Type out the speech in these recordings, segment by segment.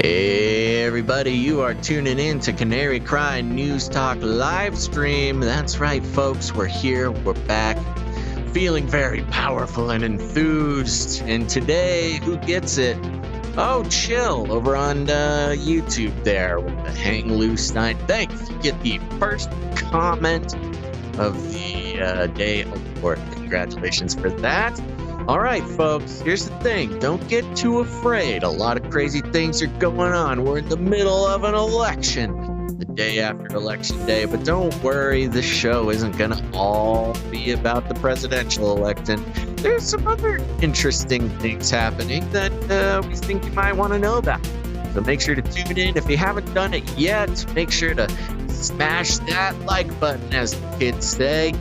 Hey everybody, you are tuning in to Canary Cry News Talk Livestream. That's right, folks, we're here, we're back, feeling very powerful and enthused. And today, who gets it? Oh, Chill over on YouTube there with the Hang Loose night. Thanks, you get the first comment of the day award. Congratulations for that. All right, folks, here's the thing. Don't get too afraid. A lot of crazy things are going on. We're in the middle of an election, the day after Election Day. But don't worry, this show isn't going to all be about the presidential election. There's some other interesting things happening that we think you might want to know about. So make sure to tune in. If you haven't done it yet, make sure to smash that like button, as the kids say.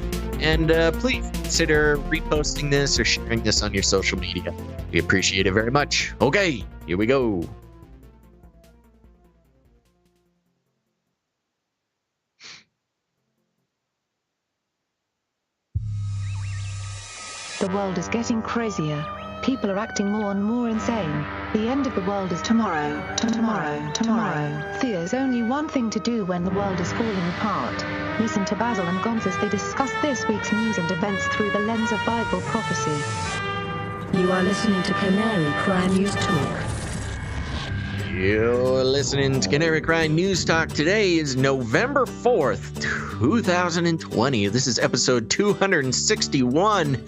And please consider reposting this or sharing this on your social media. We appreciate it very much. Okay, here we go. The world is getting crazier. People are acting more and more insane. The end of the world is tomorrow. There's only one thing to do when the world is falling apart. Listen to Basil and Gonz as they discuss this week's news and events through the lens of Bible prophecy. You are listening to Canary Cry News Talk. You're listening to Canary Cry News Talk. Today is November 4th, 2020. This is episode 261.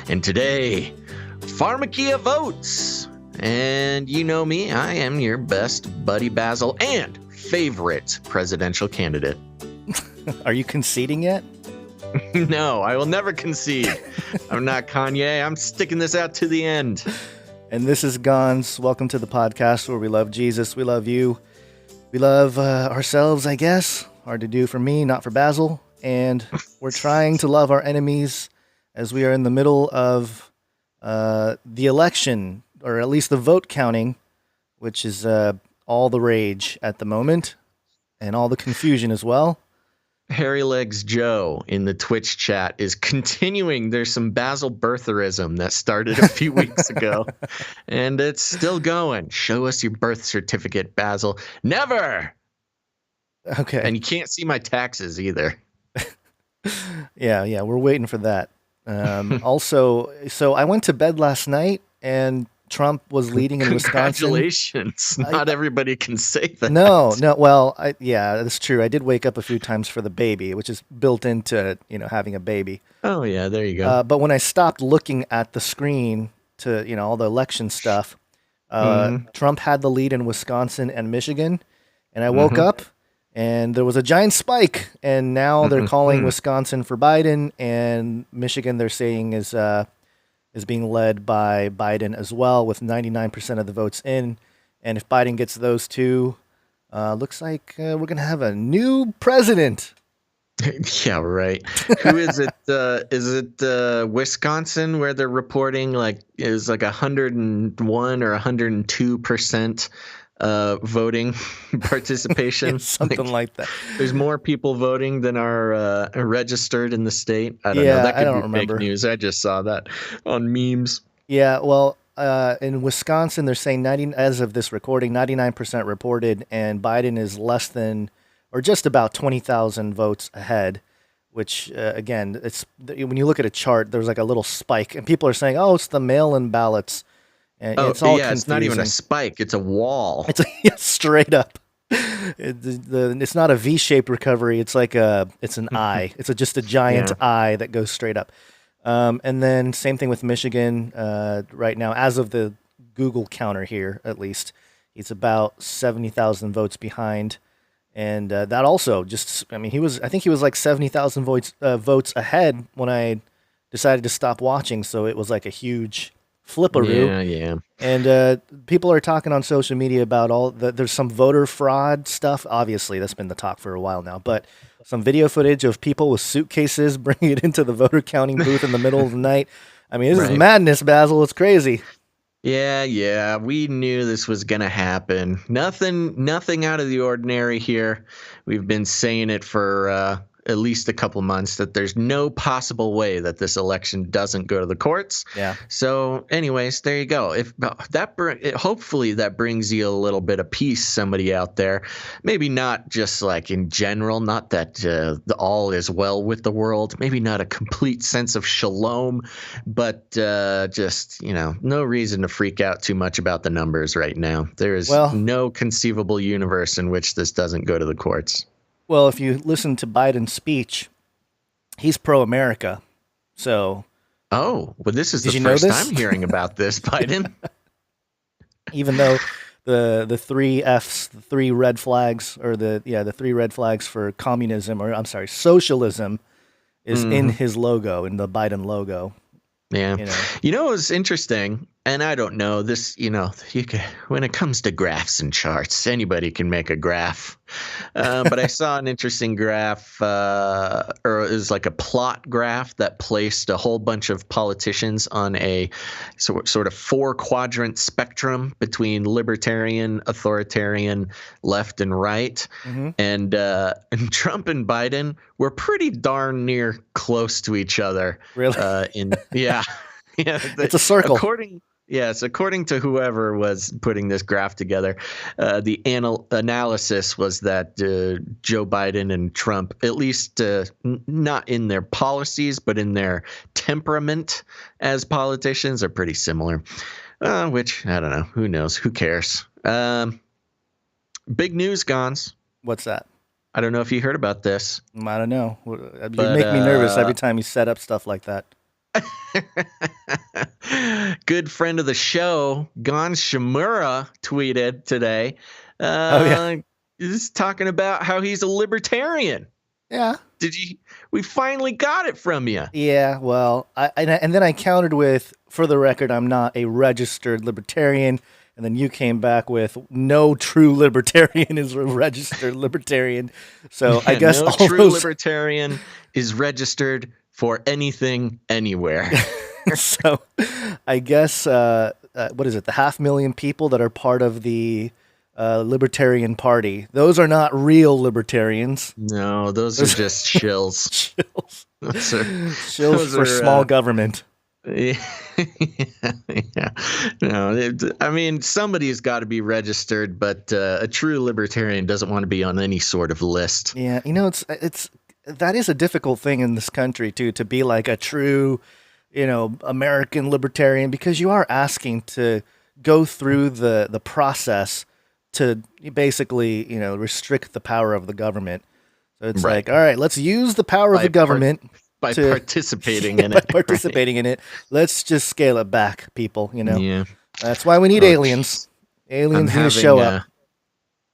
And today, Pharmakia votes. And you know me, I am your best buddy Basil and favorite presidential candidate. Are you conceding yet? No, I will never concede. I'm not Kanye. I'm sticking this out to the end. And this is Gonz. Welcome to the podcast where we love Jesus. We love you. We love ourselves, I guess. Hard to do for me, not for Basil. And we're trying to love our enemies as we are in the middle of the election, or at least the vote counting, which is all the rage at the moment and all the confusion as well. Hairy Legs Joe in the Twitch chat is continuing. There's some Basil birtherism that started a few weeks ago, and it's still going. Show us your birth certificate, Basil. Never! Okay. And you can't see my taxes either. Yeah, we're waiting for that. Also, so I went to bed last night, and Trump was leading in Wisconsin. Congratulations. Not everybody can say that. No. Well, yeah, that's true. I did wake up a few times for the baby, which is built into, having a baby. Oh, yeah, there you go. But when I stopped looking at the screen to, all the election stuff, Trump had the lead in Wisconsin and Michigan. And I woke up and there was a giant spike. And now they're calling Wisconsin for Biden, and Michigan they're saying is being led by Biden as well, with 99% of the votes in. And if Biden gets those two, looks like we're going to have a new president. Yeah, right. Who is it? Is it Wisconsin, where they're reporting is 101 or 102% voting participation? Something like that. There's more people voting than are registered in the state. I don't know. That could be fake news. I just saw that on memes. Yeah, well, in Wisconsin, they're saying as of this recording, 99% reported, and Biden is less than or just about 20,000 votes ahead, which, again, it's when you look at a chart, there's like a little spike, and people are saying, oh, it's the mail-in ballots. And it's all confusing. It's not even a spike. It's a wall. It's straight up. It's not a V-shaped recovery. It's like it's an eye. It's just a giant eye that goes straight up. And then same thing with Michigan right now. As of the Google counter here, at least, he's about 70,000 votes behind. And that also I think he was like 70,000 votes ahead when I decided to stop watching. So it was like a huge flipperoo. Yeah. And people are talking on social media about there's some voter fraud stuff. Obviously, that's been the talk for a while now. But some video footage of people with suitcases bringing it into the voter counting booth in the middle of the night. I mean, this is madness, Basil. It's crazy. Yeah, we knew this was going to happen. Nothing out of the ordinary here. We've been saying it for at least a couple months that there's no possible way that this election doesn't go to the courts. Yeah. So anyways, there you go. If that hopefully that brings you a little bit of peace, somebody out there. Maybe not just like in general, not that the all is well with the world. Maybe not a complete sense of shalom, but just, no reason to freak out too much about the numbers right now. There is no conceivable universe in which this doesn't go to the courts. Well, if you listen to Biden's speech, he's pro-America. So, this is the first time hearing about this, Biden. Even though the three Fs, the three red flags, or the three red flags for communism, or I'm sorry, socialism, is in his logo, in the Biden logo. Yeah. It was interesting, and I don't know this, when it comes to graphs and charts, anybody can make a graph. But I saw an interesting graph, or it was like a plot graph that placed a whole bunch of politicians on a sort of 4-quadrant spectrum between libertarian, authoritarian, left and right. And Trump and Biden were pretty darn near close to each other. Really? Yeah. It's a circle. According to whoever was putting this graph together, the analysis was that Joe Biden and Trump, at least not in their policies, but in their temperament as politicians, are pretty similar. Which, I don't know. Who knows? Who cares? Big news, Gons. What's that? I don't know if you heard about this. I don't know. You make me nervous every time you set up stuff like that. Good friend of the show, Gon Shimura, tweeted today. He's talking about how he's a libertarian. Yeah. We finally got it from you. Yeah, well, and then I countered with, for the record, I'm not a registered libertarian. And then you came back with, no true libertarian is a registered libertarian. So I guess no true libertarian is registered for anything, anywhere. So I guess, what is it, the 500,000 people that are part of the Libertarian Party, those are not real libertarians. No, those are just shills. Shills for small government. Yeah. No, I mean, somebody's got to be registered, but a true libertarian doesn't want to be on any sort of list. Yeah, it's that is a difficult thing in this country too, to be like a true, American libertarian, because you are asking to go through the process to basically, restrict the power of the government. So it's like, all right, let's use the power of the government. By participating in it. By participating in it. Let's just scale it back, people, Yeah. That's why we need aliens. Aliens need to show up.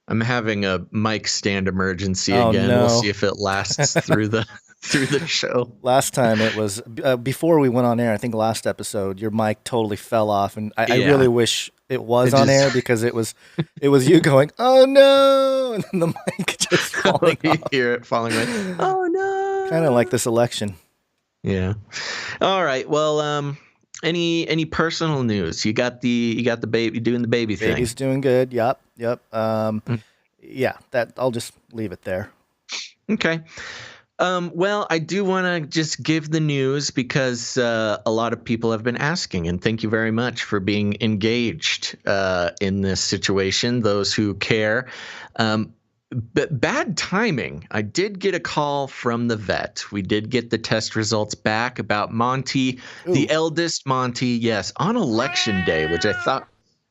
I'm having a mic stand emergency again. No. We'll see if it lasts through the show. Last time it was, before we went on air, I think last episode, your mic totally fell off, and I really wish it was on air, because it was you going, oh no, and then the mic just falling off. You hear it falling away. Oh no. Kind of like this election. Yeah. All right. Well, any personal news? You got the baby doing the baby thing. Baby's doing good. Yep. Yeah. That I'll just leave it there. Okay. Well, I do want to just give the news, because a lot of people have been asking, and thank you very much for being engaged in this situation, those who care. But bad timing. I did get a call from the vet. We did get the test results back about Monty, the eldest Monty, yes, on election day, which I thought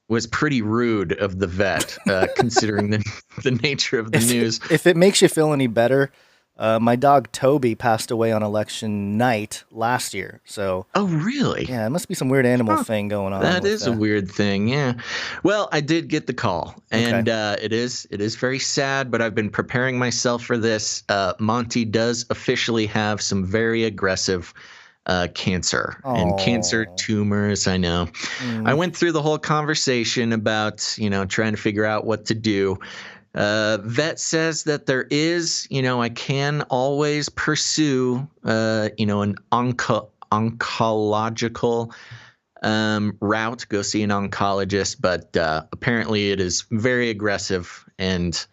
was pretty rude of the vet, considering the nature of the news. If it makes you feel any better, my dog Toby passed away on election night last year. So. Oh, really? Yeah, it must be some weird animal thing going on. That is a weird thing. Yeah. Well, I did get the call, and it is very sad. But I've been preparing myself for this. Monty does officially have some very aggressive cancer and cancer tumors. I know. I went through the whole conversation about trying to figure out what to do. Vet says that there is, I can always pursue, an oncological route, go see an oncologist, but apparently it is very aggressive, and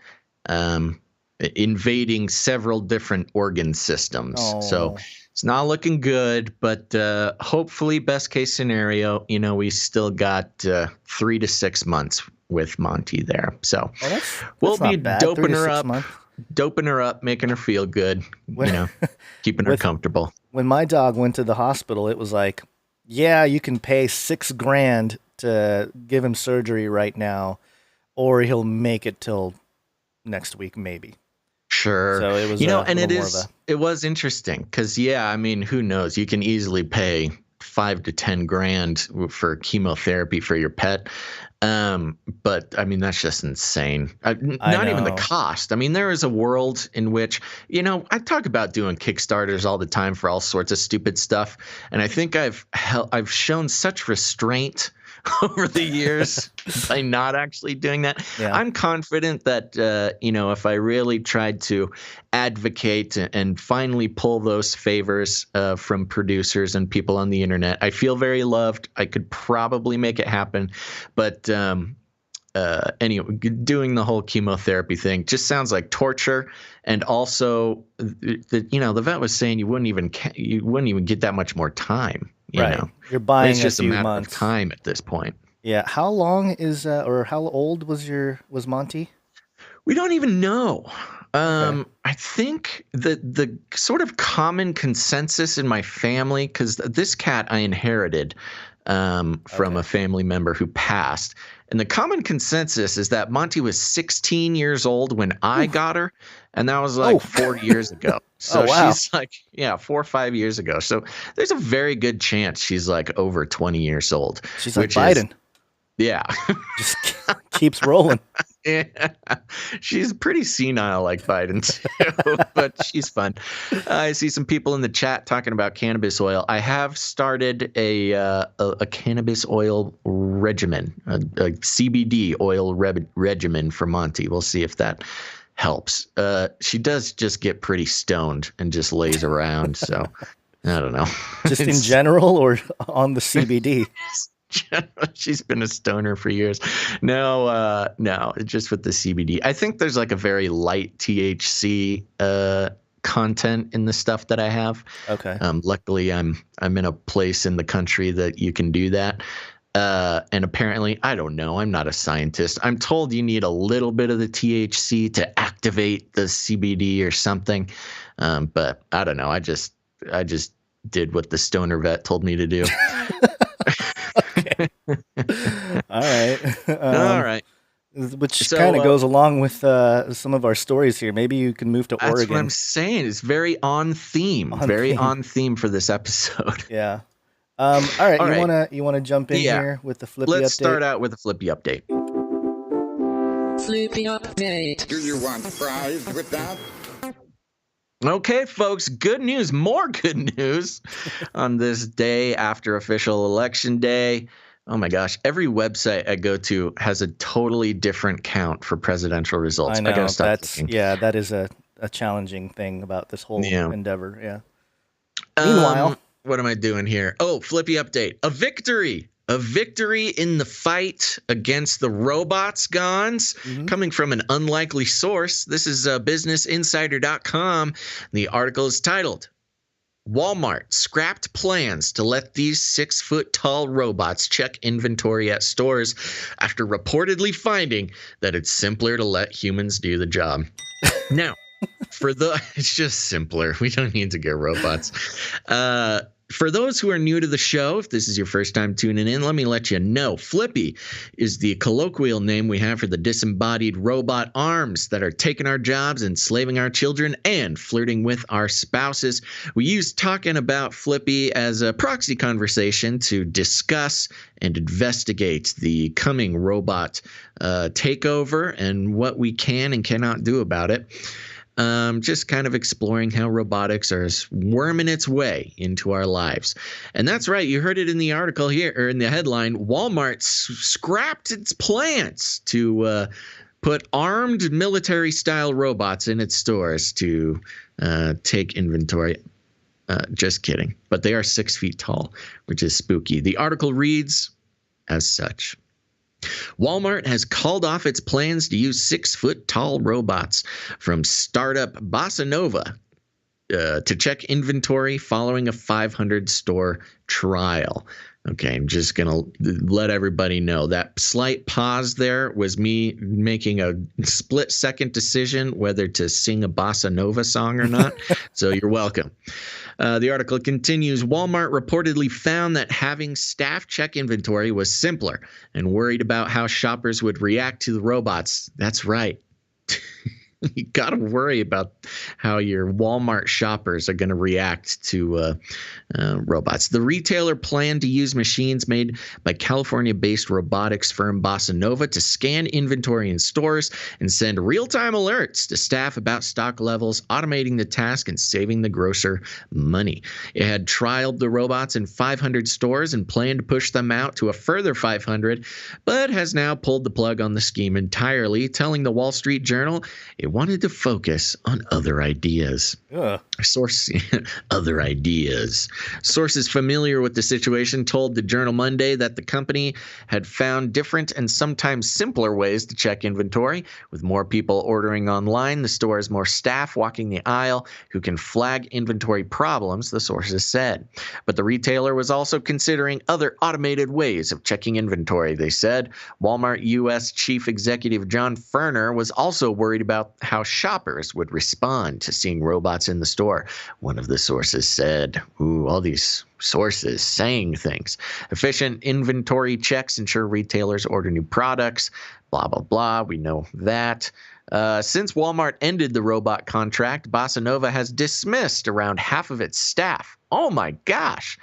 invading several different organ systems. So it's not looking good, but hopefully, best case scenario, we still got 3 to 6 months with Monty there. So we'll be doping her up, making her feel good, keeping her comfortable. When my dog went to the hospital, it was like, yeah, you can pay $6,000 to give him surgery right now, or he'll make it till next week, maybe. Sure. So it was, and it was interesting because, who knows? You can easily pay $5,000 to $10,000 for chemotherapy for your pet. But that's just insane. Not even the cost. There is a world in which, I talk about doing Kickstarters all the time for all sorts of stupid stuff. And I think I've shown such restraint over the years by not actually doing that. Yeah. I'm confident that, if I really tried to advocate and finally pull those favors from producers and people on the internet, I feel very loved. I could probably make it happen. But anyway, doing the whole chemotherapy thing just sounds like torture. And also, the vet was saying you wouldn't even get that much more time. You're buying it's just a few matter months. of time at this point. Yeah. How long is or how old was Monty? We don't even know. I think the sort of common consensus in my family, because this cat I inherited from a family member who passed. And the common consensus is that Monty was 16 years old when I got her, and that was like 4 years ago. So she's like, 4 or 5 years ago. So there's a very good chance she's like over 20 years old. She's like Biden. Just keeps rolling. Yeah, she's pretty senile like Biden too, but she's fun. I see some people in the chat talking about cannabis oil. I have started a cannabis oil regimen, a CBD oil regimen for Monty. We'll see if that helps. She does just get pretty stoned and just lays around, so I don't know. Just in general or on the CBD? She's been a stoner for years. No, just with the CBD. I think there's like a very light THC content in the stuff that I have. Okay. Luckily, I'm in a place in the country that you can do that. And apparently, I don't know. I'm not a scientist. I'm told you need a little bit of the THC to activate the CBD or something. But I don't know. I just did what the stoner vet told me to do. All right. All right. Which kind of goes along with some of our stories here. Maybe you can move to Oregon. That's what I'm saying. It's very on theme. On theme for this episode. Yeah. All right. You wanna jump in here with the Flippy update? Let's start out with the Flippy update. Flippy update. Do you want fries with that? Okay, folks, good news, more good news on this day after official election day. Oh my gosh, every website I go to has a totally different count for presidential results. I know, gotta stop looking. that is a challenging thing about this whole endeavor. Yeah. Meanwhile, what am I doing here? Oh, Flippy update. A victory in the fight against the robots, Gons, coming from an unlikely source. This is businessinsider.com. The article is titled, Walmart scrapped plans to let these 6-foot-tall robots check inventory at stores after reportedly finding that it's simpler to let humans do the job. Now, it's just simpler. We don't need to get robots. For those who are new to the show, if this is your first time tuning in, let me let you know. Flippy is the colloquial name we have for the disembodied robot arms that are taking our jobs, enslaving our children, and flirting with our spouses. We use talking about Flippy as a proxy conversation to discuss and investigate the coming robot takeover and what we can and cannot do about it. Just kind of exploring how robotics are worming its way into our lives. And that's right. You heard it in the article here, or in the headline. Walmart scrapped its plans to put armed military-style robots in its stores to take inventory. Just kidding. But they are 6 feet tall, which is spooky. The article reads as such. Walmart has called off its plans to use 6-foot-tall robots from startup Bossa Nova to check inventory following a 500-store trial. Okay, I'm just going to let everybody know that slight pause there was me making a split-second decision whether to sing a Bossa Nova song or not. So you're welcome. The article continues, Walmart reportedly found that having staff check inventory was simpler and worried about how shoppers would react to the robots. That's right. You got to worry about how your Walmart shoppers are going to react to robots. The retailer planned to use machines made by California-based robotics firm Bossa Nova to scan inventory in stores and send real-time alerts to staff about stock levels, automating the task and saving the grocer money. It had trialed the robots in 500 stores and planned to push them out to a further 500, but has now pulled the plug on the scheme entirely, telling the Wall Street Journal it wanted to focus on other ideas. Other ideas. Sources familiar with the situation told the Journal Monday that the company had found different and sometimes simpler ways to check inventory. With more people ordering online, the store has more staff walking the aisle who can flag inventory problems, the sources said. But the retailer was also considering other automated ways of checking inventory, they said. Walmart U.S. Chief Executive John Furner was also worried about how shoppers would respond to seeing robots in the store, one of the sources said. Ooh, all these sources saying things. Efficient inventory checks ensure retailers order new products, blah, blah, blah. We know that. Since Walmart ended the robot contract, Bossa Nova has dismissed around half of its staff. Oh my gosh.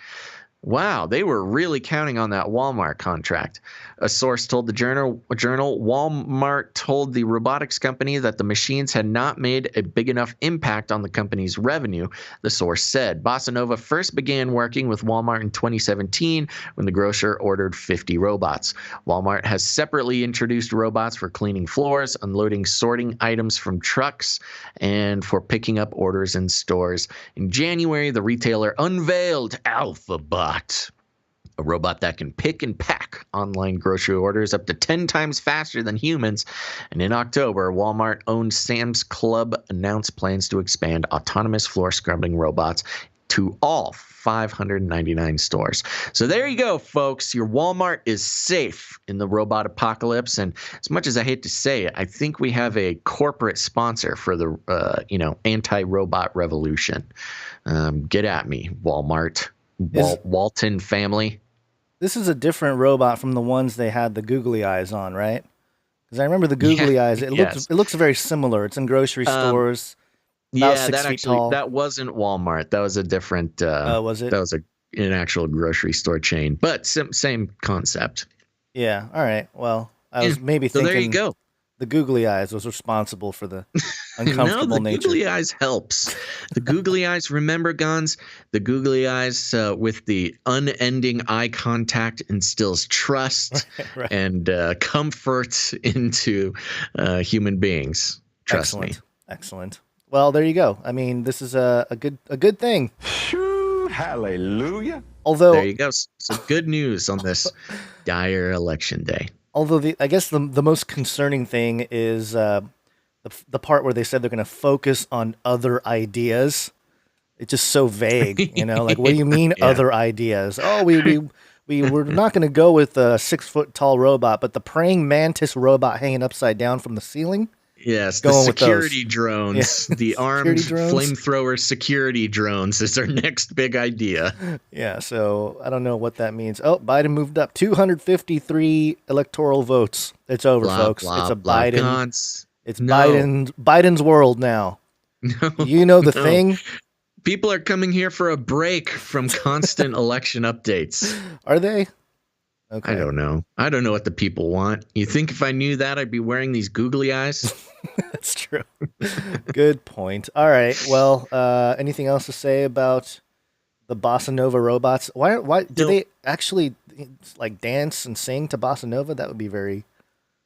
Wow, they were really counting on that Walmart contract. A source told the journal Walmart told the robotics company that the machines had not made a big enough impact on the company's revenue, the source said. Bossa Nova first began working with Walmart in 2017 when the grocer ordered 50 robots. Walmart has separately introduced robots for cleaning floors, unloading sorting items from trucks, and for picking up orders in stores. In January, the retailer unveiled AlphaBot, a robot that can pick and pack online grocery orders up to 10 times faster than humans. And in October, Walmart-owned Sam's Club announced plans to expand autonomous floor scrubbing robots to all 599 stores. So there you go, folks. Your Walmart is safe in the robot apocalypse. And as much as I hate to say it, I think we have a corporate sponsor for the anti-robot revolution. Get at me, Walmart. Walton family. This is a different robot from the ones they had the googly eyes on, right? Because I remember the googly eyes. It looks very similar. It's in grocery stores. That wasn't Walmart. That was a different. Was it? That was an actual grocery store chain, but same concept. Yeah. All right. Well, I was maybe thinking. So there you go. The googly eyes was responsible for the uncomfortable nature. The googly eyes helps. The googly eyes, remember, Gons? The googly eyes with the unending eye contact instills trust and comfort into human beings. Trust me. Excellent. Well, there you go. I mean, this is a good thing. Hallelujah. Although there you go. So good news on this dire election day. Although I guess the most concerning thing is the part where they said they're going to focus on other ideas. It's just so vague, Like, what do you mean other ideas? Oh, we're not going to go with a 6-foot-tall robot, but the praying mantis robot hanging upside down from the ceiling. Yes, the security drones, the armed flamethrower security drones is our next big idea. Yeah, so I don't know what that means. Oh, Biden moved up 253 electoral votes. It's over, folks. It's a Biden. It's Biden's world now. No, the thing. People are coming here for a break from constant election updates. Are they? Okay. I don't know. I don't know what the people want. You think if I knew that, I'd be wearing these googly eyes? That's true. Good point. All right. Well, anything else to say about the Bossa Nova robots? Why do they actually like dance and sing to Bossa Nova? That would be very...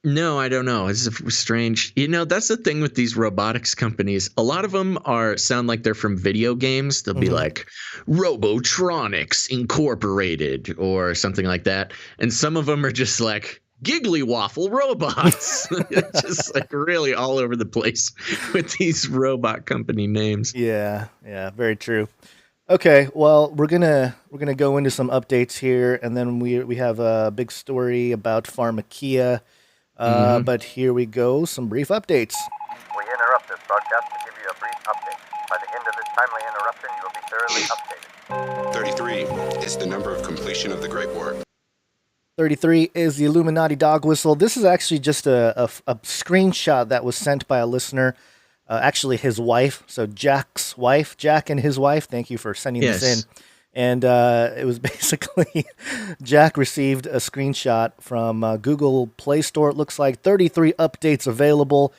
No, I don't know. It's strange. That's the thing with these robotics companies. A lot of them sound like they're from video games. They'll be like Robotronics Incorporated or something like that. And some of them are just like giggly waffle robots. Just like really all over the place with these robot company names. Yeah, very true. Okay, well, we're gonna go into some updates here, and then we have a big story about Pharmakia. But here we go, some brief updates. We interrupt this broadcast to give you a brief update. By the end of this timely interruption, you will be thoroughly updated. 33 is the number of completion of the Great War. 33 is the Illuminati dog whistle. This is actually just a screenshot that was sent by a listener, actually his wife. So Jack's wife, Jack and his wife. Thank you for sending this in. And it was basically Jack received a screenshot from Google Play Store. It looks like 33 updates available.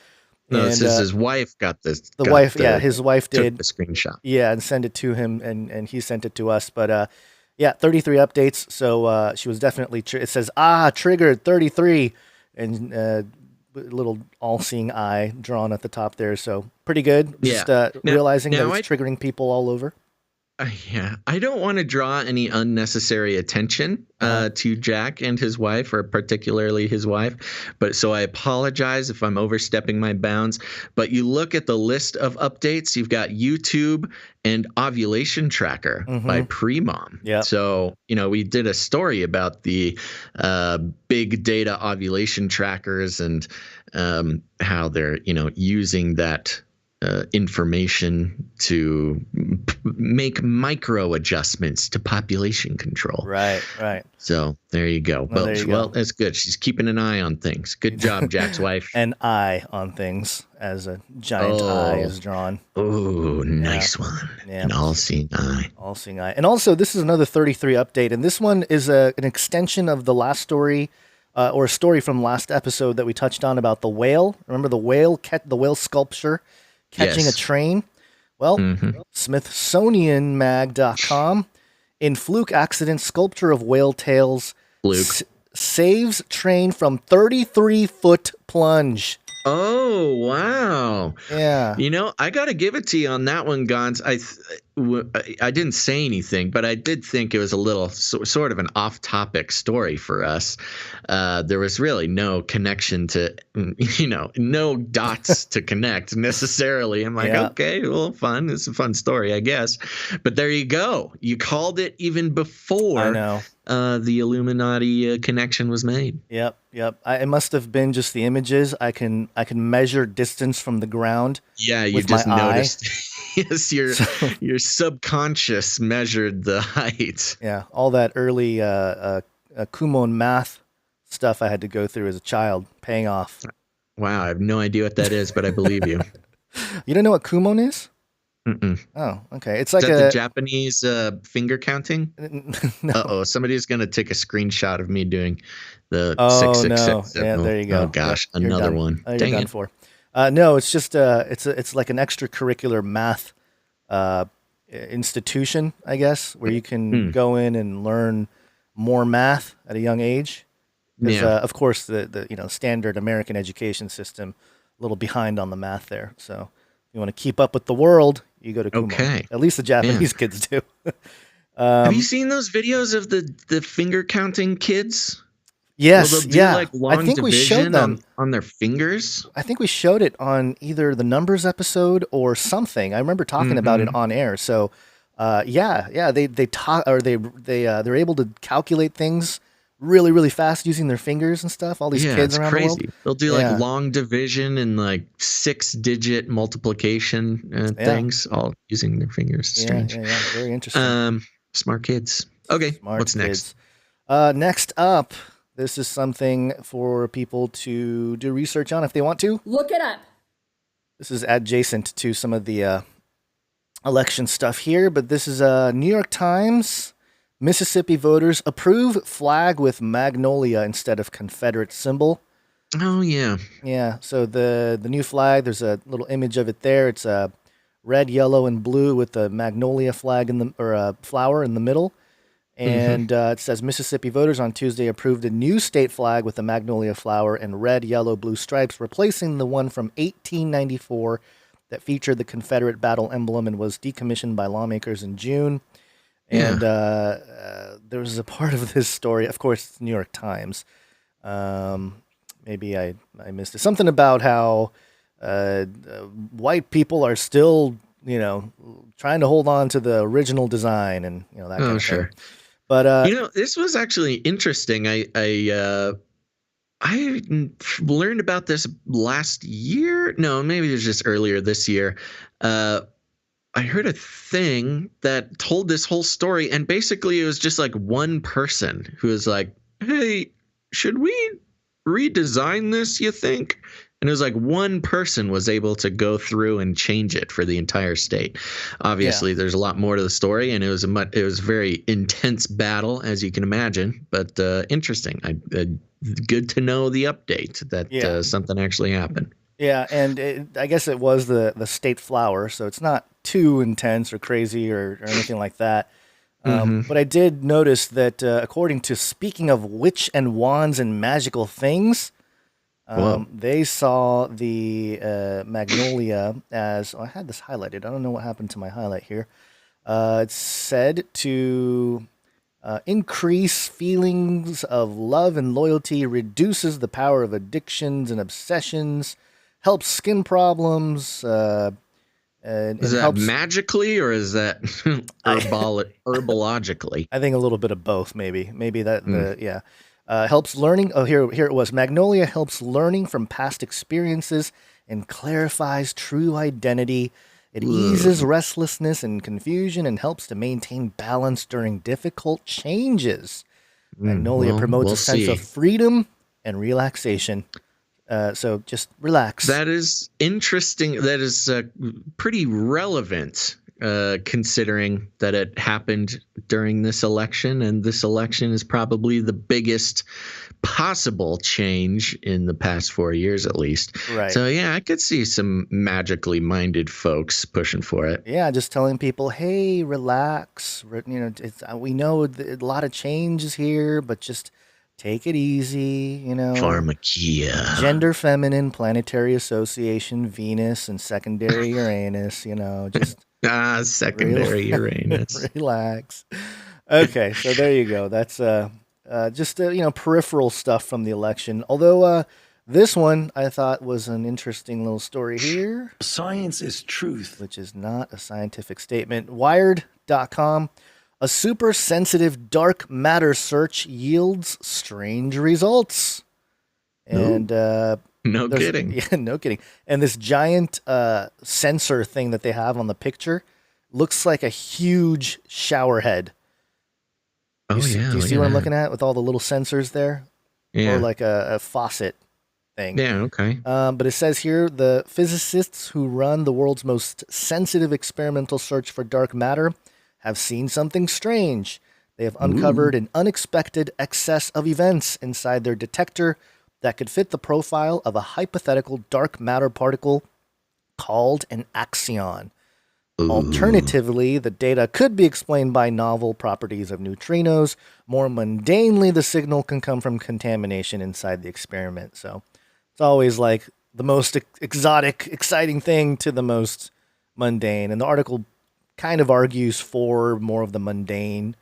No, and, this is his wife got this. His wife did the screenshot. Yeah, and send it to him, and he sent it to us. But 33 updates. So she was definitely. It says triggered 33, and a little all-seeing eye drawn at the top there. So pretty good. Just realizing that it's triggering people all over. I don't want to draw any unnecessary attention to Jack and his wife, or particularly his wife. But so I apologize if I'm overstepping my bounds. But you look at the list of updates, you've got YouTube and Ovulation Tracker by Premom. Yeah. So, we did a story about the big data ovulation trackers and how they're, using that information to make micro adjustments to population control. Right. So there you go. Well, that's good. She's keeping an eye on things. Good job, Jack's wife. An eye on things, as a giant eye is drawn. Oh, nice one. Yeah. An all-seeing eye. All-seeing eye. And also, this is another 33 update, and this one is an extension of the last story, or a story from last episode that we touched on about the whale. Remember the whale sculpture catching a train? Well, SmithsonianMag.com, in fluke accident, sculpture of whale tails saves train from 33-foot plunge. Oh, wow. Yeah. I got to give it to you on that one, Gons. I didn't say anything, but I did think it was a little sort of an off-topic story for us. There was really no connection to, no dots to connect necessarily. I'm like, okay, well, fun. It's a fun story, I guess. But there you go. You called it even before I know. The Illuminati connection was made. Yep. It must have been just the images. I can measure distance from the ground. Yeah, you just noticed. Yes, your subconscious measured the height. Yeah, all that early Kumon math stuff I had to go through as a child, paying off. Wow, I have no idea what that is, but I believe you. You don't know what Kumon is? Mm-mm. Oh, okay. It's like the Japanese finger counting? No. Uh-oh, somebody's going to take a screenshot of me doing the 666. No. Yeah, there you go. Oh, gosh, another one. Oh, Dang you're done it. for. No, it's just it's like an extracurricular math institution, I guess, where you can go in and learn more math at a young age. Because, of course, the standard American education system, a little behind on the math there. So if you want to keep up with the world, you go to Kumon. Okay. At least the Japanese kids do. Have you seen those videos of the finger counting kids? Yes, they'll do like long I think we showed them on their fingers. I think we showed it on either the numbers episode or something. I remember talking about it on air. So, they're able to calculate things really, really fast using their fingers and stuff. All these kids around the world. They'll do like long division and like 6-digit multiplication things, all using their fingers. Strange. Yeah, very interesting. Smart kids. Okay, what's next? Next up. This is something for people to do research on if they want to. Look it up. This is adjacent to some of the election stuff here, but this is New York Times. Mississippi voters approve flag with magnolia instead of Confederate symbol. Oh, yeah. Yeah, so the new flag, there's a little image of it there. It's red, yellow, and blue with the magnolia flag flower in the middle. And it says Mississippi voters on Tuesday approved a new state flag with the magnolia flower and red, yellow, blue stripes, replacing the one from 1894 that featured the Confederate battle emblem and was decommissioned by lawmakers in June. And there was a part of this story, of course, it's New York Times, Maybe I missed it. Something about how white people are still, trying to hold on to the original design and, that kind of sure. thing. But, this was actually interesting. I learned about this last year. No, maybe it was just earlier this year. I heard a thing that told this whole story, and basically it was just like one person who was like, hey, should we redesign this, you think? And it was like one person was able to go through and change it for the entire state. Obviously, there's a lot more to the story, and it was a very intense battle, as you can imagine. But interesting. Good to know the update that something actually happened. Yeah, and I guess it was the state flower, so it's not too intense or crazy or anything like that. But I did notice that according to Speaking of Witch and Wands and Magical Things, they saw the Magnolia as... I had this highlighted. I don't know what happened to my highlight here. It's said to increase feelings of love and loyalty, reduces the power of addictions and obsessions, helps skin problems. Is that helps, magically or is that herbologically? I think a little bit of both, maybe. Maybe that, helps learning. Oh, here it was. Magnolia helps learning from past experiences and clarifies true identity. It eases restlessness and confusion and helps to maintain balance during difficult changes. Magnolia promotes a sense of freedom and relaxation. So just relax. That is interesting. That is pretty relevant, considering that it happened during this election, and this election is probably the biggest possible change in the past 4 years, at least. Right. So yeah, I could see some magically minded folks pushing for it. Yeah, just telling people, hey, relax. We know a lot of change is here, but just take it easy, Pharmakia. Gender feminine, planetary association, Venus, and secondary Uranus, just... secondary Uranus. Relax. Okay, so there you go. That's just peripheral stuff from the election. Although this one I thought was an interesting little story here. Science is truth. Which is not a scientific statement. Wired.com. A super sensitive dark matter search yields strange results. And no kidding. Yeah, no kidding. And this giant sensor thing that they have on the picture looks like a huge shower head. Do you see what I'm looking at with all the little sensors there? Yeah. Or like a faucet thing. Yeah, okay. But it says here, the physicists who run the world's most sensitive experimental search for dark matter have seen something strange. They have uncovered an unexpected excess of events inside their detector that could fit the profile of a hypothetical dark matter particle called an axion. Alternatively, the data could be explained by novel properties of neutrinos. More mundanely, the signal can come from contamination inside the experiment. So it's always like the most exotic, exciting thing to the most mundane. And the article kind of argues for more of the mundane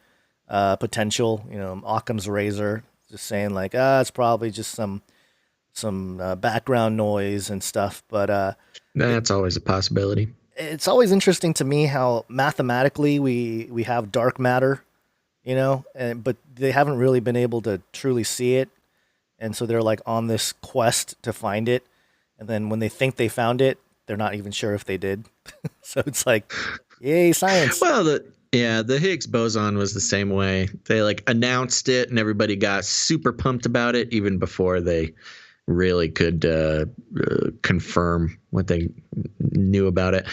potential. Occam's razor, just saying like, it's probably just some background noise and stuff. But that's always a possibility. It's always interesting to me how mathematically we have dark matter, but they haven't really been able to truly see it. And so they're like on this quest to find it. And then when they think they found it, they're not even sure if they did. So it's like, yay, science. Well, the Higgs boson was the same way. They announced it and everybody got super pumped about it even before they really could confirm what they knew about it.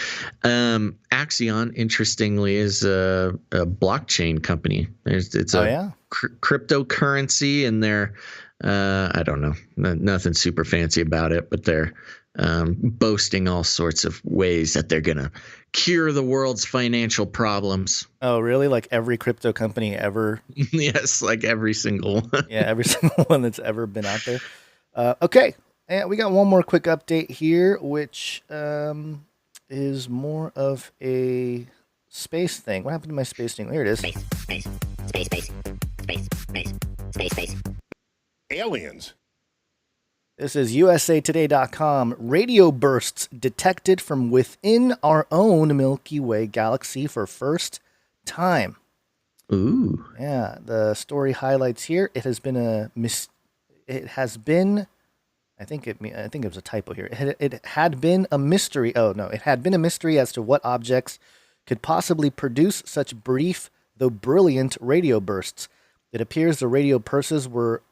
Axion, interestingly, is a blockchain company. It's a cryptocurrency, and they're I don't know, nothing super fancy about it, but they're boasting all sorts of ways that they're gonna cure the world's financial problems. Oh, really? Like every crypto company ever? Yes, like every single one. Yeah, every single one that's ever been out there. Okay, and we got one more quick update here, which is more of a space thing. What happened to my space thing? There it is. Space. Aliens. This is usatoday.com. Radio bursts detected from within our own Milky Way galaxy for first time. Ooh. Yeah, the story highlights here. It has been I think it was a typo here. It had been a mystery. Oh no, it had been a mystery as to what objects could possibly produce such brief though brilliant radio bursts. It appears the radio pulses were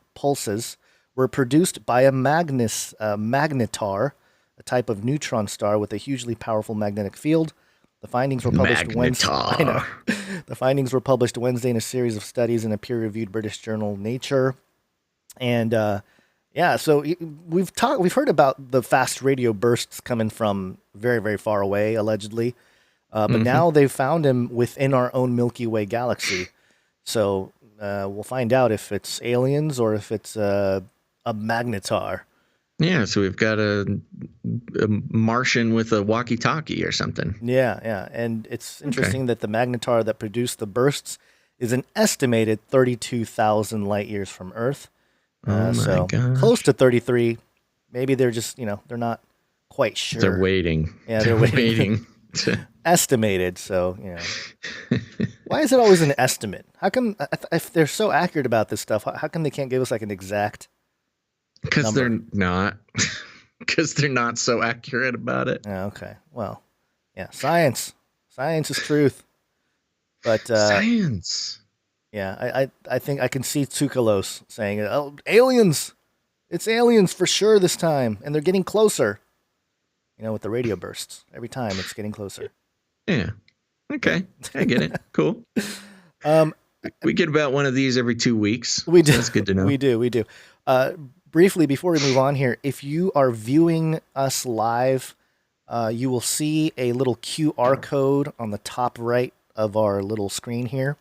produced by a magnetar, a type of neutron star with a hugely powerful magnetic field. The findings were published Wednesday. I know. The findings were published Wednesday in a series of studies in a peer-reviewed British journal, Nature. And so we've heard about the fast radio bursts coming from very, very far away, allegedly. But now they've found him within our own Milky Way galaxy. So we'll find out if it's aliens or if it's a magnetar. Yeah, so we've got a Martian with a walkie-talkie or something. Yeah. And it's interesting that the magnetar that produced the bursts is an estimated 32,000 light years from Earth. So close to 33. Maybe they're just, they're not quite sure. They're waiting. Yeah, they're waiting. Estimated, so, Why is it always an estimate? How come, if they're so accurate about this stuff, how come they can't give us like an exact Because they're not. Because they're not so accurate about it. Okay. Well, yeah. Science is truth. But science. Yeah, I think I can see Tsoukalos saying, "Oh, aliens! It's aliens for sure this time, and they're getting closer." With the radio bursts, every time it's getting closer. Yeah. Okay, I get it. Cool. We get about one of these every 2 weeks. We do. So that's good to know. We do. Briefly, before we move on here, if you are viewing us live, you will see a little QR code on the top right of our little screen here.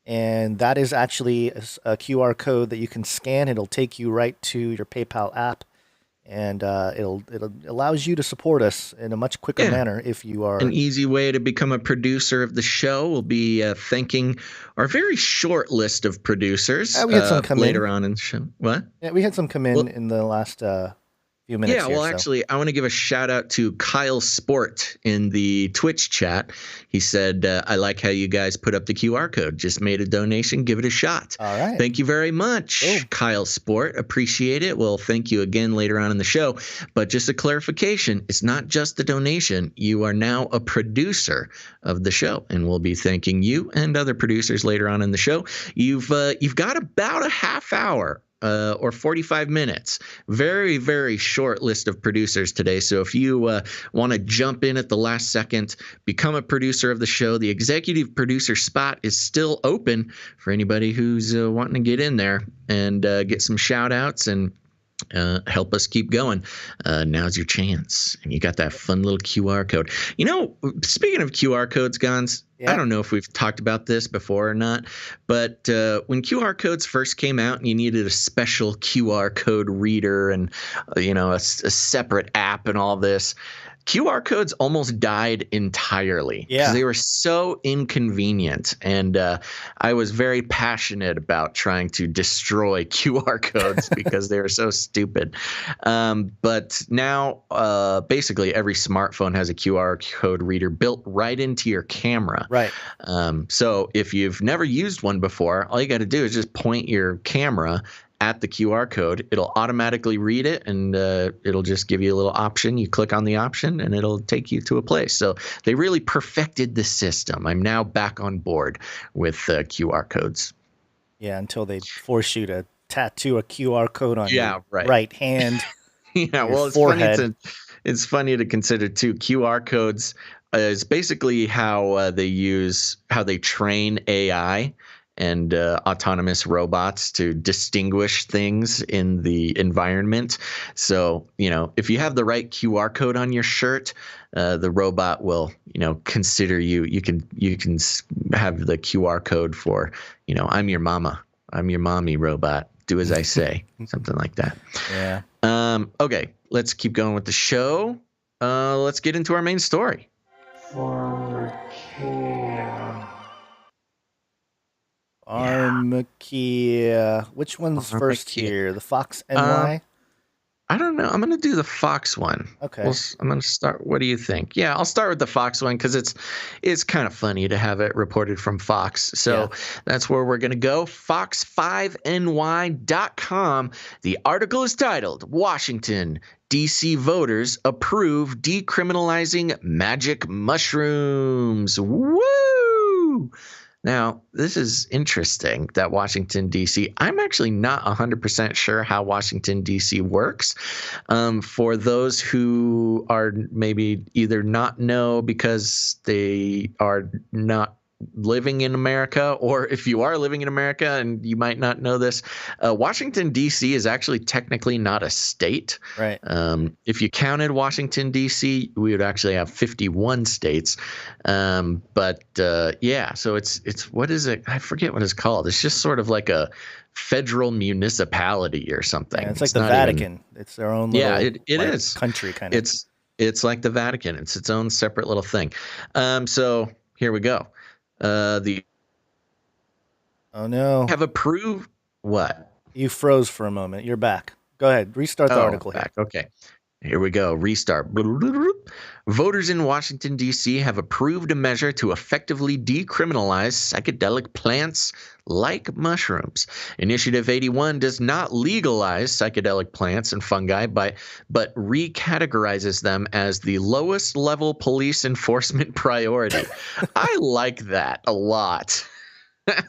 And that is actually a QR code that you can scan. It'll take you right to your PayPal app. And it allows you to support us in a much quicker manner if you are. An easy way to become a producer of the show will be thanking our very short list of producers. We had some come later on in the show. What? Yeah, we had some come in the last few minutes. Yeah, well, actually, I want to give a shout out to Kyle Sport in the Twitch chat. He said, I like how you guys put up the QR code. Just made a donation. Give it a shot. All right. Thank you very much, Kyle Sport. Appreciate it. We'll thank you again later on in the show. But just a clarification, it's not just the donation. You are now a producer of the show, and we'll be thanking you and other producers later on in the show. You've got about a half hour or 45 minutes. Very, very short list of producers today. So if you want to jump in at the last second, become a producer of the show, the executive producer spot is still open for anybody who's wanting to get in there and get some shout outs and help us keep going. Now's your chance. And you got that fun little QR code. Speaking of QR codes, Gons, I don't know if we've talked about this before or not, but when QR codes first came out and you needed a special QR code reader and, a separate app and all this, QR codes almost died entirely because they were so inconvenient. And I was very passionate about trying to destroy QR codes because they were so stupid. But now basically every smartphone has a QR code reader built right into your camera. Right. So if you've never used one before, all you got to do is just point your camera at the QR code. It'll automatically read it, and it'll just give you a little option. You click on the option, and it'll take you to a place. So they really perfected the system. I'm now back on board with QR codes. Yeah, until they force you to tattoo a QR code on your right hand. Yeah, well, it's forehead. It's funny to consider too. QR codes is basically how they train AI and autonomous robots to distinguish things in the environment. So, if you have the right QR code on your shirt, the robot will, consider you. You can have the QR code for, I'm your mama. I'm your mommy robot. Do as I say. Something like that. Yeah. Okay, let's keep going with the show. Let's get into our main story. Pharmakia. Which one's first here? The Fox NY? I don't know. I'm going to do the Fox one. Okay. I'm going to start. What do you think? Yeah, I'll start with the Fox one because it's kind of funny to have it reported from Fox. So that's where we're going to go. Fox5ny.com. The article is titled Washington, D.C. voters approve decriminalizing magic mushrooms. Woo! Now, this is interesting that Washington, D.C. I'm actually not 100% sure how Washington, D.C. works. For those who are maybe either not know because they are not living in America, or if you are living in America and you might not know this, Washington, D.C. is actually technically not a state. Right. If you counted Washington, D.C., we would actually have 51 states. So it's what is it? I forget what it's called. It's just sort of like a federal municipality or something. Yeah, it's like the Vatican. It's their own little it is country kind of. It's like the Vatican. It's its own separate little thing. So here we go. Oh no! Have approved what? You froze for a moment. You're back. Go ahead. Restart the article. Back. Okay. Here we go. Restart. Voters in Washington, D.C. have approved a measure to effectively decriminalize psychedelic plants like mushrooms. Initiative 81 does not legalize psychedelic plants and fungi, but recategorizes them as the lowest level police enforcement priority. I like that a lot. The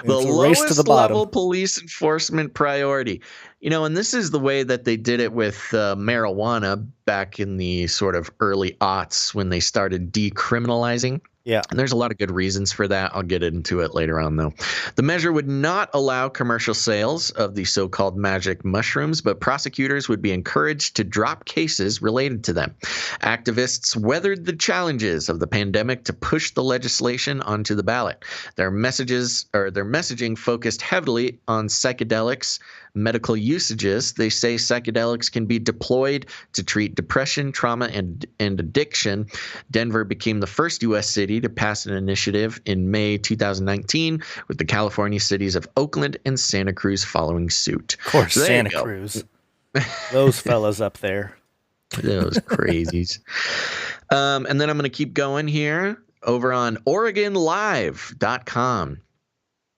lowest level police enforcement priority. And this is the way that they did it with marijuana back in the sort of early aughts when they started decriminalizing. Yeah. And there's a lot of good reasons for that. I'll get into it later on, though. The measure would not allow commercial sales of the so-called magic mushrooms, but prosecutors would be encouraged to drop cases related to them. Activists weathered the challenges of the pandemic to push the legislation onto the ballot. Their messaging focused heavily on psychedelics, medical usages. They say psychedelics can be deployed to treat depression, trauma, and addiction. Denver became the first U.S. city to pass an initiative in May 2019, with the California cities of Oakland and Santa Cruz following suit. Of course, so Santa Cruz. Those fellas up there. Those crazies. And then I'm going to keep going here over on OregonLive.com.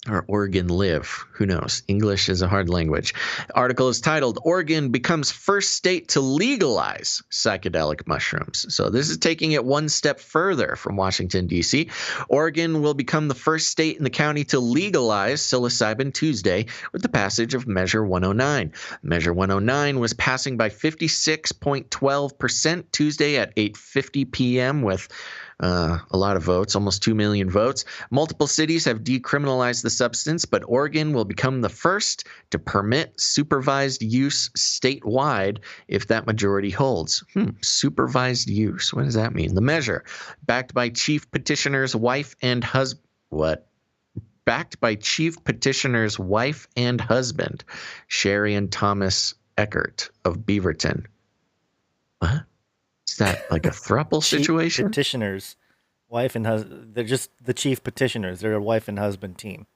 Or Oregon Live. Who knows? English is a hard language. The article is titled, Oregon becomes first state to legalize psychedelic mushrooms. So this is taking it one step further from Washington, D.C. Oregon will become the first state in the county to legalize psilocybin Tuesday with the passage of Measure 109. Measure 109 was passing by 56.12% Tuesday at 8:50 p.m. with a lot of votes, almost 2 million votes. Multiple cities have decriminalized the substance, but Oregon will become the first to permit supervised use statewide if that majority holds. Supervised use. What does that mean? The measure, backed by Chief Petitioner's wife and husband. What? Backed by Chief Petitioner's wife and husband, Sherry and Thomas Eckert of Beaverton. What? Is that like a throuple situation? Petitioners, wife and husband. They're just the chief petitioners. They're a wife and husband team.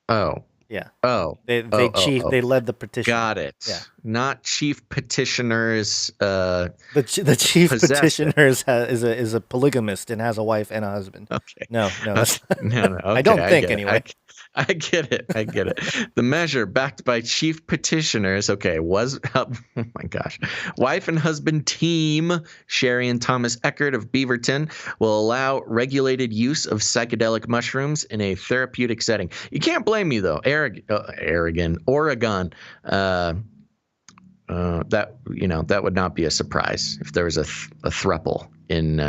Oh. Yeah. Oh. They led the petition. Got it. Yeah. Not chief petitioners. The chief petitioners is a polygamist and has a wife and a husband. Okay. No. No. Okay, I don't think anyway. I get it. The measure, backed by chief petitioners, was, oh my gosh, wife and husband team, Sherry and Thomas Eckert of Beaverton, will allow regulated use of psychedelic mushrooms in a therapeutic setting. You can't blame me, though. Oregon. That would not be a surprise if there was a throuple in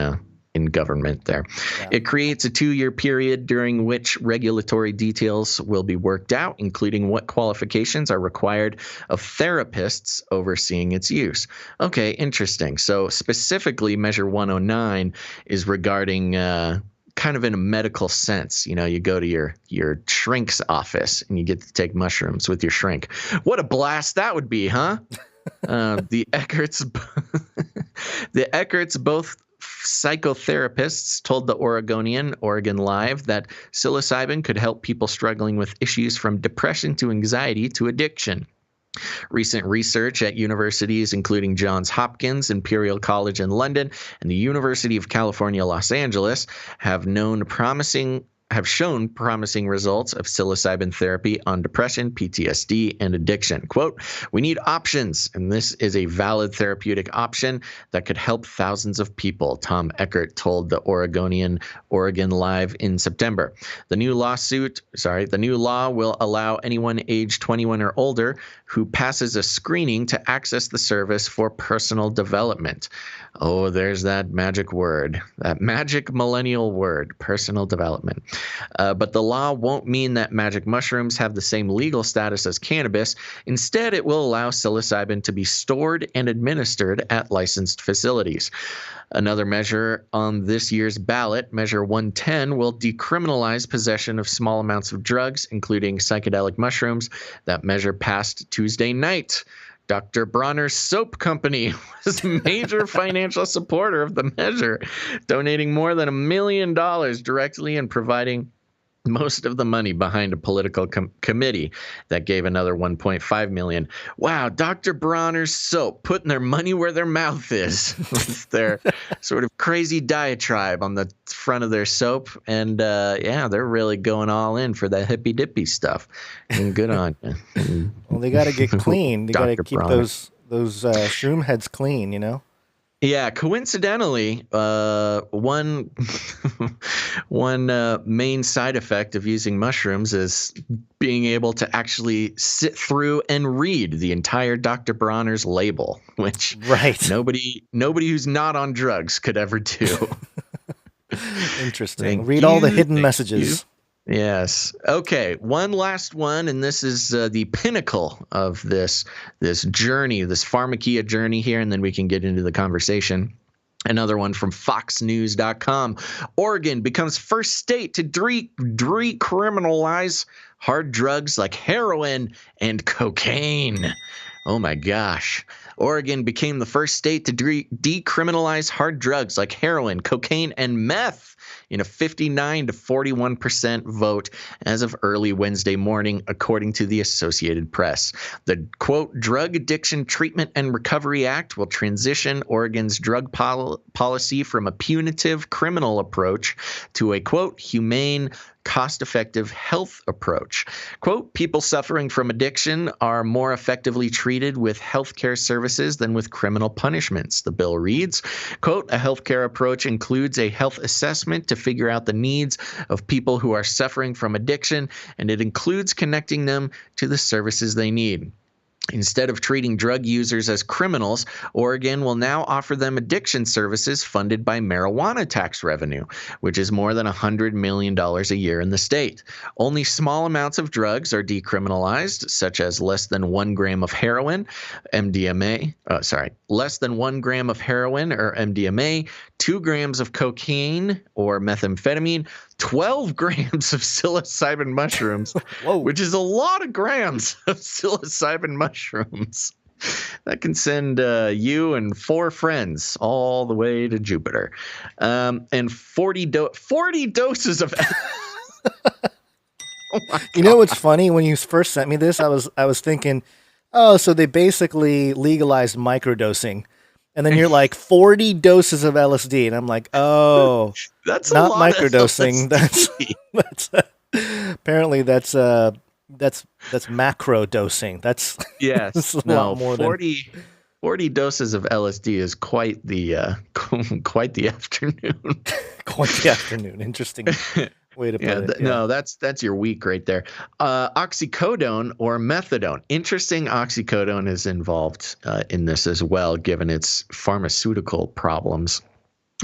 government there. Yeah. It creates a 2-year period during which regulatory details will be worked out, including what qualifications are required of therapists overseeing its use. Okay, interesting. So specifically, Measure 109 is regarding kind of in a medical sense. You go to your shrink's office and you get to take mushrooms with your shrink. What a blast that would be, huh? The Eckerts, both psychotherapists, told the Oregon Live that psilocybin could help people struggling with issues from depression to anxiety to addiction. Recent research at universities including Johns Hopkins, Imperial College in London, and the University of California, Los Angeles have shown promising results of psilocybin therapy on depression, PTSD, and addiction. Quote, "We need options, and this is a valid therapeutic option that could help thousands of people," Tom Eckert told the Oregonian Oregon Live in September. The new law will allow anyone aged 21 or older who passes a screening to access the service for personal development. Oh, there's that magic word, that magic millennial word, personal development. But the law won't mean that magic mushrooms have the same legal status as cannabis. Instead, it will allow psilocybin to be stored and administered at licensed facilities. Another measure on this year's ballot, Measure 110, will decriminalize possession of small amounts of drugs, including psychedelic mushrooms. That measure passed Tuesday night. Dr. Bronner's Soap Company was a major financial supporter of the measure, donating more than $1 million directly and providing most of the money behind a political committee that gave another $1.5 million. Wow, Dr. Bronner's Soap putting their money where their mouth is with their sort of crazy diatribe on the front of their soap. And they're really going all in for that hippy dippy stuff. And good on you. Well, they got to get clean. They got to Dr. keep Bronner. those shroom heads clean, you know? Yeah, coincidentally, one main side effect of using mushrooms is being able to actually sit through and read the entire Dr. Bronner's label, which nobody who's not on drugs could ever do. Interesting. Read all the hidden messages. Yes. Okay. One last one, and this is the pinnacle of this journey, this Pharmakia journey here, and then we can get into the conversation. Another one from FoxNews.com. Oregon becomes first state to decriminalize hard drugs like heroin and cocaine. Oh my gosh. Oregon became the first state to decriminalize hard drugs like heroin, cocaine, and meth in a 59 to 41% vote as of early Wednesday morning, according to the Associated Press. The, quote, Drug Addiction Treatment and Recovery Act will transition Oregon's drug policy from a punitive criminal approach to a, quote, humane, cost-effective health approach. Quote, people suffering from addiction are more effectively treated with healthcare services than with criminal punishments, the bill reads. Quote, a healthcare approach includes a health assessment to figure out the needs of people who are suffering from addiction, and it includes connecting them to the services they need. Instead of treating drug users as criminals, Oregon will now offer them addiction services funded by marijuana tax revenue, which is more than $100 million a year in the state. Only small amounts of drugs are decriminalized, such as less than 1 gram of heroin, less than 1 gram of heroin or MDMA, 2 grams of cocaine or methamphetamine, 12 grams of psilocybin mushrooms, which is a lot of grams of psilocybin mushrooms. That can send you and 4 friends all the way to Jupiter. And 40 doses of... You know what's funny? When you first sent me this, I was thinking, oh, so they basically legalized microdosing. And then you're like 40 doses of LSD, and I'm like, oh, that's not a lot microdosing. That's apparently that's macro dosing. That's yes, a lot more 40 doses of LSD is quite the afternoon. Quite the afternoon. Interesting way to put it. No, that's your week right there. Oxycodone or methadone. Interesting. Oxycodone is involved in this as well, given its pharmaceutical problems.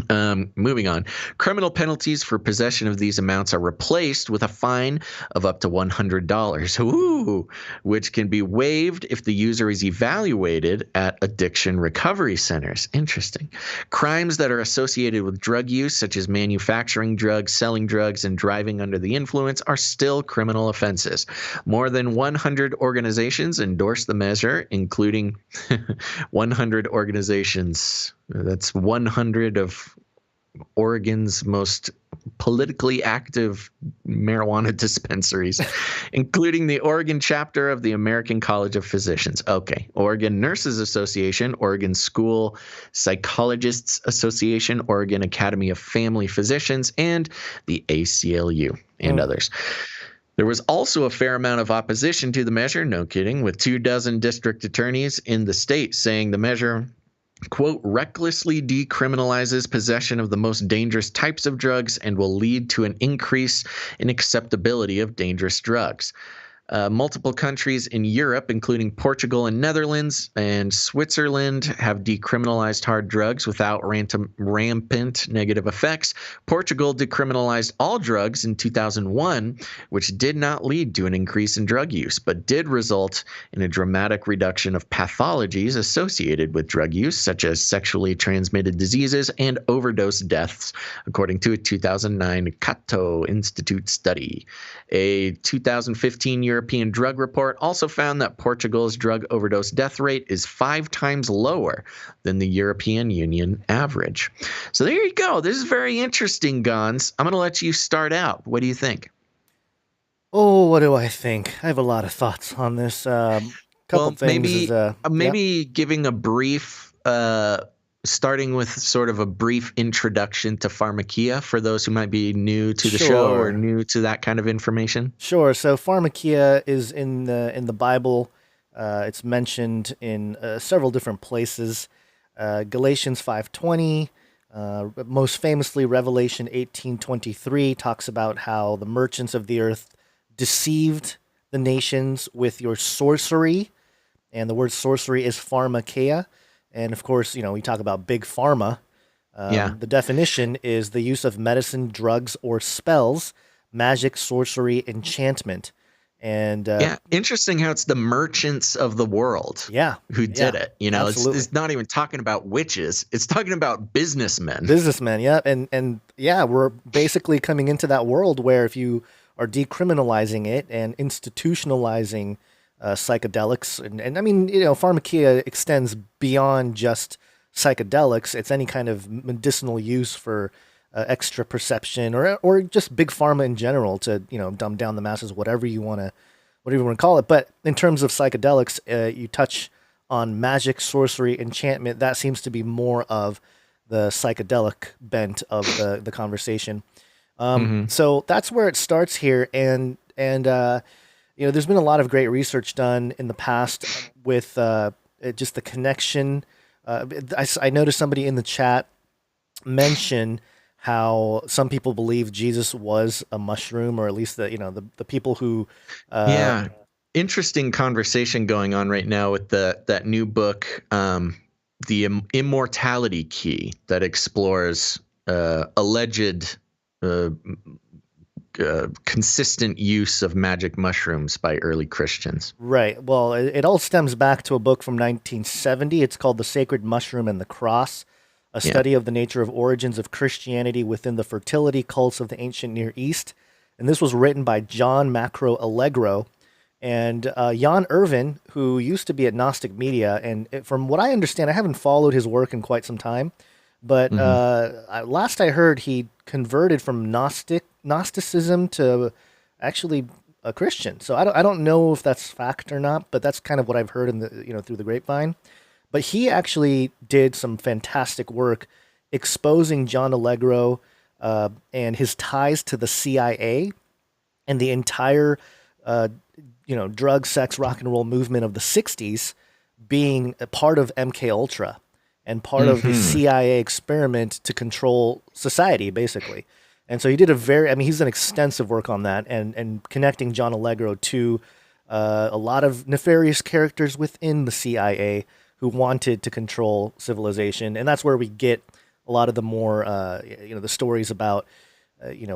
Moving on. Criminal penalties for possession of these amounts are replaced with a fine of up to $100, which can be waived if the user is evaluated at addiction recovery centers. Interesting. Crimes that are associated with drug use, such as manufacturing drugs, selling drugs, and driving under the influence, are still criminal offenses. More than 100 organizations endorse the measure, including 100 organizations. That's 100 of Oregon's most politically active marijuana dispensaries, including the Oregon chapter of the American College of Physicians. Okay. Oregon Nurses Association, Oregon School Psychologists Association, Oregon Academy of Family Physicians, and the ACLU and others. There was also a fair amount of opposition to the measure, no kidding, with 24 district attorneys in the state saying the measure, quote, recklessly decriminalizes possession of the most dangerous types of drugs and will lead to an increase in acceptability of dangerous drugs. Multiple countries in Europe, including Portugal and Netherlands and Switzerland, have decriminalized hard drugs without rampant negative effects. Portugal decriminalized all drugs in 2001, which did not lead to an increase in drug use, but did result in a dramatic reduction of pathologies associated with drug use, such as sexually transmitted diseases and overdose deaths, according to a 2009 Cato Institute study. A 2015 European drug report also found that Portugal's drug overdose death rate is 5 times lower than the European Union average. So there you go. This is very interesting, Gons. I'm going to let you start out. What do you think? Oh, what do I think? I have a lot of thoughts on this. Couple things. Maybe giving a brief starting with sort of a brief introduction to Pharmakia for those who might be new to the show or new to that kind of information. Sure. So Pharmakia is in the Bible. It's mentioned in several different places. Galatians 5:20, most famously Revelation 18:23 talks about how the merchants of the earth deceived the nations with your sorcery, and the word sorcery is Pharmakeia. And of course, we talk about big pharma. The definition is the use of medicine, drugs, or spells, magic, sorcery, enchantment. And interesting how it's the merchants of the world who did it. It's not even talking about witches. It's talking about businessmen. And we're basically coming into that world where if you are decriminalizing it and institutionalizing psychedelics, and I mean, Pharmakia extends beyond just psychedelics. It's any kind of medicinal use for extra perception or just big pharma in general to dumb down the masses, whatever you want to call it. But in terms of psychedelics, you touch on magic, sorcery, enchantment. That seems to be more of the psychedelic bent of the conversation. So that's where it starts here, and there's been a lot of great research done in the past with just the connection. I noticed somebody in the chat mention how some people believe Jesus was a mushroom, or at least the people who. Interesting conversation going on right now with that new book, The Immortality Key, that explores alleged consistent use of magic mushrooms by early Christians. Right. Well, it all stems back to a book from 1970. It's called The Sacred Mushroom and the Cross, a study of the nature of origins of Christianity within the fertility cults of the ancient Near East. And this was written by John Macro Allegro and Jan Irvin, who used to be at Gnostic Media. And from what I understand, I haven't followed his work in quite some time, but last I heard, he converted from Gnosticism to actually a Christian. So I don't know if that's fact or not, but that's kind of what I've heard in the through the grapevine. But he actually did some fantastic work exposing John Allegro and his ties to the CIA and the entire drug, sex, rock and roll movement of the 60s being a part of MK Ultra and part of the CIA experiment to control society, basically. And so he did he's done extensive work on that and connecting John Allegro to a lot of nefarious characters within the CIA who wanted to control civilization. And that's where we get a lot of the more, the stories about,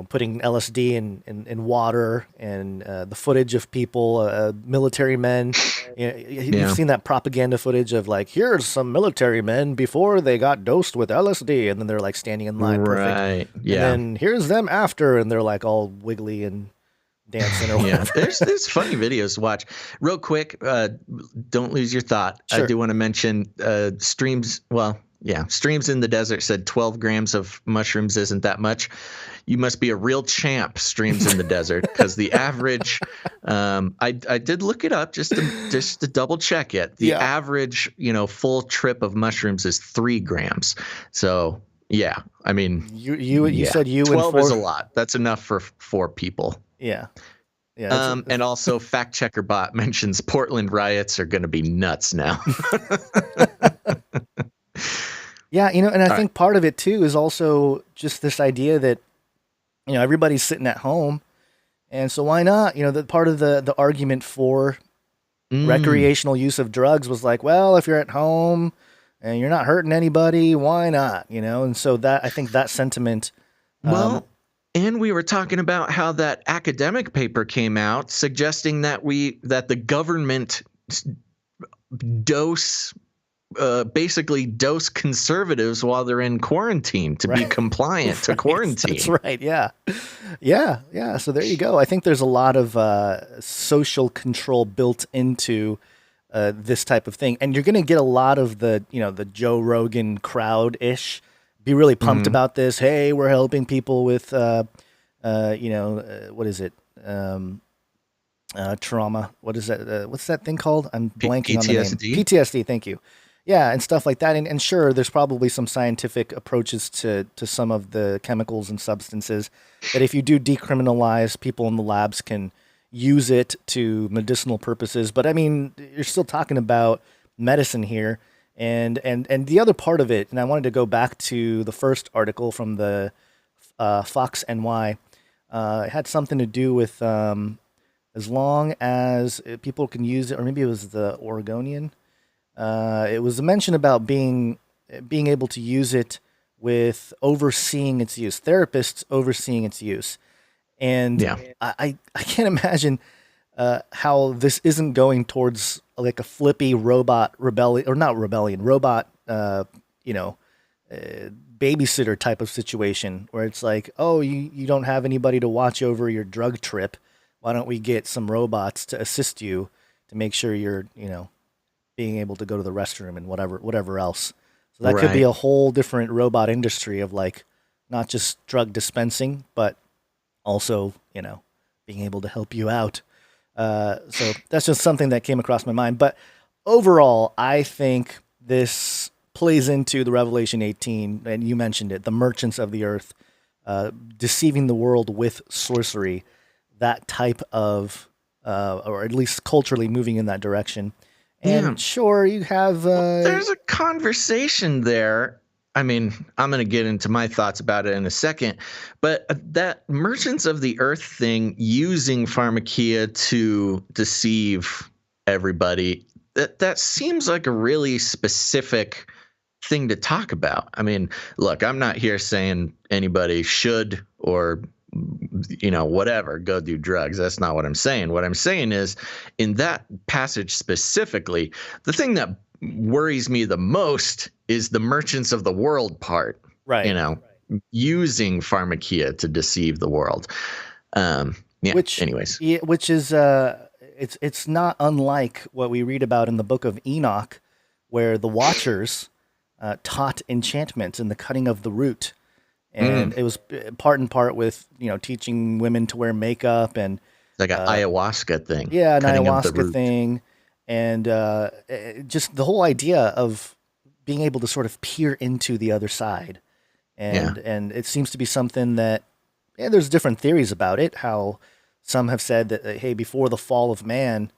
putting LSD in water and the footage of people, military men. You've seen that propaganda footage of like, here's some military men before they got dosed with LSD, and then they're like standing in line. Right. Perfect. Yeah. And then here's them after, and they're like all wiggly and dancing or whatever. There's funny videos to watch. Real quick, don't lose your thought. Sure. I do want to mention streams. Well, Yeah. Streams in the Desert said 12 grams of mushrooms isn't that much. You must be a real champ, Streams in the Desert, because the average, I did look it up just to double check it. The average, full trip of mushrooms is 3 grams. So yeah, I mean, you said 12 is a lot. That's enough for 4 people. Yeah. Yeah. And also, Fact Checker Bot mentions Portland riots are going to be nuts now. Yeah, and I think part of it too is also just this idea that everybody's sitting at home, and so why not? That part of the argument for recreational use of drugs was like, well, if you're at home and you're not hurting anybody, why not? And so I think that sentiment. And we were talking about how that academic paper came out suggesting that the government basically dose conservatives while they're in quarantine to be compliant to quarantine. That's right. Yeah. So there you go. I think there's a lot of social control built into this type of thing, and you're going to get a lot of the Joe Rogan crowd-ish be really pumped about this. Hey, we're helping people with, what is it? Trauma. What is that? What's that thing called? I'm blanking on the name. PTSD. Thank you. Yeah, and stuff like that. And sure, there's probably some scientific approaches to some of the chemicals and substances that if you do decriminalize, people in the labs can use it to medicinal purposes. But I mean, you're still talking about medicine here. And the other part of it, and I wanted to go back to the first article from the Fox NY. It had something to do with as long as people can use it, or maybe it was the Oregonian. It was a mention about being able to use it with overseeing its use, therapists overseeing its use. And I can't imagine how this isn't going towards like a Flippy robot rebellion, or not rebellion, robot, babysitter type of situation where it's like, oh, you don't have anybody to watch over your drug trip. Why don't we get some robots to assist you to make sure you're, being able to go to the restroom and whatever else. So that could be a whole different robot industry of like, not just drug dispensing, but also, being able to help you out. So that's just something that came across my mind. But overall, I think this plays into the Revelation 18, and you mentioned it, the merchants of the earth, deceiving the world with sorcery, that type of, or at least culturally moving in that direction. And sure, you have... there's a conversation there. I mean, I'm going to get into my thoughts about it in a second, but that Merchants of the Earth thing using Pharmakia to deceive everybody, that seems like a really specific thing to talk about. I mean, look, I'm not here saying anybody should or whatever, go do drugs. That's not what I'm saying. What I'm saying is, in that passage specifically, the thing that worries me the most is the merchants of the world part. Right. Using Pharmakia to deceive the world. Which is it's not unlike what we read about in the book of Enoch, where the Watchers taught enchantments and the cutting of the root. And it was part and part with, teaching women to wear makeup and like an ayahuasca thing. Yeah, an ayahuasca thing. And just the whole idea of being able to sort of peer into the other side. And it seems to be something that, there's different theories about it, how some have said that, hey, before the fall of man,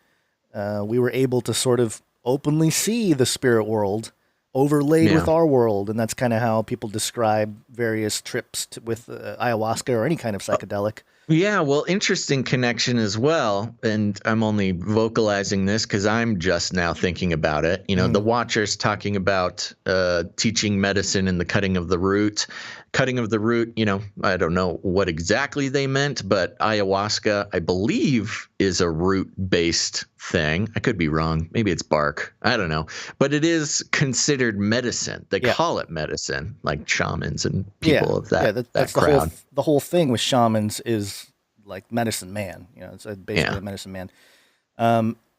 we were able to sort of openly see the spirit world overlaid with our world, and that's kind of how people describe various trips with ayahuasca or any kind of psychedelic. Yeah, well, interesting connection as well, and I'm only vocalizing this because I'm just now thinking about it. The Watchers talking about teaching medicine and the cutting of the root. Cutting of the root, I don't know what exactly they meant, but ayahuasca, I believe, is a root-based thing. I could be wrong. Maybe it's bark. I don't know. But it is considered medicine. They call it medicine, like shamans and people of that, that's crowd. The whole thing with shamans is like medicine man. It's basically a medicine man.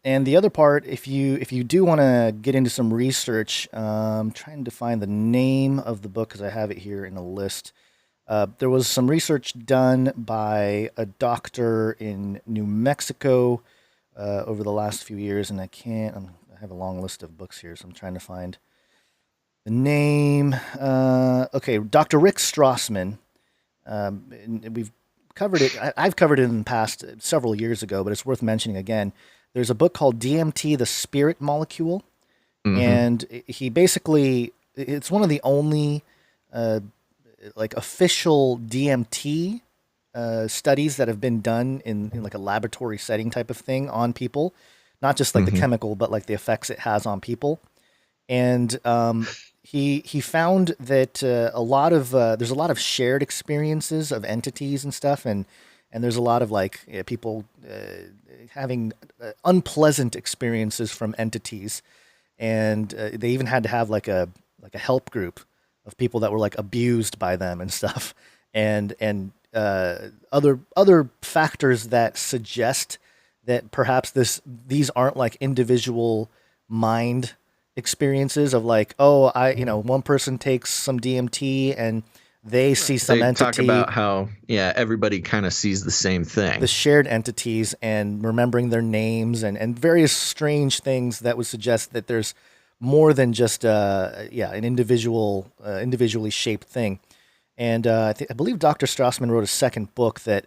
And the other part, if you do want to get into some research, I'm trying to find the name of the book because I have it here in a list. There was some research done by a doctor in New Mexico over the last few years, and I have a long list of books here, so I'm trying to find the name. Okay, Dr. Rick Strassman. We've covered it. I've covered it in the past several years ago, but it's worth mentioning again. There's a book called Dmt the Spirit Molecule, and he basically, it's one of the only like official DMT studies that have been done in like a laboratory setting type of thing on people, not just like the chemical, but like the effects it has on people. And he found that there's a lot of shared experiences of entities and stuff, and there's a lot of like people having unpleasant experiences from entities, and they even had to have like a help group of people that were like abused by them and stuff, and other factors that suggest that perhaps these aren't like individual mind experiences of like, oh, one person takes some DMT and they see some entity. Talk about how, everybody kind of sees the same thing. The shared entities and remembering their names and various strange things that would suggest that there's more than just an individually shaped thing. And I believe Dr. Strassman wrote a second book that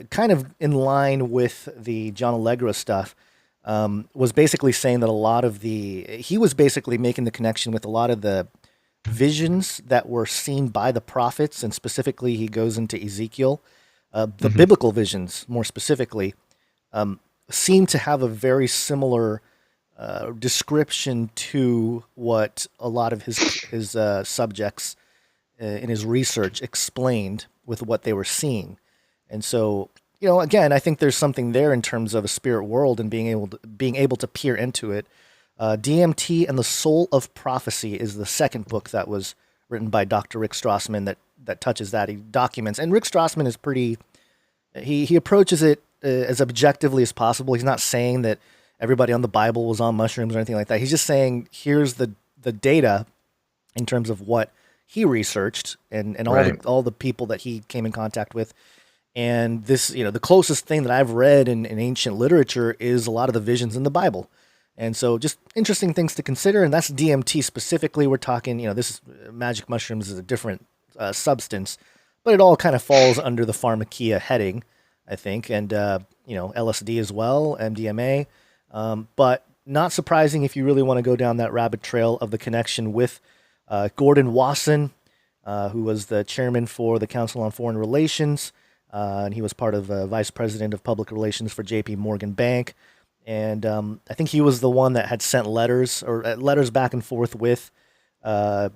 kind of in line with the John Allegra stuff, was basically saying that he was basically making the connection with a lot of the visions that were seen by the prophets, and specifically he goes into Ezekiel. The biblical visions, more specifically, seem to have a very similar description to what a lot of his subjects in his research explained with what they were seeing. And so, again, I think there's something there in terms of a spirit world and being able to peer into it. DMT and the Soul of Prophecy is the second book that was written by Dr. Rick Strassman that touches that. He documents, and Rick Strassman is he approaches it as objectively as possible. He's not saying that everybody on the Bible was on mushrooms or anything like that. He's just saying, here's the data in terms of what he researched and all the people that he came in contact with. And this, the closest thing that I've read in ancient literature is a lot of the visions in the Bible. And so just interesting things to consider. And that's DMT specifically. We're talking, this magic mushrooms is a different substance, but it all kind of falls under the Pharmakia heading, I think. And, LSD as well, MDMA. But not surprising if you really want to go down that rabbit trail of the connection with Gordon Wasson, who was the chairman for the Council on Foreign Relations. And he was part of vice president of public relations for J.P. Morgan Bank. And I think he was the one that had sent letters back and forth with John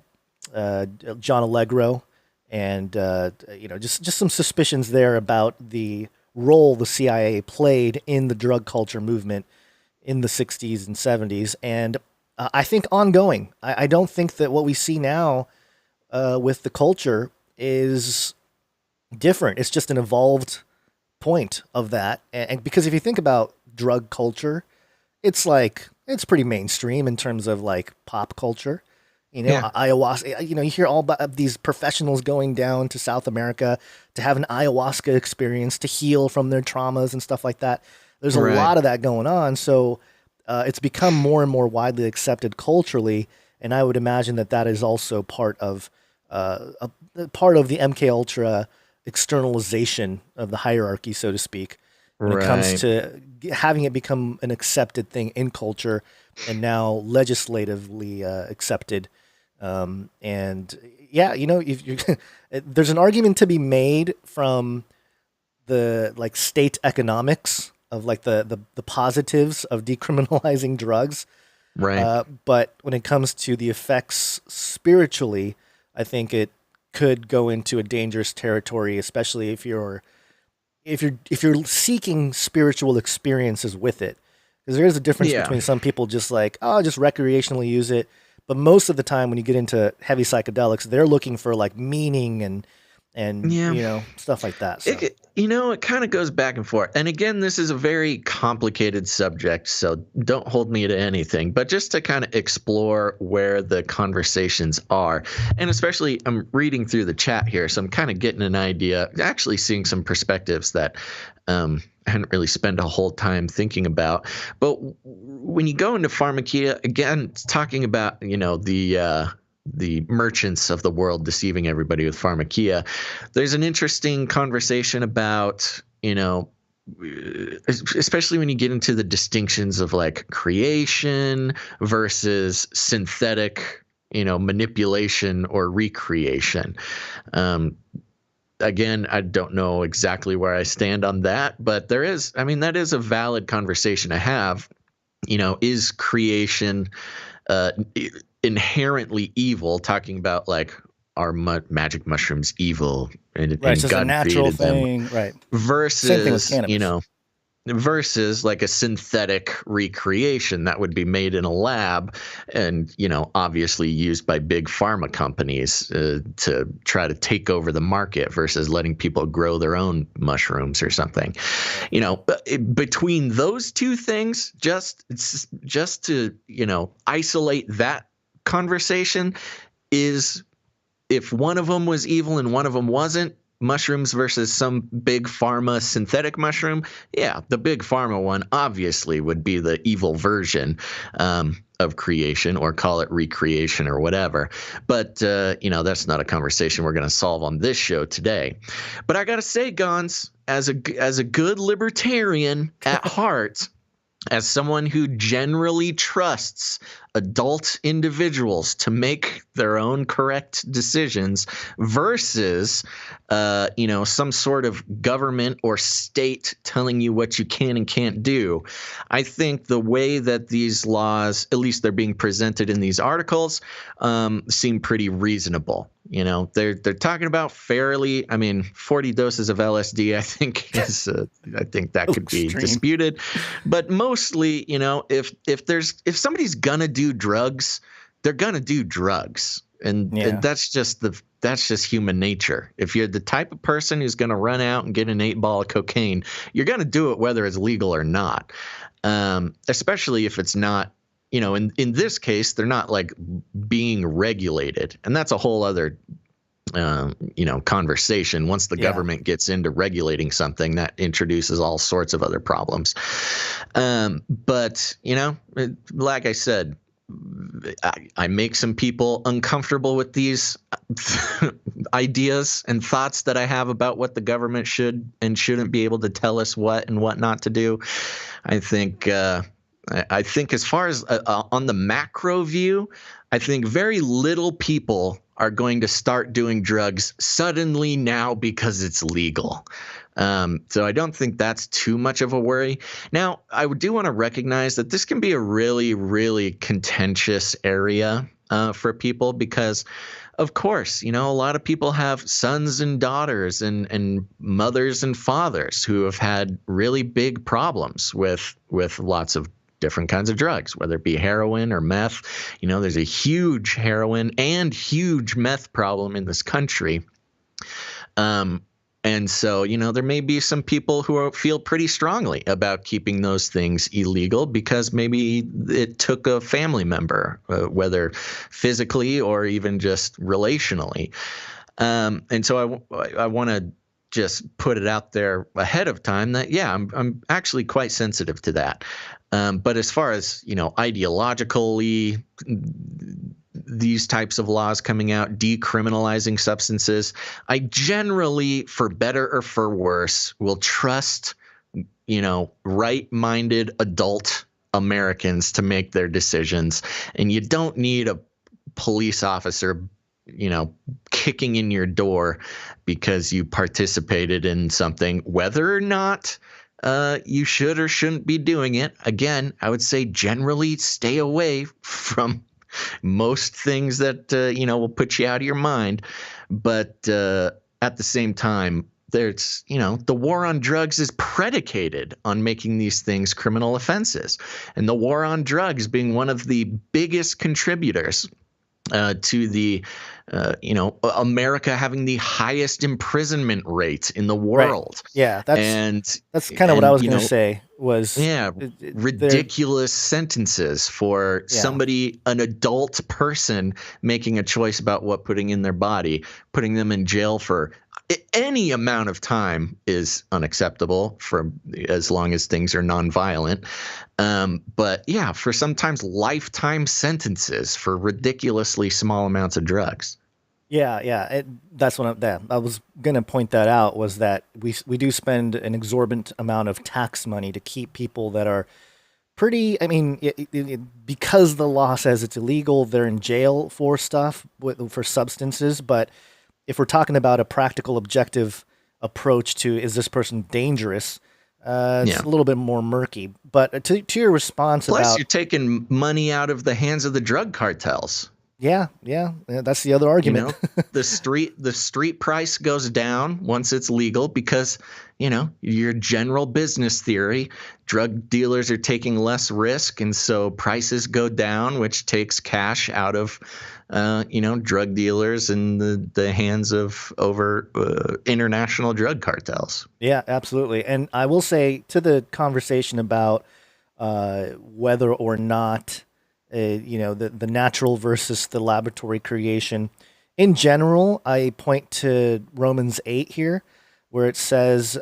Allegro. And, just some suspicions there about the role the CIA played in the drug culture movement in the 60s and 70s. And I think ongoing. I don't think that what we see now with the culture is different. It's just an evolved point of that. And because if you think about drug culture, it's pretty mainstream in terms of like pop culture. Ayahuasca, you hear all about these professionals going down to South America to have an ayahuasca experience to heal from their traumas and stuff like that. There's a lot of that going on. So it's become more and more widely accepted culturally. And I would imagine that is also part of the MK Ultra externalization of the hierarchy, so to speak, when it comes to having it become an accepted thing in culture and now legislatively accepted. There's an argument to be made from the like state economics of like the positives of decriminalizing drugs. Right. But when it comes to the effects spiritually, I think it could go into a dangerous territory, especially if you're seeking spiritual experiences with it. Because there is a difference between some people just like, just recreationally use it. But most of the time when you get into heavy psychedelics, they're looking for like meaning and and stuff like that. So. It kind of goes back and forth. And again, this is a very complicated subject, so don't hold me to anything. But just to kind of explore where the conversations are, and especially I'm reading through the chat here, so I'm kind of getting an idea, actually seeing some perspectives that I hadn't really spent a whole time thinking about. But when you go into Pharmakia, again, it's talking about, the merchants of the world deceiving everybody with Pharmakia. There's an interesting conversation about, especially when you get into the distinctions of like creation versus synthetic, manipulation or recreation. Again, I don't know exactly where I stand on that, but that is a valid conversation to have. Is creation inherently evil, talking about like are magic mushrooms evil and so it's God a natural created thing, them, right? Versus versus like a synthetic recreation that would be made in a lab and obviously used by big pharma companies to try to take over the market versus letting people grow their own mushrooms or something. Between those two things, just to isolate that conversation, is if one of them was evil and one of them wasn't, mushrooms versus some big pharma synthetic mushroom, the big pharma one obviously would be the evil version of creation, or call it recreation or whatever. But that's not a conversation we're going to solve on this show today. But I got to say, Gons, as a good libertarian at heart, as someone who generally trusts adult individuals to make their own correct decisions versus, some sort of government or state telling you what you can and can't do, I think the way that these laws, at least they're being presented in these articles, seem pretty reasonable. They're talking about fairly. 40 doses of LSD, I think I think that could be disputed, but mostly, if somebody's gonna do drugs, they're gonna do drugs, and that's just human nature. If you're the type of person who's gonna run out and get an 8-ball of cocaine, you're gonna do it whether it's legal or not. Especially if it's not. In this case, they're not like being regulated, and that's a whole other, conversation. Once the government gets into regulating something, that introduces all sorts of other problems. But like I said, I make some people uncomfortable with these ideas and thoughts that I have about what the government should and shouldn't be able to tell us what and what not to do. I think as far as on the macro view, I think very little people are going to start doing drugs suddenly now because it's legal. So I don't think that's too much of a worry. Now, I do want to recognize that this can be a really, really contentious area for people because, of course, a lot of people have sons and daughters and mothers and fathers who have had really big problems with lots of different kinds of drugs, whether it be heroin or meth. There's a huge heroin and huge meth problem in this country. And so, there may be some people who feel pretty strongly about keeping those things illegal because maybe it took a family member, whether physically or even just relationally. And so I want to just put it out there ahead of time that, I'm actually quite sensitive to that. But as far as, ideologically, these types of laws coming out, decriminalizing substances, I generally, for better or for worse, will trust, right-minded adult Americans to make their decisions. And you don't need a police officer, kicking in your door because you participated in something, whether or not you should or shouldn't be doing it. Again, I would say generally stay away from most things that, will put you out of your mind. But at the same time, there's, the war on drugs is predicated on making these things criminal offenses. And the war on drugs being one of the biggest contributors to the America having the highest imprisonment rate in the world. Yeah, that's kind of what I was going to say was ridiculous sentences for somebody, an adult person making a choice about what putting in their body. Putting them in jail for any amount of time is unacceptable for as long as things are nonviolent. But yeah, for sometimes lifetime sentences for ridiculously small amounts of drugs. Yeah. That's what I was going to point that out, was that we do spend an exorbitant amount of tax money to keep people that are pretty, because the law says it's illegal, they're in jail for stuff, for substances. But if we're talking about a practical, objective approach to, is this person dangerous? It's a little bit more murky. But to your response Plus, you're taking money out of the hands of the drug cartels. Yeah, that's the other argument. The street price goes down once it's legal because, your general business theory, drug dealers are taking less risk, and so prices go down, which takes cash out of, drug dealers in the hands of international drug cartels. Yeah, absolutely. And I will say, to the conversation about whether or not the natural versus the laboratory creation. In general, I point to Romans 8 here, where it says,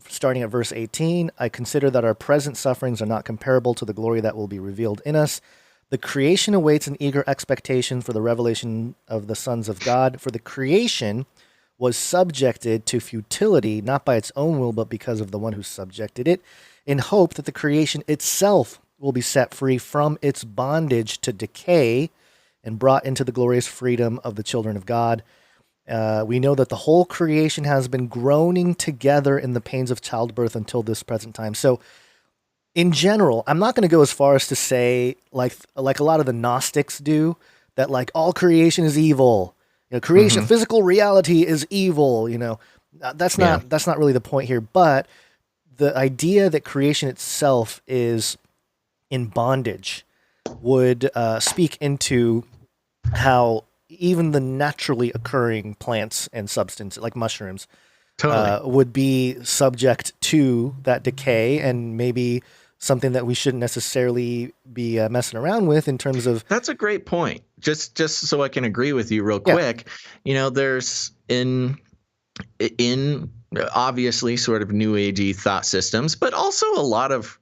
starting at verse 18, I consider that our present sufferings are not comparable to the glory that will be revealed in us. The creation awaits an eager expectation for the revelation of the sons of God. For the creation was subjected to futility, not by its own will, but because of the one who subjected it, in hope that the creation itself will be set free from its bondage to decay and brought into the glorious freedom of the children of God. We know that the whole creation has been groaning together in the pains of childbirth until this present time. So in general, I'm not going to go as far as to say, like a lot of the Gnostics do, that like all creation is evil. Creation, physical reality is evil. That's not really the point here. But the idea that creation itself is in bondage would speak into how even the naturally occurring plants and substances, like mushrooms, would be subject to that decay, and maybe something that we shouldn't necessarily be messing around with in terms of. That's a great point. Just so I can agree with you real quick, there's in obviously sort of new agey thought systems, but also a lot of,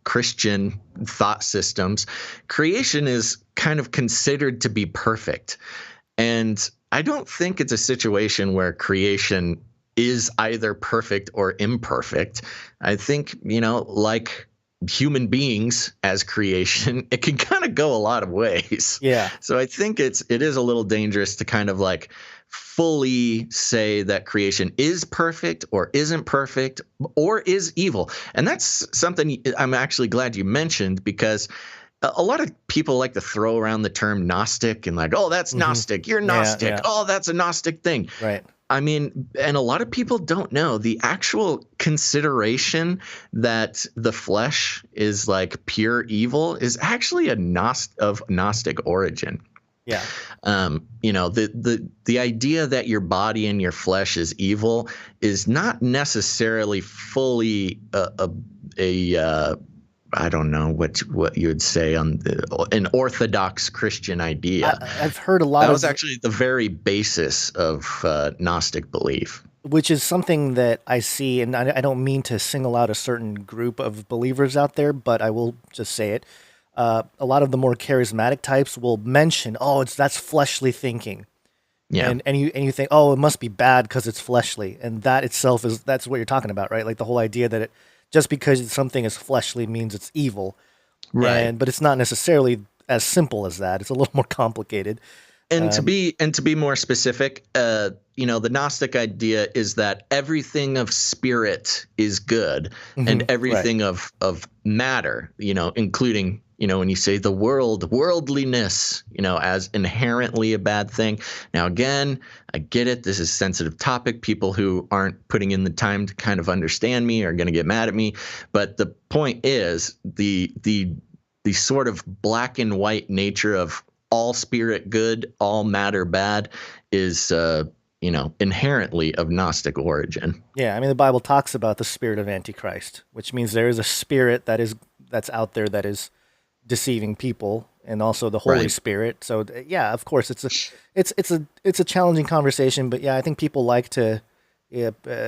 Christian thought systems, creation is kind of considered to be perfect. And I don't think it's a situation where creation is either perfect or imperfect. I think, like human beings as creation, it can kind of go a lot of ways. Yeah. So I think it is a little dangerous to kind of like fully say that creation is perfect or isn't perfect or is evil. And that's something I'm actually glad you mentioned, because a lot of people like to throw around the term Gnostic and like, oh, that's Gnostic. You're Gnostic. Yeah. Oh, that's a Gnostic thing. Right. I mean, and a lot of people don't know the actual consideration that the flesh is like pure evil is actually of Gnostic origin. Yeah. The idea that your body and your flesh is evil is not necessarily fully I don't know what you would say on an Orthodox Christian idea. I've heard a lot that was actually the very basis of Gnostic belief. Which is something that I see, and I don't mean to single out a certain group of believers out there, but I will just say it. A lot of the more charismatic types will mention, that's fleshly thinking. Yeah. And you think, it must be bad because it's fleshly. And that itself that's what you're talking about, right? Like the whole idea that just because something is fleshly means it's evil. Right. But it's not necessarily as simple as that. It's a little more complicated. And to be more specific, the Gnostic idea is that everything of spirit is good, and everything of matter, including, when you say the worldliness, as inherently a bad thing. Now, again, I get it. This is a sensitive topic. People who aren't putting in the time to kind of understand me are going to get mad at me. But the point is the sort of black and white nature of all spirit good, all matter bad is, inherently of Gnostic origin. Yeah, I mean, the Bible talks about the spirit of Antichrist, which means there is a spirit that's out there that is deceiving people, and also the Holy Right. Spirit. So yeah, of course, it's a challenging conversation, but yeah, I think people like to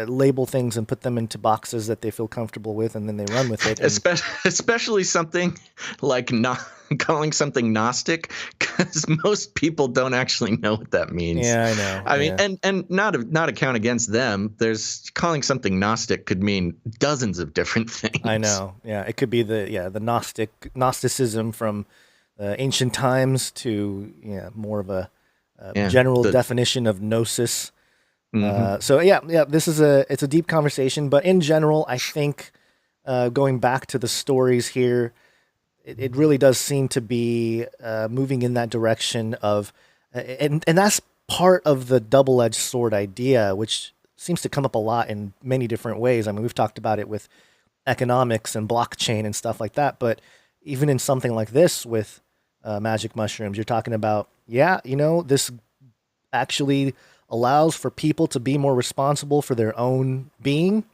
label things and put them into boxes that they feel comfortable with, and then they run with it. And, Especially something like not calling something Gnostic, because most people don't actually know what that means. yeah, I know. I mean, yeah. and not a count against them. There's calling something Gnostic could mean dozens of different things. I know. Yeah, it could be the Gnosticism from ancient times to more of a general definition of gnosis. So yeah, this is it's a deep conversation, but in general, I think going back to the stories here, it really does seem to be moving in that direction of, and that's part of the double-edged sword idea, which seems to come up a lot in many different ways. I mean, we've talked about it with economics and blockchain and stuff like that, but even in something like this with magic mushrooms, you're talking about, this actually allows for people to be more responsible for their own being,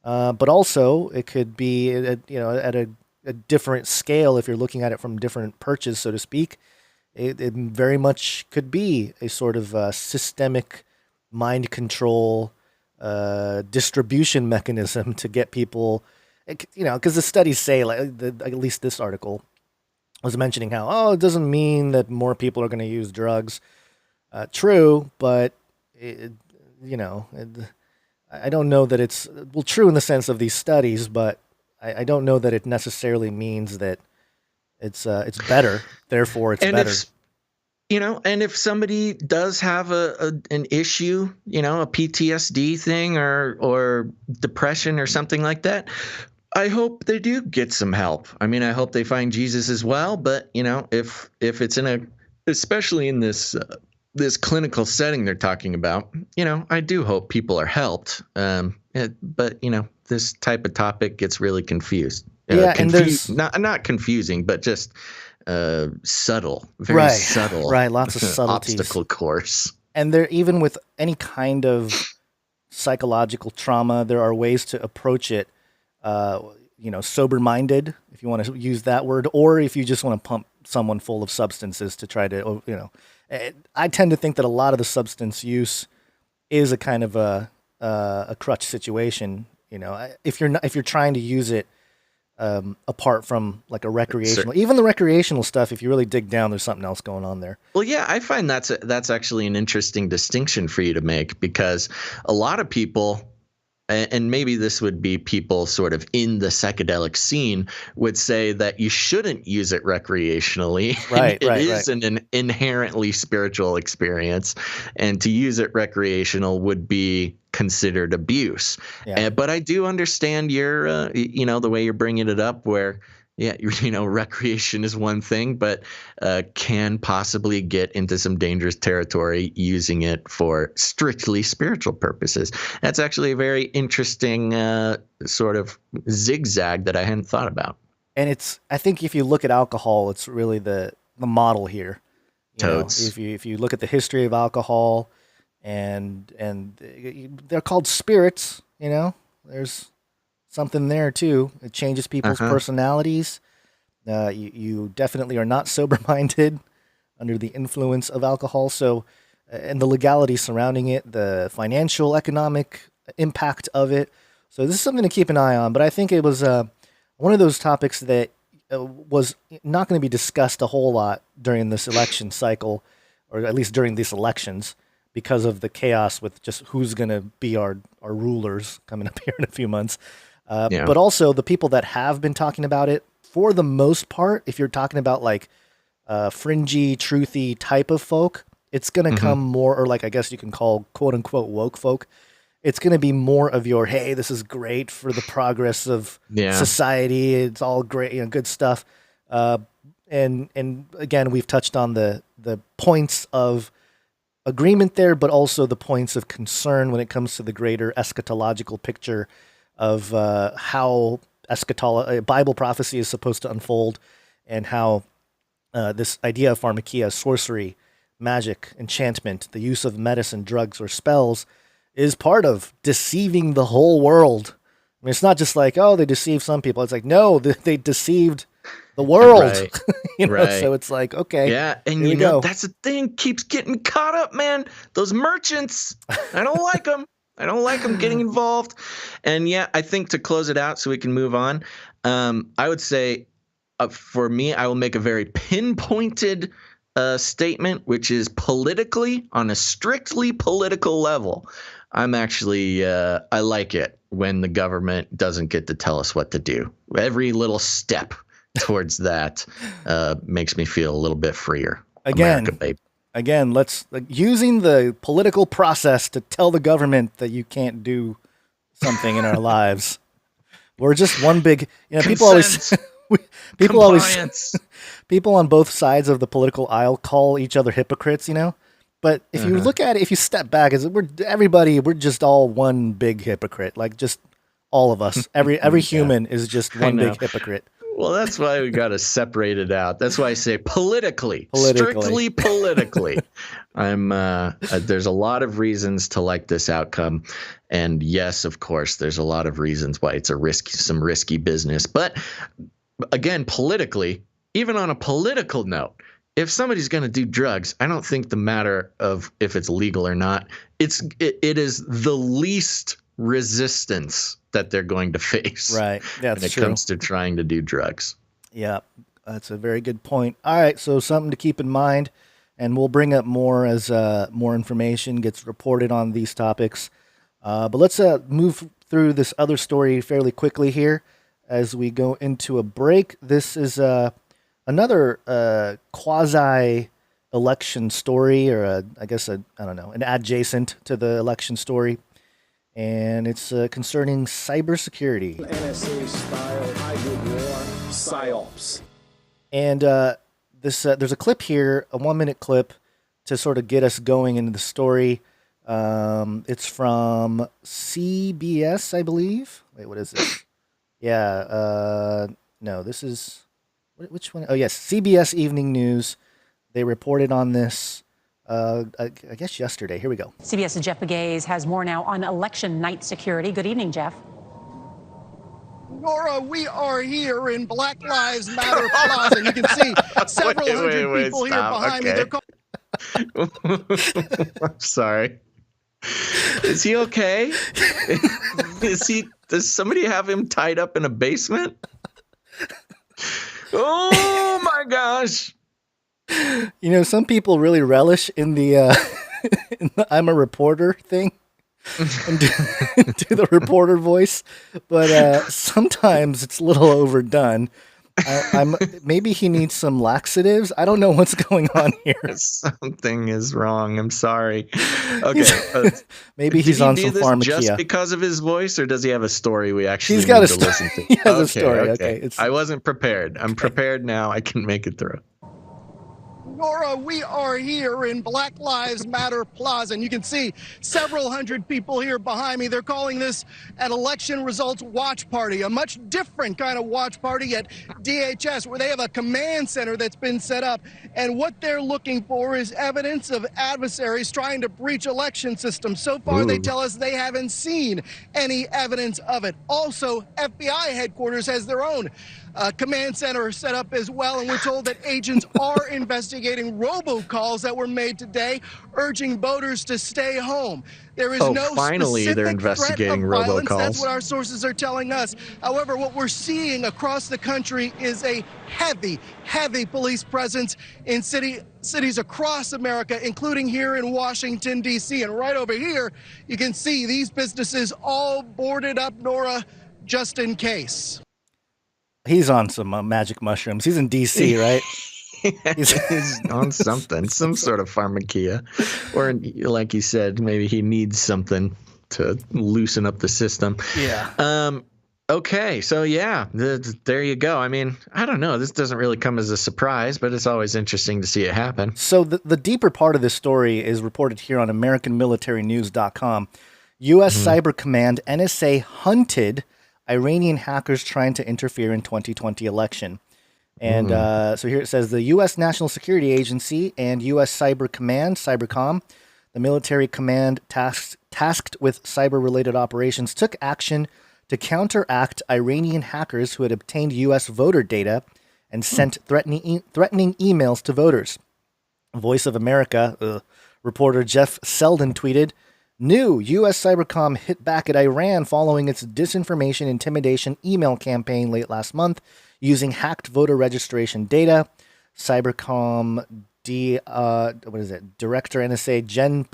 but also it could be at a different scale if you're looking at it from different perches, so to speak. It very much could be a sort of systemic mind control distribution mechanism to get people, because the studies say, at least this article was mentioning how, it doesn't mean that more people are going to use drugs. True, but I don't know that it's true in the sense of these studies, but I don't know that it necessarily means that it's better. Therefore, it's better. And if somebody does have an issue, a PTSD thing or depression or something like that, I hope they do get some help. I mean, I hope they find Jesus as well. But if it's especially in this clinical setting they're talking about, I do hope people are helped. But this type of topic gets really confused. And there's not confusing, but just subtle, very subtle, right? Lots of subtleties, obstacle course. And there, even with any kind of psychological trauma, there are ways to approach it. Sober-minded, if you want to use that word, or if you just want to pump someone full of substances to try to, I tend to think that a lot of the substance use is a kind of a crutch situation. If you're trying to use it apart from like a recreational, even the recreational stuff, if you really dig down, there's something else going on there. Well, yeah, I find that's actually an interesting distinction for you to make, because a lot of people, and maybe this would be people sort of in the psychedelic scene, would say that you shouldn't use it recreationally. Right, It is an inherently spiritual experience, and to use it recreational would be considered abuse. Yeah. But I do understand your, the way you're bringing it up, where recreation is one thing, but can possibly get into some dangerous territory using it for strictly spiritual purposes. That's actually a very interesting sort of zigzag that I hadn't thought about. And I think if you look at alcohol, it's really the model here. Totes. If you look at the history of alcohol, and they're called spirits, there's something there too. It changes people's personalities. You definitely are not sober-minded under the influence of alcohol. So, and the legality surrounding it, the financial, economic impact of it. So this is something to keep an eye on. But I think it was one of those topics that was not going to be discussed a whole lot during this election cycle, or at least during these elections, because of the chaos with just who's going to be our rulers coming up here in a few months. But also the people that have been talking about it, for the most part, if you're talking about like fringy, truthy type of folk, it's going to come more, or like I guess you can call quote unquote woke folk. It's going to be more of your, hey, this is great for the progress of society. It's all great, good stuff. And again, we've touched on the points of agreement there, but also the points of concern when it comes to the greater eschatological picture of how Bible prophecy is supposed to unfold, and how this idea of pharmakia, sorcery, magic, enchantment, the use of medicine, drugs, or spells is part of deceiving the whole world. I mean, it's not just like, oh, they deceived some people. It's like, no, they deceived the world. Right. Right. So it's like, okay. Yeah, and you know, that's the thing, keeps getting caught up, man. Those merchants, I don't like them. I don't like them getting involved. And yeah, I think to close it out so we can move on, I would say for me, I will make a very pinpointed statement, which is politically, on a strictly political level. I'm actually, I like it when the government doesn't get to tell us what to do. Every little step towards that makes me feel a little bit freer. Again, let's using the political process to tell the government that you can't do something in our lives. We're just one big, people on both sides of the political aisle call each other hypocrites, But if you look at it, if you step back, we're just all one big hypocrite. Like just all of us, every human is just one big hypocrite. Well, that's why we got to separate it out. That's why I say politically. Strictly politically. There's a lot of reasons to like this outcome. And yes, of course, there's a lot of reasons why it's some risky business. But again, politically, even on a political note, if somebody's going to do drugs, I don't think the matter of if it's legal or not, it is the least resistance that they're going to face. Right. That's when it comes to trying to do drugs. Yeah, that's a very good point. All right, so something to keep in mind, and we'll bring up more as more information gets reported on these topics. But let's move through this other story fairly quickly here as we go into a break. This is another quasi-election story, or an adjacent to the election story. And it's concerning cybersecurity. NSA-style hybrid war psyops. And there's a clip here, a 1-minute clip, to sort of get us going into the story. It's from CBS, I believe. Wait, what is it? Yeah, no, this is... Which one? Oh, yes, CBS Evening News. They reported on this, I guess, yesterday. Here we go. CBS's Jeff Begays has more now on election night security. Good evening, Jeff. Nora, we are here in Black Lives Matter Plaza. You can see several hundred people here behind me. I'm sorry. Is he okay? Does somebody have him tied up in a basement? Oh my gosh. Some people really relish in the I'm a reporter thing and do the reporter voice, but sometimes it's a little overdone. Maybe he needs some laxatives. I don't know what's going on here. Something is wrong. I'm sorry. Okay. Maybe he's on some Pharmakia. Just because of his voice, or does he have a story we actually need to listen to? He has a story. Okay. I wasn't prepared. I'm prepared now. I can make it through. Nora, we are here in Black Lives Matter Plaza, and you can see several hundred people here behind me. They're calling this an election results watch party, a much different kind of watch party at DHS, where they have a command center that's been set up, and what they're looking for is evidence of adversaries trying to breach election systems. So far, they tell us they haven't seen any evidence of it. Also, FBI headquarters has their own command center set up as well, and we're told that agents are investigating robocalls that were made today, urging voters to stay home. There is no finally they're investigating threat of violence. robocalls. That's what our sources are telling us. However, what we're seeing across the country is a heavy police presence in cities across America, including here in Washington, D.C. And right over here, you can see these businesses all boarded up, Nora, just in case. He's on some magic mushrooms. He's in D.C., right? He's on something, some sort of pharmakia. Or like you said, maybe he needs something to loosen up the system. Yeah. Okay, so yeah, there you go. I mean, I don't know. This doesn't really come as a surprise, but it's always interesting to see it happen. So the deeper part of this story is reported here on AmericanMilitaryNews.com. U.S. Cyber Command, NSA, hunted Iranian hackers trying to interfere in 2020 election. And so here it says the U.S. National Security Agency and U.S. Cyber Command, Cybercom, the military command tasked with cyber-related operations, took action to counteract Iranian hackers who had obtained U.S. voter data and sent threatening emails to voters. Voice of America reporter Jeff Selden tweeted, "New U.S. Cybercom hit back at Iran following its disinformation intimidation email campaign late last month using hacked voter registration data. Cybercom Director NSA General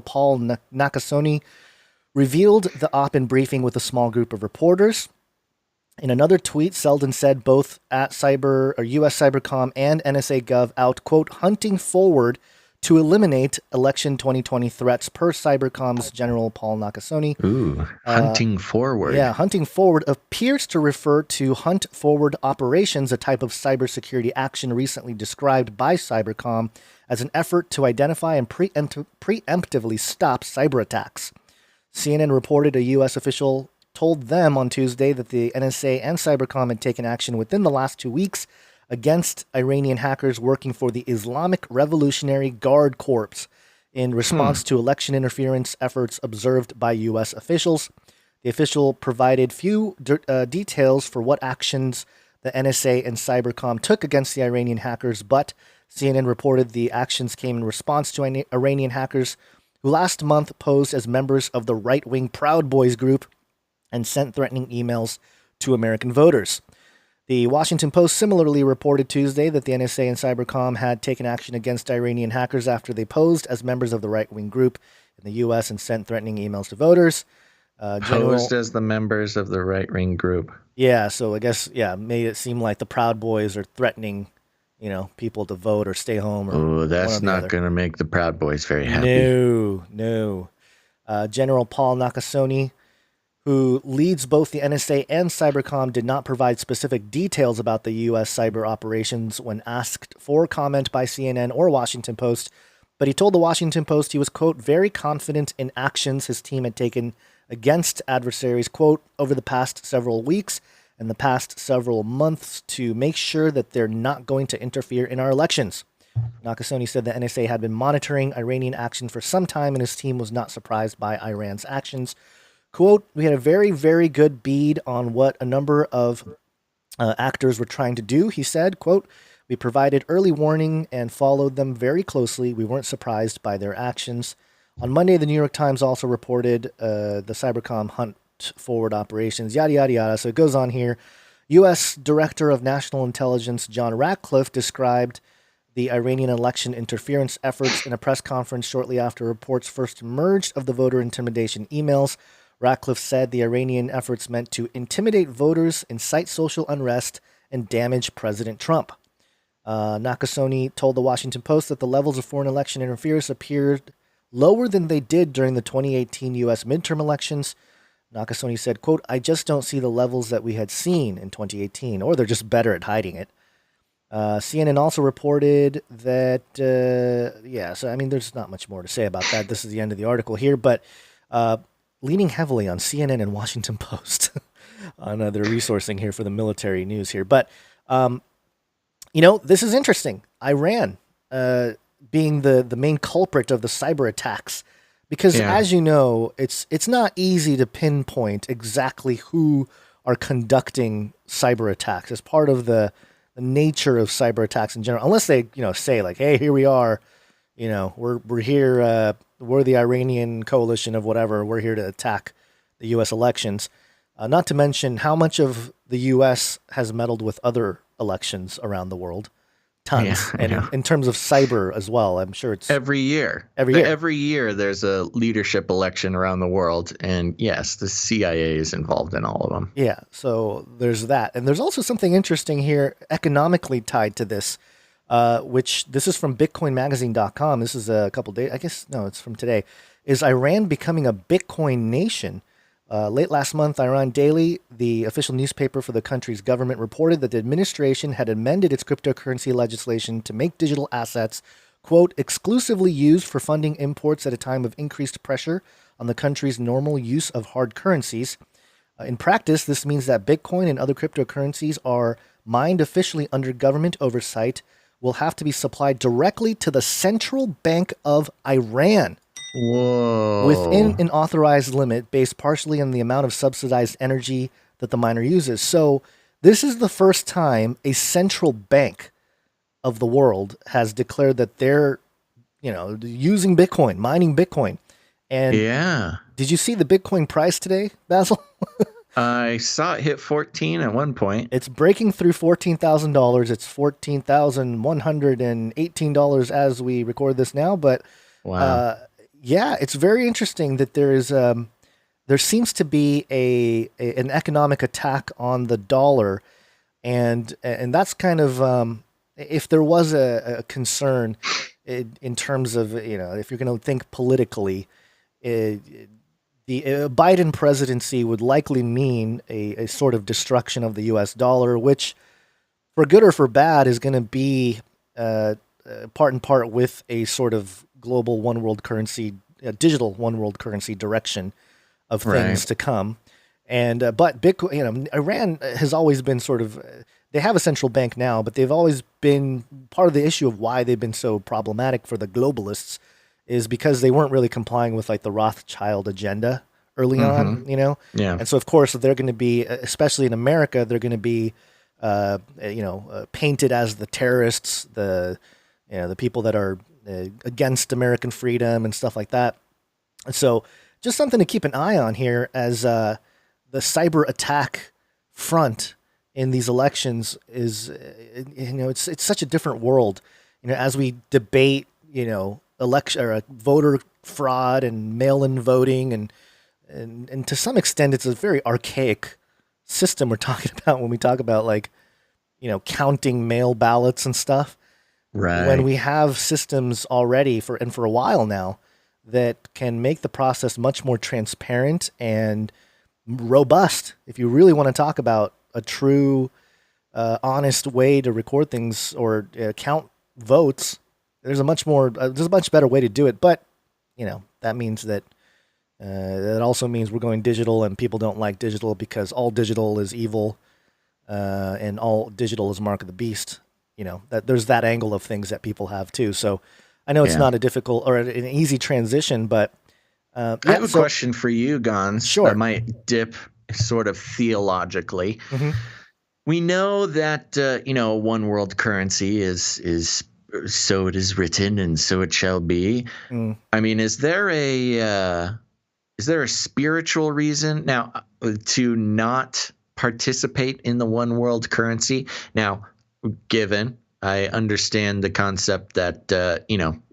Paul Nakasone revealed the op in briefing with a small group of reporters. In another tweet, Selden said both at U.S. Cybercom and NSA Gov out, quote, hunting forward to eliminate election 2020 threats per Cybercom's General Paul Nakasone. Ooh, hunting forward. Yeah, hunting forward appears to refer to hunt forward operations, a type of cybersecurity action recently described by Cybercom as an effort to identify and preemptively stop cyber attacks. CNN reported a U.S. official told them on Tuesday that the NSA and Cybercom had taken action within the last 2 weeks against Iranian hackers working for the Islamic Revolutionary Guard Corps in response to election interference efforts observed by U.S. officials. The official provided few details for what actions the NSA and Cybercom took against the Iranian hackers, but CNN reported the actions came in response to Iranian hackers who last month posed as members of the right-wing Proud Boys group and sent threatening emails to American voters. The Washington Post similarly reported Tuesday that the NSA and Cybercom had taken action against Iranian hackers after they posed as members of the right-wing group in the U.S. and sent threatening emails to voters. Posed as the members of the right-wing group. Yeah, so I guess, made it seem like the Proud Boys are threatening, people to vote or stay home. Oh, that's not going to make the Proud Boys very happy. No. General Paul Nakasone, who leads both the NSA and Cybercom, did not provide specific details about the U.S. cyber operations when asked for comment by CNN or Washington Post, but he told the Washington Post he was, quote, very confident in actions his team had taken against adversaries, quote, over the past several weeks and the past several months to make sure that they're not going to interfere in our elections. Nakasone said the NSA had been monitoring Iranian action for some time and his team was not surprised by Iran's actions. Quote, we had a very, very good bead on what a number of actors were trying to do, he said. Quote, we provided early warning and followed them very closely. We weren't surprised by their actions. On Monday, the New York Times also reported the Cybercom hunt forward operations, yada, yada, yada. So it goes on here. U.S. Director of National Intelligence John Ratcliffe described the Iranian election interference efforts in a press conference shortly after reports first emerged of the voter intimidation emails. Ratcliffe said the Iranian efforts meant to intimidate voters, incite social unrest, and damage President Trump. Nakasone told the Washington Post that the levels of foreign election interference appeared lower than they did during the 2018 U.S. midterm elections. Nakasone said, quote, I just don't see the levels that we had seen in 2018, or they're just better at hiding it. CNN also reported that, so I mean, there's not much more to say about that. This is the end of the article here, but leaning heavily on CNN and Washington Post on their resourcing here for the military news here. But, this is interesting. Iran being the main culprit of the cyber attacks, because as you know, it's not easy to pinpoint exactly who are conducting cyber attacks as part of the nature of cyber attacks in general, unless they, say like, hey, here we are, we're here, we're the Iranian coalition of whatever. We're here to attack the U.S. elections. Not to mention how much of the U.S. has meddled with other elections around the world. Tons. And in terms of cyber as well, I'm sure it's every year. Every year there's a leadership election around the world. And yes, the CIA is involved in all of them. Yeah. So there's that. And there's also something interesting here economically tied to this. Which this is from BitcoinMagazine.com. This is a couple days, I guess, no, it's from today. Is Iran becoming a Bitcoin nation? Late last month, Iran Daily, the official newspaper for the country's government, reported that the administration had amended its cryptocurrency legislation to make digital assets, quote, exclusively used for funding imports at a time of increased pressure on the country's normal use of hard currencies. In practice, this means that Bitcoin and other cryptocurrencies are mined officially under government oversight will have to be supplied directly to the central bank of Iran. Whoa. Within an authorized limit based partially on the amount of subsidized energy that the miner uses. So this is the first time a central bank of the world has declared that they're, using Bitcoin, mining Bitcoin. And did you see the Bitcoin price today, Basil? I saw it hit 14 at one point. It's breaking through $14,000. It's $14,118 as we record this now. But wow. It's very interesting that there seems to be an economic attack on the dollar, and that's kind of if there was a concern in terms of if you're going to think politically, the Biden presidency would likely mean a sort of destruction of the U.S. dollar, which, for good or for bad, is going to be part and part with a sort of global one world currency, digital one world currency direction of things to come. And but Bitcoin, Iran has always been sort of, they have a central bank now, but they've always been part of the issue of why they've been so problematic for the globalists is because they weren't really complying with like the Rothschild agenda early on, Yeah. And so of course they're going to be, especially in America, they're going to be, painted as the terrorists, the people that are against American freedom and stuff like that. So just something to keep an eye on here as the cyber attack front in these elections is, it's such a different world, as we debate, election or voter fraud and mail-in voting and to some extent it's a very archaic system we're talking about when we talk about like, counting mail ballots and stuff. Right. When we have systems already for a while now that can make the process much more transparent and robust. If you really want to talk about a true, honest way to record things or count votes, there's a much better way to do it. But, that means that that also means we're going digital and people don't like digital because all digital is evil and all digital is mark of the beast. That there's that angle of things that people have too. So I know it's not a difficult or an easy transition, but I have a question for you, Gons. Sure. I might dip sort of theologically. We know that one world currency is so it is written and so it shall be. I mean, is there a spiritual reason now to not participate in the one world currency? Now, given I understand the concept that,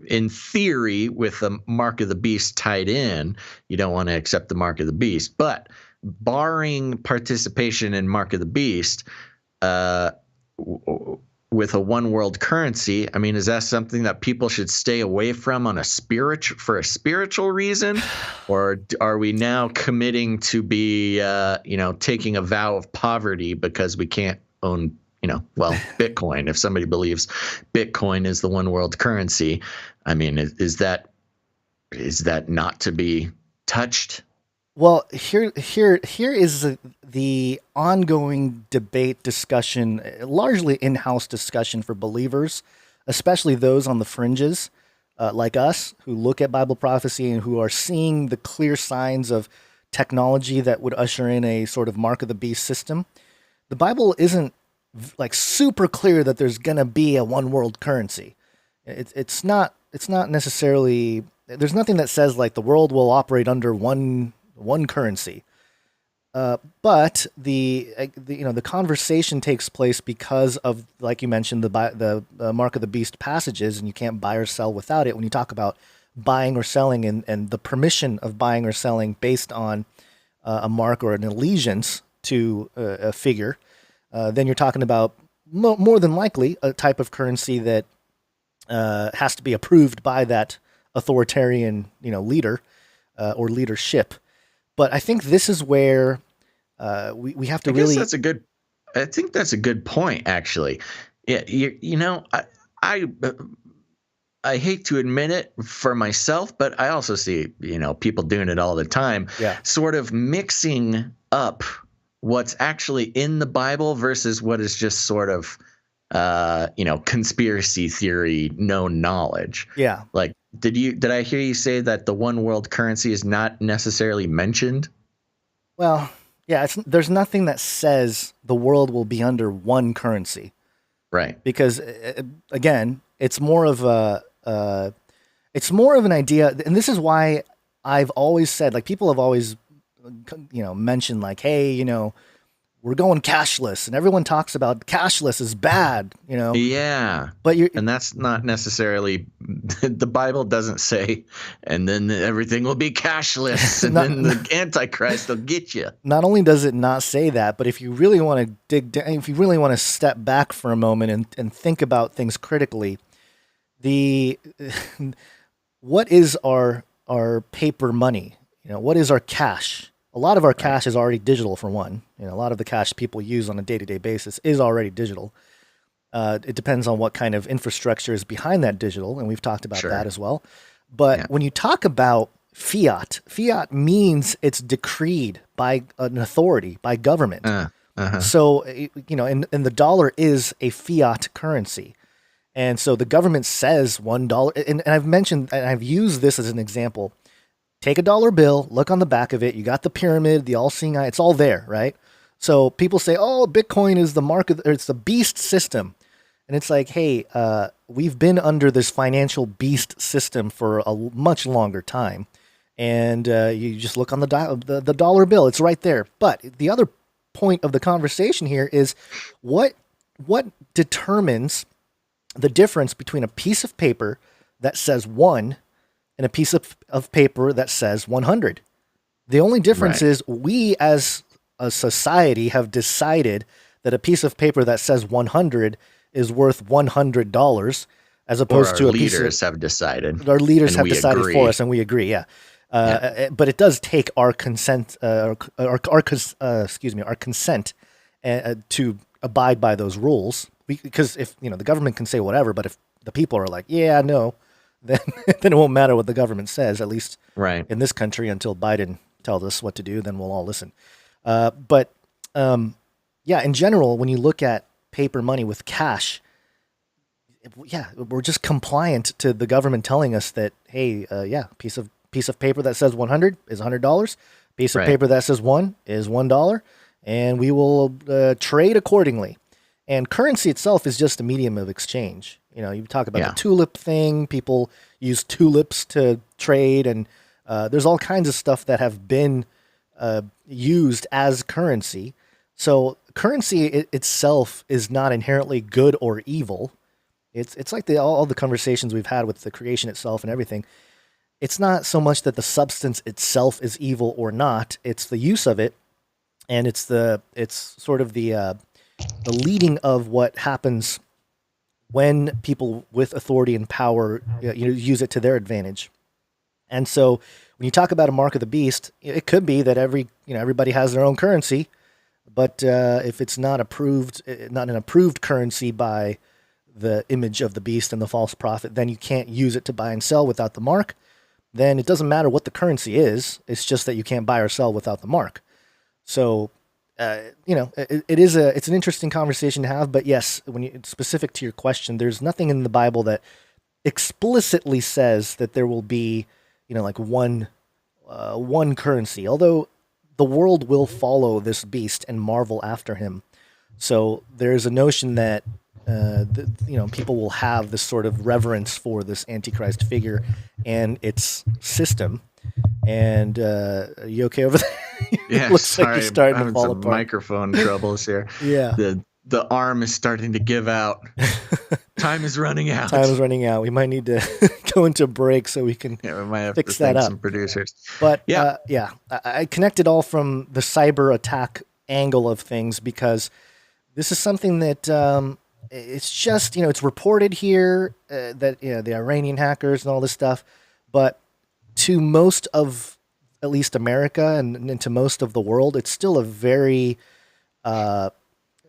in theory, with the mark of the beast tied in, you don't want to accept the mark of the beast. But barring participation in mark of the beast, with a one world currency, I mean, is that something that people should stay away from for a spiritual reason? Or are we now committing to be, taking a vow of poverty because we can't own Bitcoin? If somebody believes Bitcoin is the one world currency, I mean, is that not to be touched? Well, here is the ongoing debate discussion, largely in-house discussion for believers, especially those on the fringes, like us, who look at Bible prophecy and who are seeing the clear signs of technology that would usher in a sort of mark of the beast system. The Bible isn't like super clear that there's going to be a one world currency. It's not necessarily, there's nothing that says like the world will operate under one currency. But the conversation takes place because of, like you mentioned, the mark of the beast passages, and you can't buy or sell without it. When you talk about buying or selling and the permission of buying or selling based on a mark or an allegiance to a figure, then you're talking about more than likely a type of currency that has to be approved by that authoritarian, leader or leadership. But I think this is where we have to really. I think that's a good point, actually. Yeah, I hate to admit it for myself, but I also see people doing it all the time. Yeah. Sort of mixing up what's actually in the Bible versus what is just sort of, conspiracy theory, known knowledge. Yeah. Like, did I hear you say that the one world currency is not necessarily mentioned? Well, yeah, there's nothing that says the world will be under one currency. Right. Because again, it's more of an idea, and this is why I've always said, like, people have always, mentioned, like, hey, we're going cashless, and everyone talks about cashless is bad, Yeah. But and that's not necessarily, the Bible doesn't say, and then everything will be cashless, and then the Antichrist will get you. Not only does it not say that, but if you really want to dig down, if you really want to step back for a moment and think about things critically, what is our paper money? What is our cash? A lot of our cash is already digital, for one. A lot of the cash people use on a day-to-day basis is already digital. It depends on what kind of infrastructure is behind that digital, and we've talked about that as well. But when you talk about fiat means it's decreed by an authority, by government. So, and the dollar is a fiat currency. And so the government says $1, and I've mentioned, and I've used this as an example. Take a dollar bill, look on the back of it. You got the pyramid, the all-seeing eye. It's all there, right? So people say, "Oh, Bitcoin is the it's the beast system," and it's like, hey, we've been under this financial beast system for a much longer time, and you just look on the dollar bill; it's right there. But the other point of the conversation here is what determines the difference between a piece of paper that says 1 and a piece of paper that says 100. The only difference is we as a society have decided that a piece of paper that says 100 is worth $100 as opposed to a piece of... Our leaders have decided. Our leaders have decided for us, and we agree, yeah. But it does take our consent, our consent to abide by those rules. Because if, the government can say whatever, but if the people are like, yeah, no, then it won't matter what the government says, at least in this country, until Biden tells us what to do, then we'll all listen. But in general, when you look at paper money with cash, we're just compliant to the government telling us that, hey, piece of paper that says 100 is $100. Piece of paper that says 1 is $1, and we will trade accordingly. And currency itself is just a medium of exchange. You talk about the tulip thing. People use tulips to trade, and there's all kinds of stuff that have been used as currency. So currency itself is not inherently good or evil. It's like all the conversations we've had with the creation itself and everything. It's not so much that the substance itself is evil or not. It's the use of it, and it's sort of the leading of what happens when people with authority and power use it to their advantage. And so when you talk about a mark of the beast, it could be that everybody has their own currency, but if it's not an approved currency by the image of the beast and the false prophet, then you can't use it to buy and sell without the mark. Then it doesn't matter what the currency is. It's just that you can't buy or sell without the mark. So it's an interesting conversation to have, but yes, it's specific to your question, there's nothing in the Bible that explicitly says that there will be, like one currency, although the world will follow this beast and marvel after him. So there's a notion that, people will have this sort of reverence for this Antichrist figure and its system. And are you okay over there? Yeah, looks sorry, like you're starting I'm to fall having some apart. microphone troubles here. Yeah. The arm is starting to give out. Time is running out. We might need to go into break so we can we might have fix to thank that up. some producers. But I connected all from the cyber attack angle of things because this is something that it's just, it's reported here that the Iranian hackers and all this stuff, but to most of at least America and to most of the world, it's still a very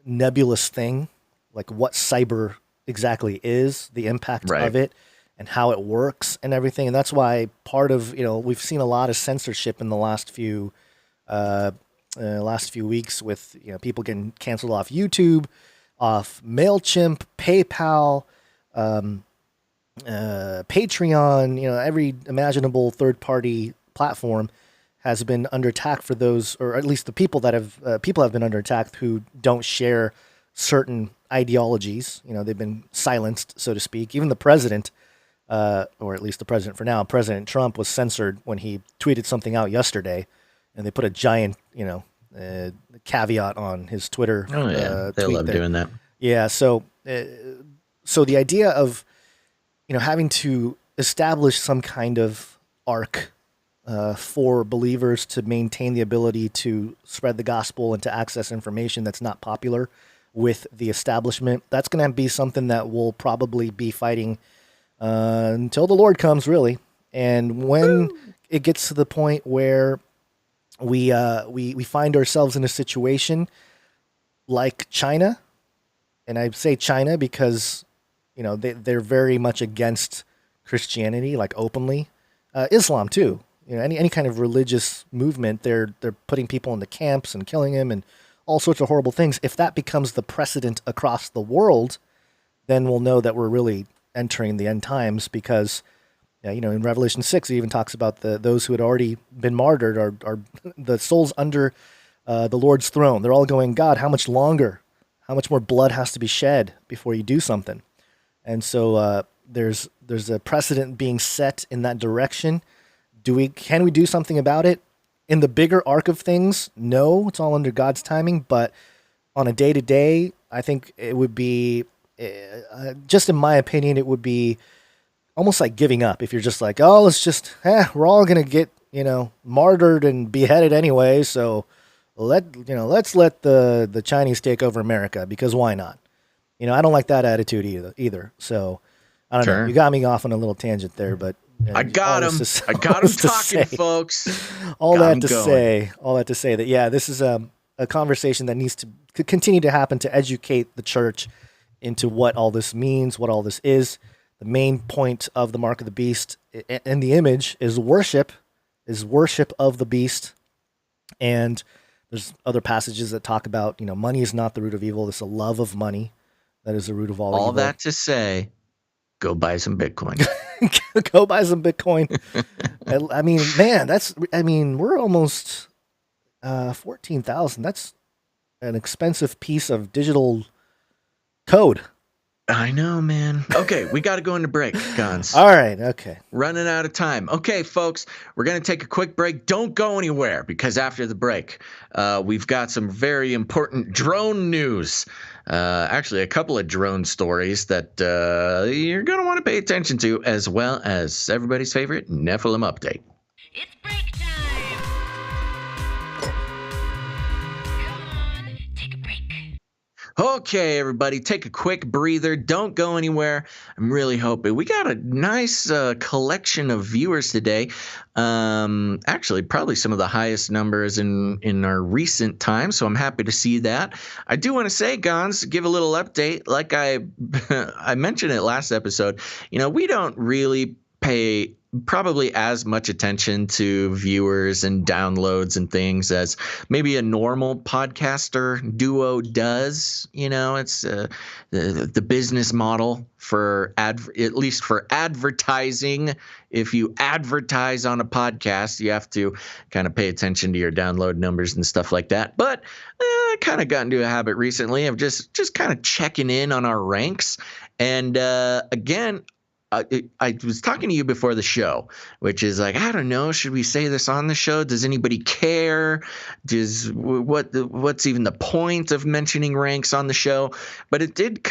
nebulous thing, like what cyber exactly is, the impact of it, and how it works and everything. And that's why part of, we've seen a lot of censorship in the last few last few weeks with people getting canceled off YouTube, off MailChimp, PayPal, Patreon, every imaginable third-party platform has been under attack for those, or at least the people that have been under attack who don't share certain ideologies. They've been silenced, so to speak. Even the president, or at least the president for now, President Trump, was censored when he tweeted something out yesterday, and they put a giant, caveat on his Twitter. Oh yeah, they love doing that. Yeah, so the idea of having to establish some kind of arc for believers to maintain the ability to spread the gospel and to access information that's not popular with the establishment, that's going to be something that we'll probably be fighting until the Lord comes, really. And when it gets to the point where we find ourselves in a situation like China, and I say China because they're very much against Christianity, like openly. Islam too. Any kind of religious movement, they're putting people into camps and killing them and all sorts of horrible things. If that becomes the precedent across the world, then we'll know that we're really entering the end times, because in Revelation 6 it even talks about those who had already been martyred are the souls under the Lord's throne. They're all going, God, how much longer? How much more blood has to be shed before you do something? And so there's a precedent being set in that direction. Can we do something about it? In the bigger arc of things, no, it's all under God's timing. But on a day-to-day, I think it would be, just in my opinion, it would be almost like giving up. If you're just like, oh, we're all going to get, martyred and beheaded anyway, so let's let the Chinese take over America, because why not? I don't like that attitude either. So I don't know. You got me off on a little tangent there, but I got him. I got him talking, folks. All that to say that, yeah, this is a conversation that needs to continue to happen to educate the church into what all this means, what all this is. The main point of the mark of the beast and the image is worship of the beast. And there's other passages that talk about, money is not the root of evil. It's a love of money that is the root of all evil. All that to say, go buy some Bitcoin. Go buy some Bitcoin. I mean, man, we're almost 14,000. That's an expensive piece of digital code. I know, man. Okay, we got to go into break, Gons. All right, okay. Running out of time. Okay, folks, we're going to take a quick break. Don't go anywhere, because after the break, we've got some very important drone news. Actually, a couple of drone stories that you're going to want to pay attention to, as well as everybody's favorite Nephilim update. It's break time! Come on, take a break. Okay, everybody, take a quick breather. Don't go anywhere. I'm really hoping we got a nice collection of viewers today. Actually, probably some of the highest numbers in our recent time, so I'm happy to see that. I do want to say, Gons, give a little update. Like I mentioned it last episode, we don't really pay probably as much attention to viewers and downloads and things as maybe a normal podcaster duo does. It's the business model for at least for advertising. If you advertise on a podcast, you have to kind of pay attention to your download numbers and stuff like that. But I kind of got into a habit recently of just kind of checking in on our ranks. And again, I was talking to you before the show, which is like, I don't know, should we say this on the show? Does anybody care? What's even the point of mentioning ranks on the show? But I did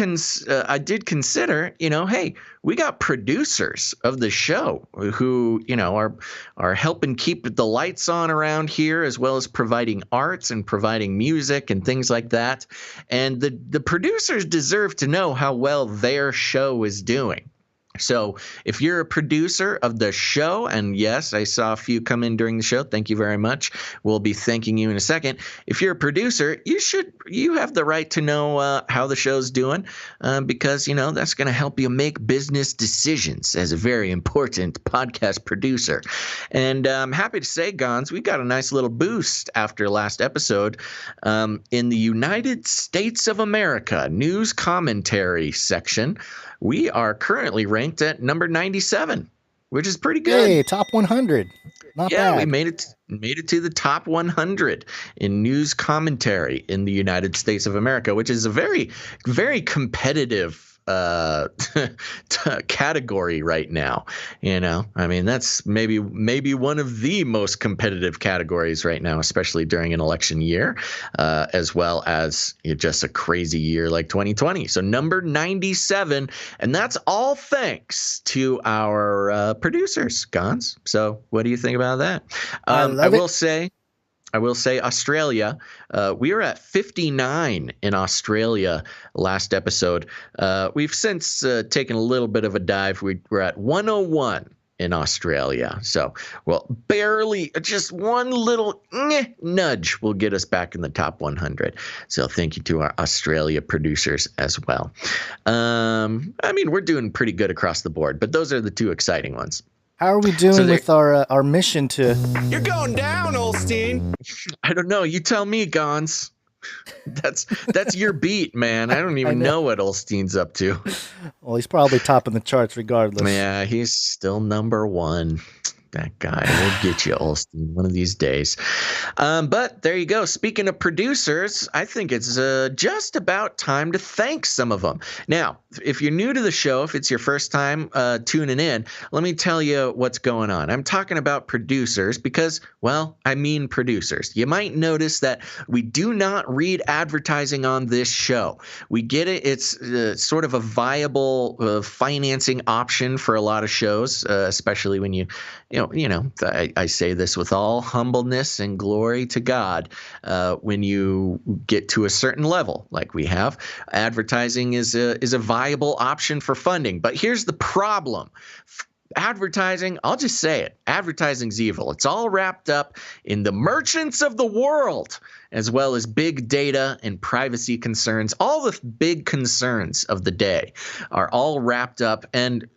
consider, hey, we got producers of the show who, are helping keep the lights on around here, as well as providing arts and providing music and things like that. And the producers deserve to know how well their show is doing. So if you're a producer of the show, and yes, I saw a few come in during the show, thank you very much. We'll be thanking you in a second. If you're a producer, you have the right to know how the show's doing, because that's going to help you make business decisions as a very important podcast producer. And I'm happy to say, Gons, we got a nice little boost after last episode in the United States of America news commentary section. We are currently ranked at number 97, which is pretty good. Hey, top 100. Not bad. Yeah, we made it to the top 100 in news commentary in the United States of America, which is a very, very competitive category right now. I mean, that's maybe one of the most competitive categories right now, especially during an election year, as well as just a crazy year like 2020. So number 97, and that's all thanks to our producers, Gons. So what do you think about that? I will say Australia. We were at 59 in Australia last episode. We've since taken a little bit of a dive. We're at 101 in Australia. So, barely, just one little nudge will get us back in the top 100. So thank you to our Australia producers as well. I mean, we're doing pretty good across the board, but those are the two exciting ones. How are we doing with our mission to... You're going down, Olstein. I don't know. You tell me, Gons. That's your beat, man. I don't even know what Olstein's up to. Well, he's probably topping the charts regardless. Yeah, he's still number one. That guy will get you, Olstein, one of these days. But there you go. Speaking of producers, I think it's just about time to thank some of them. Now, if you're new to the show, if it's your first time tuning in, let me tell you what's going on. I'm talking about producers because, I mean producers. You might notice that we do not read advertising on this show. We get it. It's sort of a viable financing option for a lot of shows, especially when I say this with all humbleness and glory to God. When you get to a certain level, like we have, advertising is a viable option for funding. But here's the problem. Advertising, I'll just say it, advertising's evil. It's all wrapped up in the merchants of the world, as well as big data and privacy concerns. All the big concerns of the day are all wrapped up and,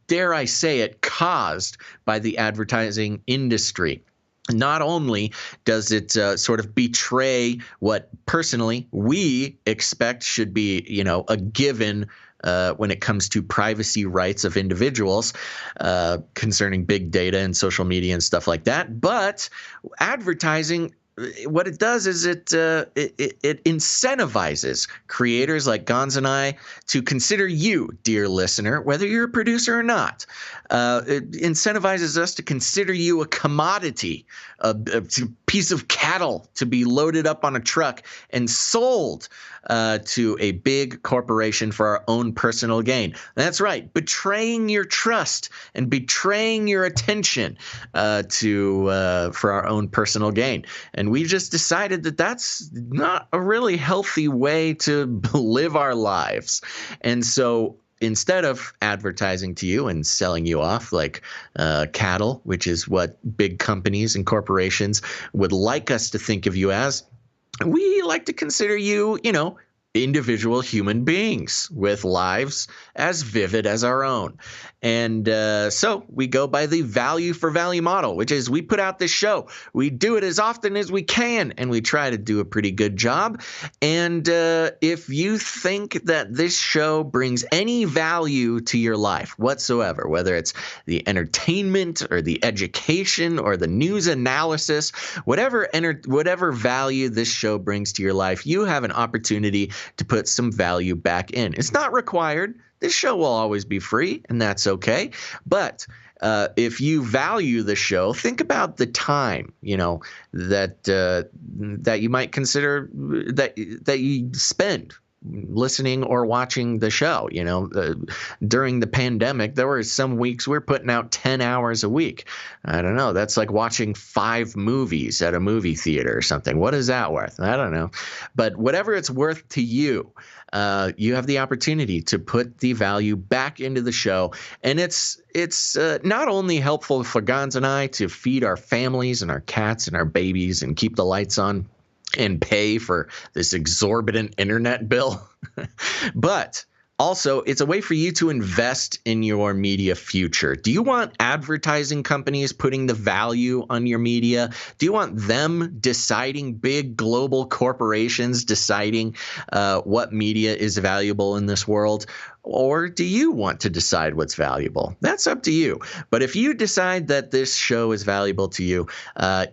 dare I say it, caused by the advertising industry. Not only does it sort of betray what personally we expect should be, a given when it comes to privacy rights of individuals concerning big data and social media and stuff like that. But advertising, what it does is it incentivizes creators like Gons and I to consider you, dear listener, whether you're a producer or not. It incentivizes us to consider you a commodity, a piece of cattle to be loaded up on a truck and sold to a big corporation for our own personal gain. That's right, betraying your trust and betraying your attention for our own personal gain. And we just decided that that's not a really healthy way to live our lives. And so instead of advertising to you and selling you off like cattle, which is what big companies and corporations would like us to think of you as, we like to consider you, individual human beings with lives as vivid as our own. And so we go by the value for value model, which is we put out this show. We do it as often as we can, and we try to do a pretty good job. And if you think that this show brings any value to your life whatsoever, whether it's the entertainment or the education or the news analysis, whatever value this show brings to your life, you have an opportunity to put some value back in. It's not required. This show will always be free, and that's okay. But if you value the show, think about the time, that you might consider that you spend listening or watching the show. You know, during the pandemic, there were some weeks we're putting out 10 hours a week. I don't know. That's like watching 5 movies at a movie theater or something. What is that worth? I don't know. But whatever it's worth to you, you have the opportunity to put the value back into the show. And it's not only helpful for Gons and I to feed our families and our cats and our babies and keep the lights on and pay for this exorbitant internet bill, but also, it's a way for you to invest in your media future. Do you want advertising companies putting the value on your media? Do you want them deciding, big global corporations deciding what media is valuable in this world? Or do you want to decide what's valuable? That's up to you. But if you decide that this show is valuable to you,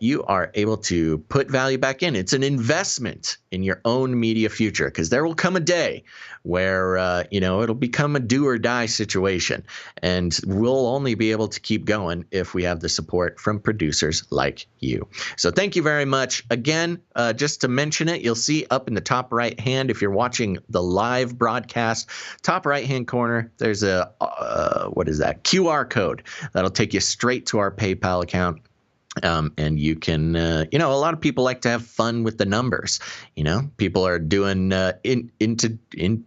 you are able to put value back in. It's an investment in your own media future, because there will come a day where, it'll become a do or die situation. And we'll only be able to keep going if we have the support from producers like you. So thank you very much. Again, just to mention it, you'll see up in the top right hand, if you're watching the live broadcast, top right hand corner, there's a QR code that'll take you straight to our PayPal account. And you can, a lot of people like to have fun with the numbers. People are doing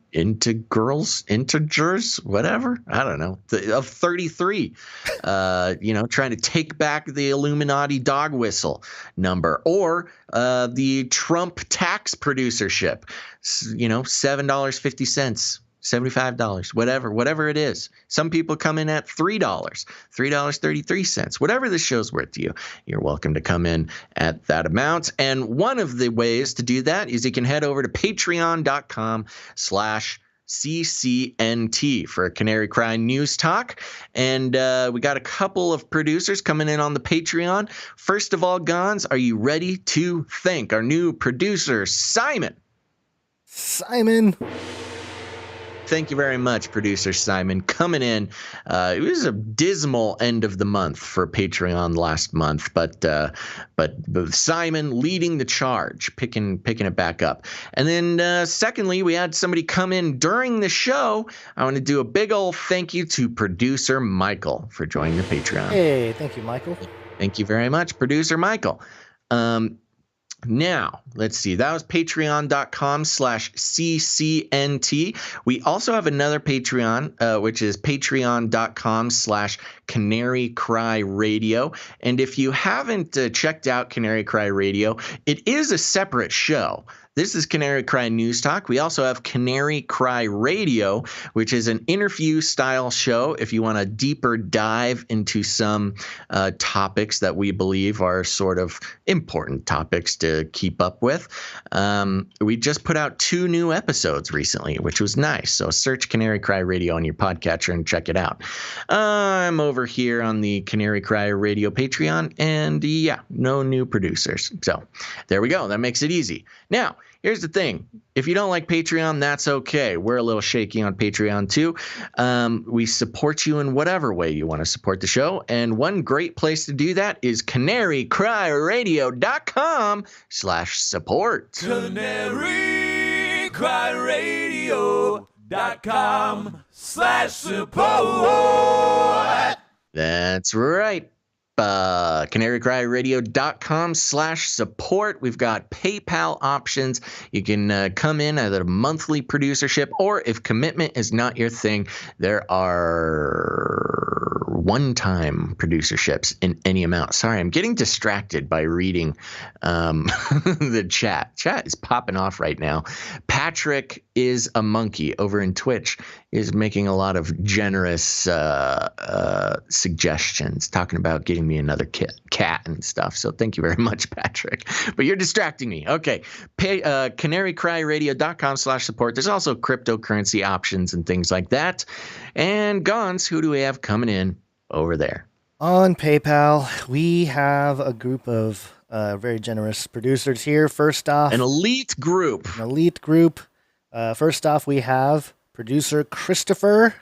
integers, whatever. I don't know, of 33, trying to take back the Illuminati dog whistle number, or the Trump tax producership, $7.50. $75, whatever it is. Some people come in at $3, $3.33. Whatever the show's worth to you, you're welcome to come in at that amount. And one of the ways to do that is you can head over to patreon.com/CCNT for Canary Cry News Talk. And we got a couple of producers coming in on the Patreon. First of all, Gons, are you ready to thank our new producer, Simon? Thank you very much, producer Simon, coming in. It was a dismal end of the month for Patreon last month, but Simon leading the charge, picking it back up. And then secondly, we had somebody come in during the show. I want to do a big old thank you to producer Michael for joining the Patreon. Hey, thank you, Michael. Thank you very much, producer Michael. Now, let's see. That was patreon.com/CCNT. We also have another Patreon, which is patreon.com/Canary Cry Radio. And if you haven't checked out Canary Cry Radio, it is a separate show. This is Canary Cry News Talk. We also have Canary Cry Radio, which is an interview-style show if you want a deeper dive into some topics that we believe are sort of important topics to keep up with. We just put out 2 new episodes recently, which was nice. So search Canary Cry Radio on your podcatcher and check it out. I'm over here on the Canary Cry Radio Patreon, and yeah, no new producers. So there we go. That makes it easy. Now, here's the thing. If you don't like Patreon, that's okay. We're a little shaky on Patreon too. We support you in whatever way you want to support the show. And one great place to do that is canarycryradio.com/support. canarycryradio.com/support. That's right. canarycryradio.com/support. We've got PayPal options. You can come in at a monthly producership, or if commitment is not your thing, there are one-time producerships in any amount. Sorry, I'm getting distracted by reading the chat. Chat is popping off right now. Patrick is a monkey over in Twitch is making a lot of generous suggestions, talking about getting me another cat and stuff. So thank you very much, Patrick. But you're distracting me. Okay. canarycryradio.com/support. There's also cryptocurrency options and things like that. And Gons, who do we have coming in over there? On PayPal, we have a group of very generous producers here. First off, an elite group. First off, we have producer Christopher.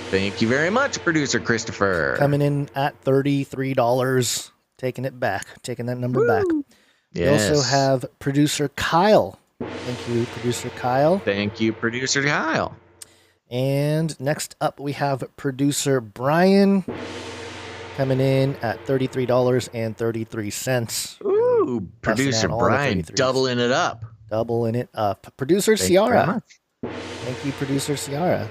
Thank you very much, producer Christopher. Coming in at $33, taking that number back. Yes. We also have producer Kyle Thank you, Producer Kyle. Thank you, Producer Kyle. And next up, we have Producer Brian coming in at $33.33. Ooh, Producer Brian doubling it up. Doubling it up. Producer Ciara. Thank you, Producer Ciara.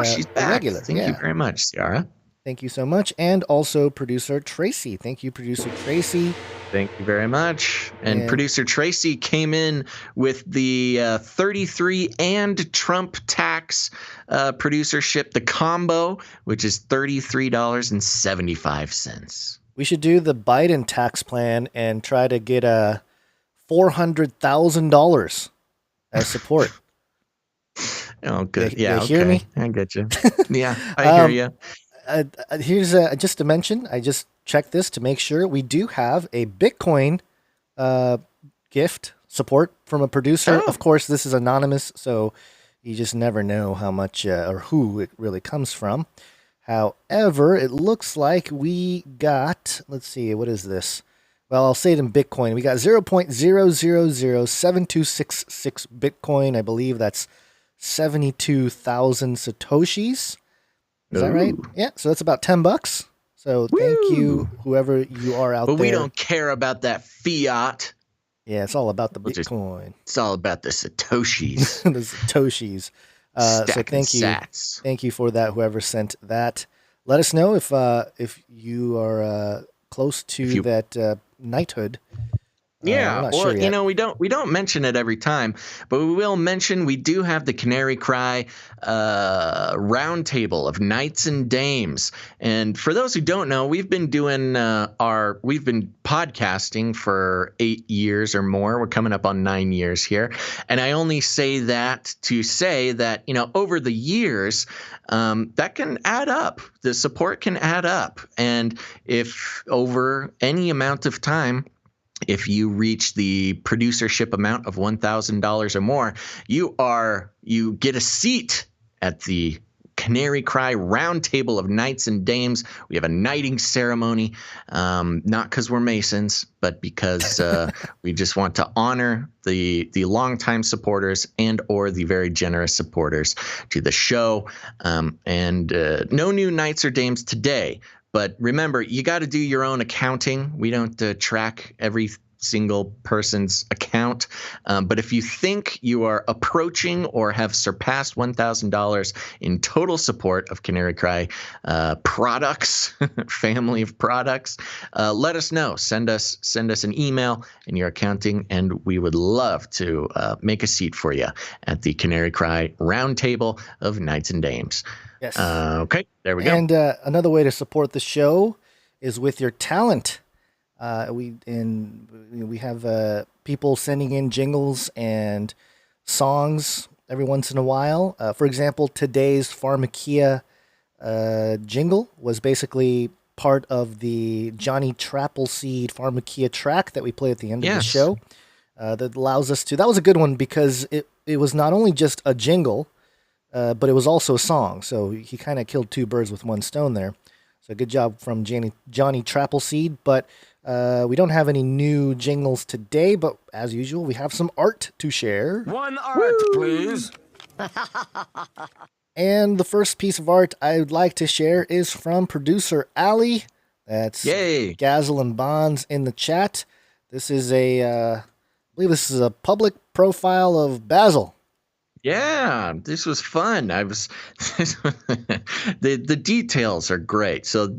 She's back. Regular. Thank you very much, Ciara. Thank you so much. And also Producer Tracy. Thank you, Producer Tracy. Thank you very much. And Producer Tracy came in with the 33 and Trump tax producership, the combo, which is $33.75. We should do the Biden tax plan and try to get $400,000 as support. Oh, good. You hear me? I get you. Yeah, I hear you. Here's just to mention, I just checked this to make sure we do have a Bitcoin gift support from a producer. Of course, this is anonymous, so you just never know how much or who it really comes from. However, it looks like we got, let's see, what is this? Well, I'll say it in Bitcoin. We got 0.0007266 Bitcoin. I believe that's 72,000 Satoshis. Is that right? Yeah, so that's about $10. So thank you, whoever you are out there. But we don't care about that fiat. Yeah, it's all about the Bitcoin. It's all about the Satoshis. The Satoshis. So thank you. Sats. Thank you for that, whoever sent that. Let us know if you are close to that knighthood. Yeah, or we don't mention it every time, but we will mention we do have the Canary Cry roundtable of knights and dames. And for those who don't know, we've been doing we've been podcasting for 8 years or more. We're coming up on 9 years here, and I only say that to say that over the years that can add up. The support can add up, and if over any amount of time, if you reach the producership amount of $1,000 or more, you get a seat at the Canary Cry Roundtable of Knights and Dames. We have a knighting ceremony, not because we're Masons, but because we just want to honor the longtime supporters and or the very generous supporters to the show. And no new knights or dames today. But remember, you got to do your own accounting. We don't track every single person's account. But if you think you are approaching or have surpassed $1,000 in total support of Canary Cry products, family of products, let us know. Send us an email in your accounting, and we would love to make a seat for you at the Canary Cry Roundtable of Knights and Dames. Yes. Okay, there we go. And another way to support the show is with your talent. We have people sending in jingles and songs every once in a while. For example, today's Pharmakia jingle was basically part of the Johnny Trappleseed Pharmakia track that we play at the end of the show. That allows us to. That was a good one because it was not only just a jingle, but it was also a song. So he kind of killed two birds with one stone there. So good job from Johnny Trappleseed. But we don't have any new jingles today. But as usual, we have some art to share. One art, please. And the first piece of art I would like to share is from producer Ali. That's Gazzle and Bonds in the chat. This is I believe this is a public profile of Basil. Yeah, this was fun. The details are great. So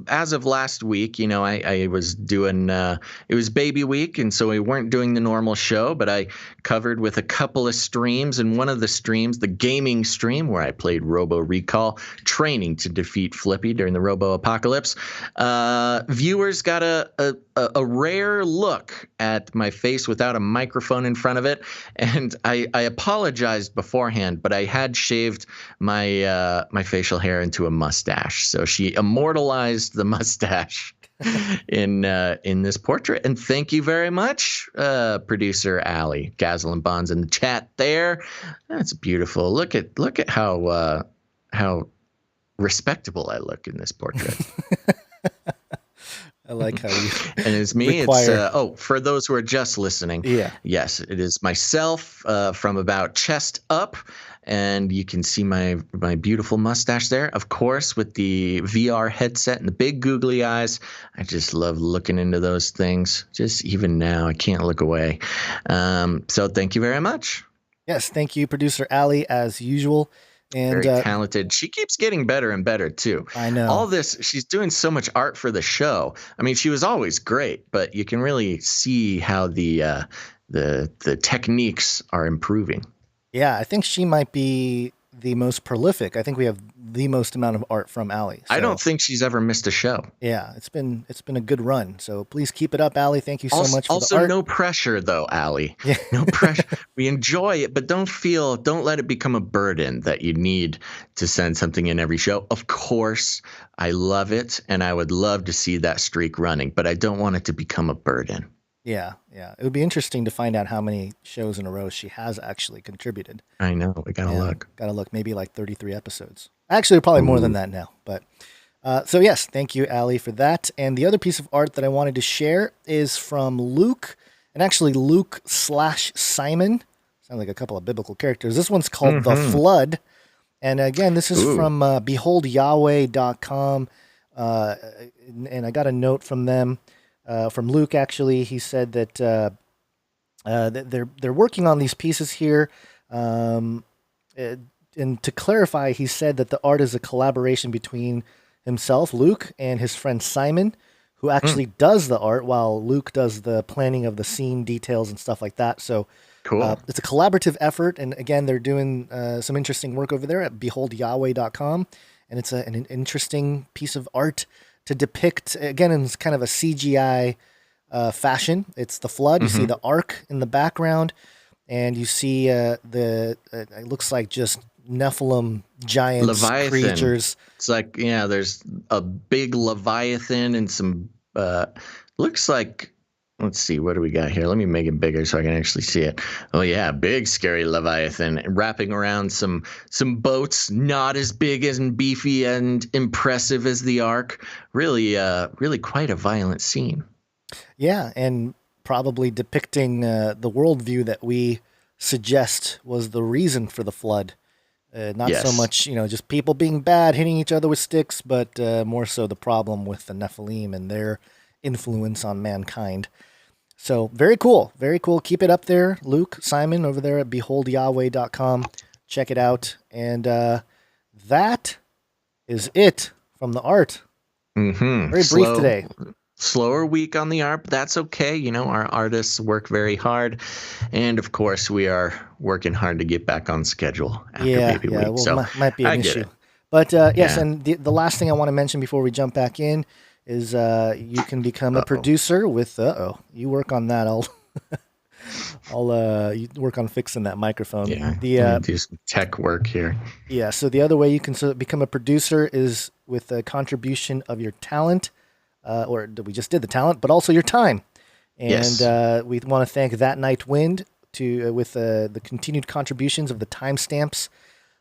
as of last week, I was doing it was baby week, and so we weren't doing the normal show, but I covered with a couple of streams, and one of the streams, the gaming stream where I played Robo Recall, training to defeat Flippy during the Robo Apocalypse. Viewers got a rare look at my face without a microphone in front of it, and I apologized beforehand, but I had shaved my my facial hair into a mustache, so she immortalized the mustache in this portrait. And thank you very much, producer Ali. Gazzle and Bonds in the chat there. That's beautiful. Look at how respectable I look in this portrait. I like how you And it's me. require... It's for those who are just listening. Yeah. Yes, it is myself from about chest up, and you can see my beautiful mustache there. Of course, with the VR headset and the big googly eyes. I just love looking into those things. Just even now, I can't look away. So thank you very much. Yes, thank you, producer Allie, as usual. And very talented. She keeps getting better and better too. I know. All this, she's doing so much art for the show. I mean, she was always great, but you can really see how the techniques are improving. Yeah, I think she might be the most prolific. I think we have the most amount of art from Allie. So, I don't think she's ever missed a show. Yeah, it's been a good run. So please keep it up, Allie. Thank you so much for the art. Also, no pressure though, Allie. Yeah. No pressure. We enjoy it, but don't let it become a burden that you need to send something in every show. Of course, I love it, and I would love to see that streak running, but I don't want it to become a burden. Yeah. It would be interesting to find out how many shows in a row she has actually contributed. I know. We gotta look. Gotta look. Maybe like 33 episodes. Actually, probably more than that now. But so yes, thank you, Allie, for that. And the other piece of art that I wanted to share is from Luke, and actually Luke/Simon. Sound like a couple of biblical characters. This one's called The Flood. And again, this is from beholdyahweh.com. And I got a note from them. From Luke, actually, he said that they're working on these pieces here. And to clarify, he said that the art is a collaboration between himself, Luke, and his friend Simon, who actually does the art while Luke does the planning of the scene details and stuff like that. So cool. It's a collaborative effort. And again, they're doing some interesting work over there at beholdyahweh.com. And it's an interesting piece of art to depict, again, in kind of a CGI fashion. It's the flood. You see the ark in the background, and you see it looks like just Nephilim giants, Leviathan creatures. It's like, there's a big Leviathan and some, looks like, let's see, what do we got here? Let me make it bigger so I can actually see it. Oh yeah, big scary Leviathan wrapping around some boats, not as big and beefy and impressive as the Ark. Really quite a violent scene. Yeah, and probably depicting the worldview that we suggest was the reason for the flood. Not so much, just people being bad, hitting each other with sticks, but more so the problem with the Nephilim and their influence on mankind. So very cool. Very cool. Keep it up there, Luke, Simon, over there at beholdyahweh.com. Check it out. And that is it from the art. Mm-hmm. Very brief today. Slower week on the art, but that's okay. Our artists work very hard. And of course, we are working hard to get back on schedule after Baby Week. Well, so might be an issue. But yes, and the last thing I want to mention before we jump back in is you can become a producer with you work on that. I'll you work on fixing that microphone. Yeah, do some tech work here. Yeah, so the other way you can become a producer is with a contribution of your talent, or we just did the talent, but also your time. And we want to thank That Night Wind with the continued contributions of the timestamps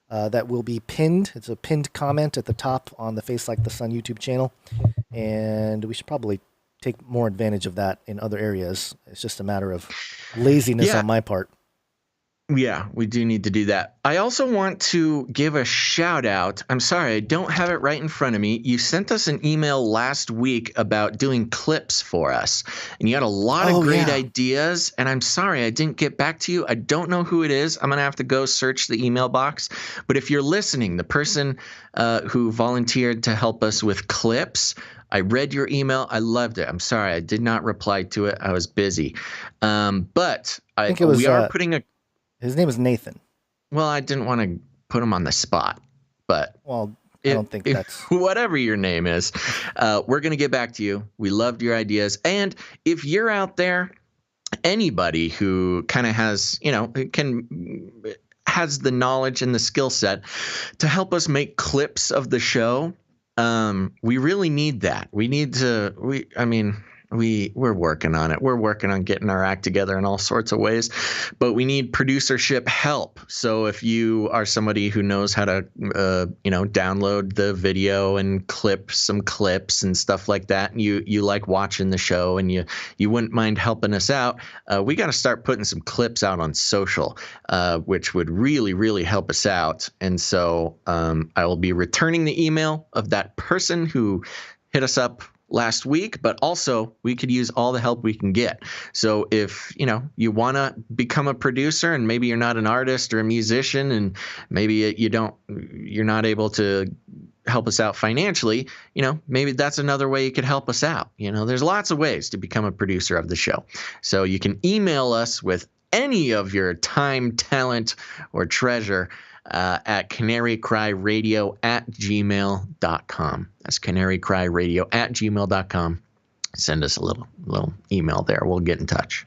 that will be pinned. It's a pinned comment at the top on the Face Like the Sun YouTube channel. And we should probably take more advantage of that in other areas. It's just a matter of laziness on my part. Yeah, we do need to do that. I also want to give a shout out. I'm sorry, I don't have it right in front of me. You sent us an email last week about doing clips for us, and you had a lot of great ideas, and I'm sorry I didn't get back to you. I don't know who it is. I'm going to have to go search the email box. But if you're listening, the person who volunteered to help us with clips, I read your email. I loved it. I'm sorry I did not reply to it. I was busy. But I think it was, we are putting a... His name is Nathan. Well, I didn't want to put him on the spot, but I don't think that's whatever your name is. We're going to get back to you. We loved your ideas. And if you're out there, anybody who kind of has, has the knowledge and the skill set to help us make clips of the show, we really need that. We need to, we're working on it. We're working on getting our act together in all sorts of ways, but we need producership help. So if you are somebody who knows how to, download the video and clip some clips and stuff like that, and you like watching the show and you wouldn't mind helping us out, we got to start putting some clips out on social, which would really, really help us out. And so I will be returning the email of that person who hit us up last week, but also we could use all the help we can get. So if you want to become a producer and maybe you're not an artist or a musician and maybe you're not able to help us out financially, maybe that's another way you could help us out. There's lots of ways to become a producer of the show. So you can email us with any of your time, talent, or treasure at canarycryradio@gmail.com. That's canarycryradio@gmail.com. Send us a little email there. We'll get in touch.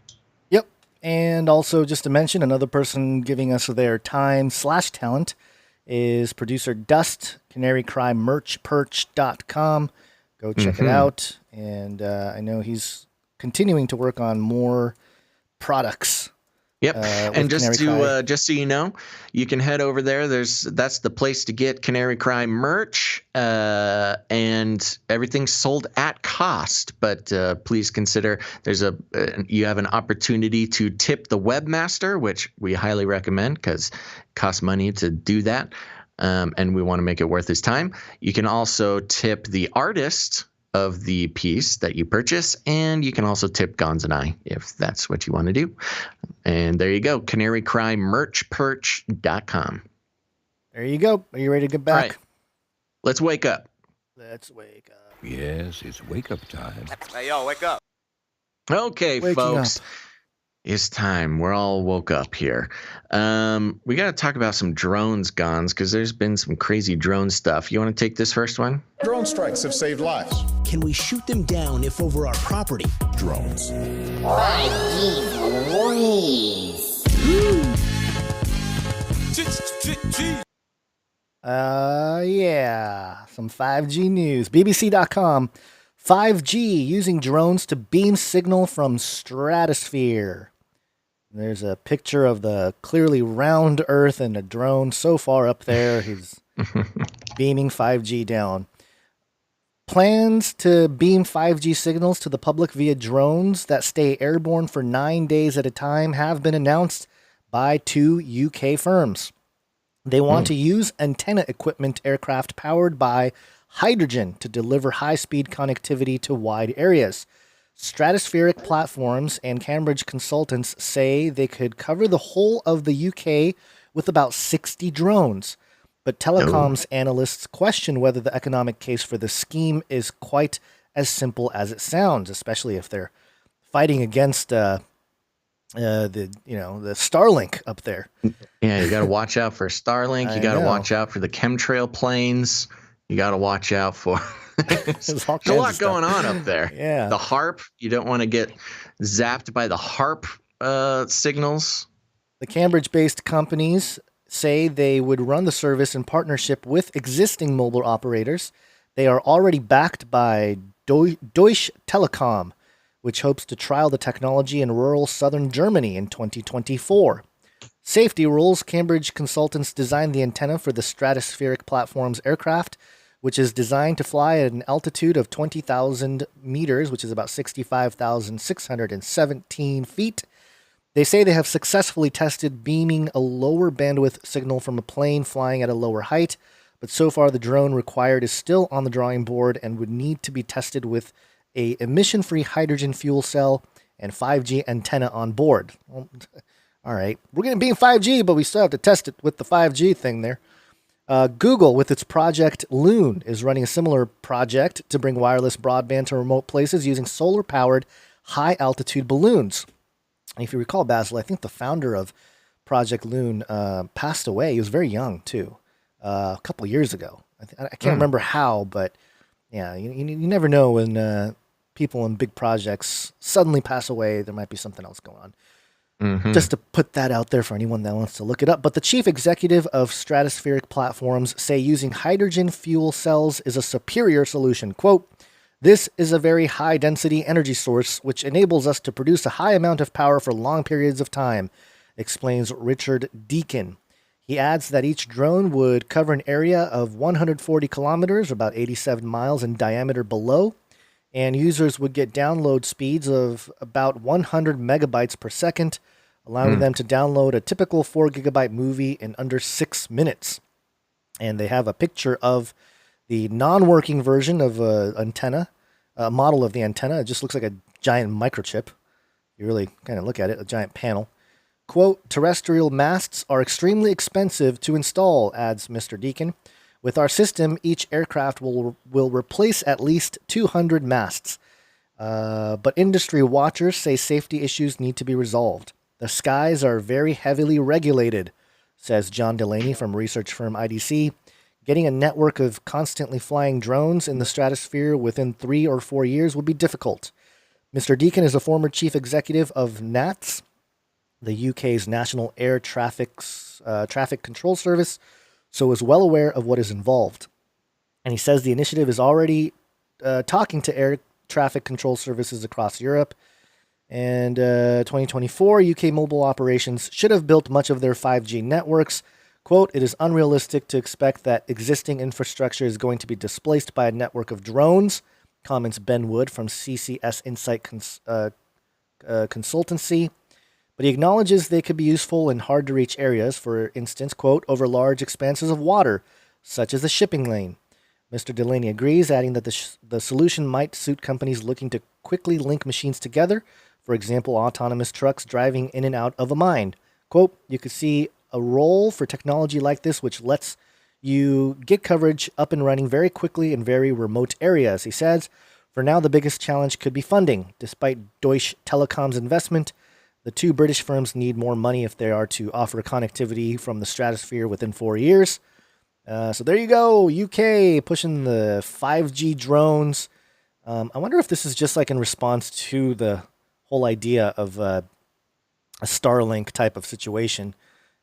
Yep. And also, just to mention, another person giving us their time/talent is producer Dust, canarycrymerchperch.com. Go check it out. And I know he's continuing to work on more products. Yep, and just so you know, you can head over there. That's the place to get Canary Cry merch, and everything's sold at cost. But please consider you have an opportunity to tip the webmaster, which we highly recommend because it costs money to do that, and we want to make it worth his time. You can also tip the artist of the piece that you purchase, and you can also tip Gonz and I if that's what you want to do. And there you go, canarycrymerchperch.com. There you go. Are you ready to get back? All right. Let's wake up. Let's wake up. Yes, it's wake up time. Hey, yo, wake up. Okay, Waking folks. up. It's time. We're all woke up here. We got to talk about some drones, Gonz, because there's been some crazy drone stuff. You want to take this first one? Drone strikes have saved lives. Can we shoot them down if over our property? Drones. Yeah. Some 5G news. BBC.com. 5G using drones to beam signal from stratosphere. There's a picture of the clearly round Earth and a drone so far up there. He's beaming 5G down. Plans to beam 5G signals to the public via drones that stay airborne for 9 days at a time have been announced by 2 UK firms. They want to use antenna equipment aircraft powered by hydrogen to deliver high-speed connectivity to wide areas. Stratospheric platforms and Cambridge consultants say they could cover the whole of the UK with about 60 drones. But telecoms analysts question whether the economic case for the scheme is quite as simple as it sounds, especially if they're fighting against the Starlink up there. Yeah, you got to watch out for Starlink. You got to watch out for the chemtrail planes. You got to watch out for. There's a lot going on up there. Yeah. The HARP. You don't want to get zapped by the HARP signals. The Cambridge-based companies say they would run the service in partnership with existing mobile operators. They are already backed by Deutsche Telekom, which hopes to trial the technology in rural southern Germany in 2024. Safety rules. Cambridge consultants designed the antenna for the stratospheric platform's aircraft, which is designed to fly at an altitude of 20,000 meters, which is about 65,617 feet. They say they have successfully tested beaming a lower bandwidth signal from a plane flying at a lower height, but so far the drone required is still on the drawing board and would need to be tested with a emission-free hydrogen fuel cell and 5G antenna on board. Well, all right, we're going to beam 5G, but we still have to test it with the 5G thing there. Google, with its Project Loon, is running a similar project to bring wireless broadband to remote places using solar-powered high-altitude balloons. If you recall, Basil, I think the founder of Project Loon passed away. He was very young, too, a couple years ago. I can't remember how, but yeah, you never know when people in big projects suddenly pass away. There might be something else going on. Just to put that out there for anyone that wants to look it up. But the chief executive of Stratospheric Platforms say using hydrogen fuel cells is a superior solution. Quote, This is a very high-density energy source, which enables us to produce a high amount of power for long periods of time, explains Richard Deacon. He adds that each drone would cover an area of 140 kilometers, about 87 miles in diameter below, and users would get download speeds of about 100 megabytes per second, allowing them to download a typical 4 gigabyte movie in under 6 minutes. And they have a picture of the non-working version of an antenna, a model of the antenna. It just looks like a giant microchip. You really kind of look at it, a giant panel. Quote, terrestrial masts are extremely expensive to install, adds Mr. Deacon. With our system, each aircraft will replace at least 200 masts. But industry watchers say safety issues need to be resolved. The skies are very heavily regulated, says John Delaney from research firm IDC. Getting a network of constantly flying drones in the stratosphere within 3 or 4 years would be difficult. Mr. Deacon is a former chief executive of NATS, the UK's National Air Traffic Control Service, so is well aware of what is involved. And he says the initiative is already talking to air traffic control services across Europe. And 2024, UK mobile operations should have built much of their 5G networks. Quote, it is unrealistic to expect that existing infrastructure is going to be displaced by a network of drones, comments Ben Wood from CCS Insight Consultancy. But he acknowledges they could be useful in hard-to-reach areas, for instance, quote, over large expanses of water, such as a shipping lane. Mr. Delaney agrees, adding that the solution might suit companies looking to quickly link machines together, for example, autonomous trucks driving in and out of a mine. Quote, you could see a role for technology like this which lets you get coverage up and running very quickly in very remote areas, he says. For now, the biggest challenge could be funding. Despite Deutsche Telekom's investment, the two British firms need more money if they are to offer connectivity from the stratosphere within 4 years. So there you go, UK pushing the 5G drones. I wonder if this is just like in response to the whole idea of a Starlink type of situation.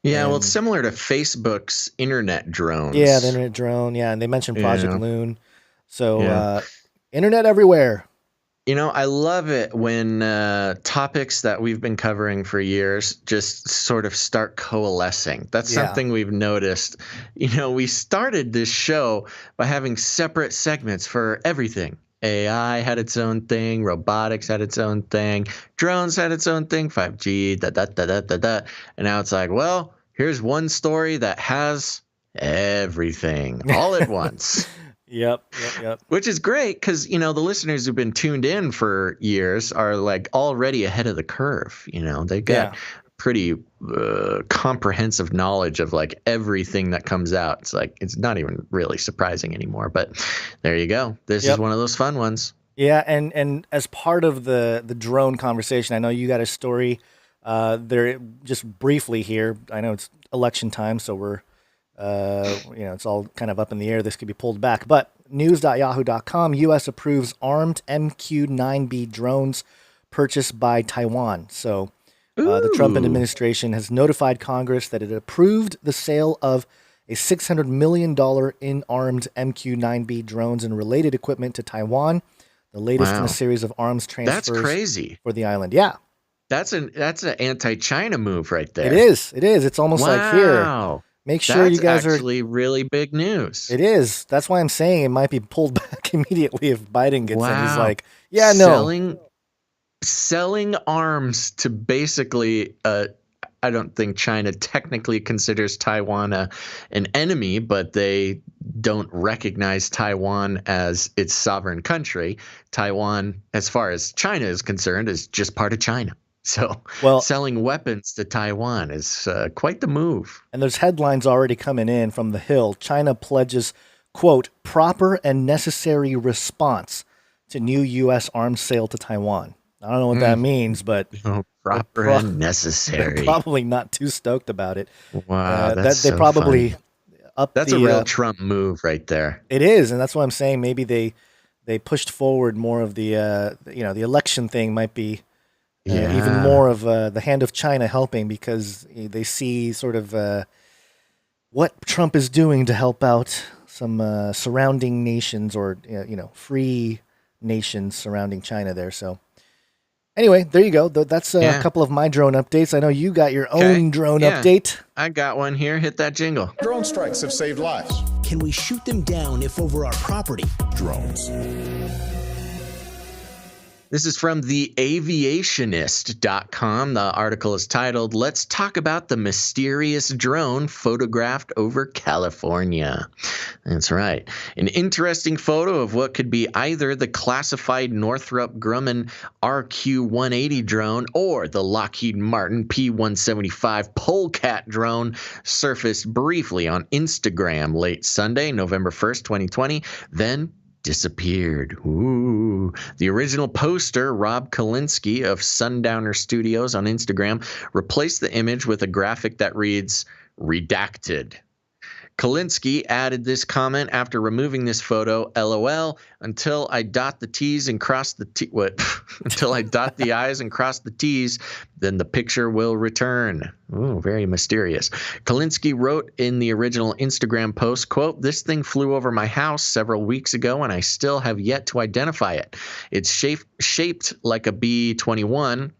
Yeah, well, it's similar to Facebook's internet drones. Yeah, the internet drone. Yeah, and they mentioned Project Loon. So internet everywhere. You know, I love it when topics that we've been covering for years just sort of start coalescing. That's something we've noticed. You know, we started this show by having separate segments for everything. AI had its own thing, robotics had its own thing, drones had its own thing, 5G, and now it's like, well, here's one story that has everything all at once. Yep. Which is great because, you know, the listeners who've been tuned in for years are like already ahead of the curve. You know, they've got pretty comprehensive knowledge of like everything that comes out. It's like it's not even really surprising anymore. But there you go. This is one of those fun ones. Yeah, and as part of the drone conversation, I know you got a story there just briefly here. I know it's election time, so we're it's all kind of up in the air. This could be pulled back. But news.yahoo.com, U.S. approves armed MQ-9B drones purchased by Taiwan. So the Trump administration has notified Congress that it approved the sale of a $600 million in-armed MQ-9B drones and related equipment to Taiwan, the latest in a series of arms transfers. That's crazy for the island. Yeah. That's an anti-China move right there. It is. It's almost like here. Make sure you guys are actually really big news. It is. That's why I'm saying it might be pulled back immediately if Biden gets in. He's like, selling arms to basically I don't think China technically considers Taiwan an enemy, but they don't recognize Taiwan as its sovereign country. Taiwan, as far as China is concerned, is just part of China. So selling weapons to Taiwan is quite the move. And there's headlines already coming in from The Hill. China pledges, quote, proper and necessary response to new U.S. arms sale to Taiwan. I don't know what that means, but proper and necessary. They're probably not too stoked about it. Wow, that's they probably funny. Up. That's a real Trump move right there. It is, and that's what I'm saying. Maybe they pushed forward more of the the election thing might be even more of the hand of China helping because they see sort of what Trump is doing to help out some surrounding nations or free nations surrounding China there. So anyway, there you go. That's a couple of my drone updates. I know you got your own drone update. I got one here. Hit that jingle. Drone strikes have saved lives. Can we shoot them down if over our property? Drones. This is from the aviationist.com. The article is titled, "Let's Talk About the Mysterious Drone Photographed Over California." That's right. An interesting photo of what could be either the classified Northrop Grumman RQ-180 drone or the Lockheed Martin P-175 Polecat drone surfaced briefly on Instagram late Sunday, November 1st, 2020, then disappeared. Ooh. The original poster, Rob Kalinsky of Sundowner Studios on Instagram, replaced the image with a graphic that reads, "Redacted." Kalinsky added this comment after removing this photo, "LOL, until I dot the T's and cross the until I dot the I's and cross the T's, then the picture will return." Ooh, very mysterious. Kalinsky wrote in the original Instagram post, quote, "This thing flew over my house several weeks ago and I still have yet to identify it. It's shaped like a B-21,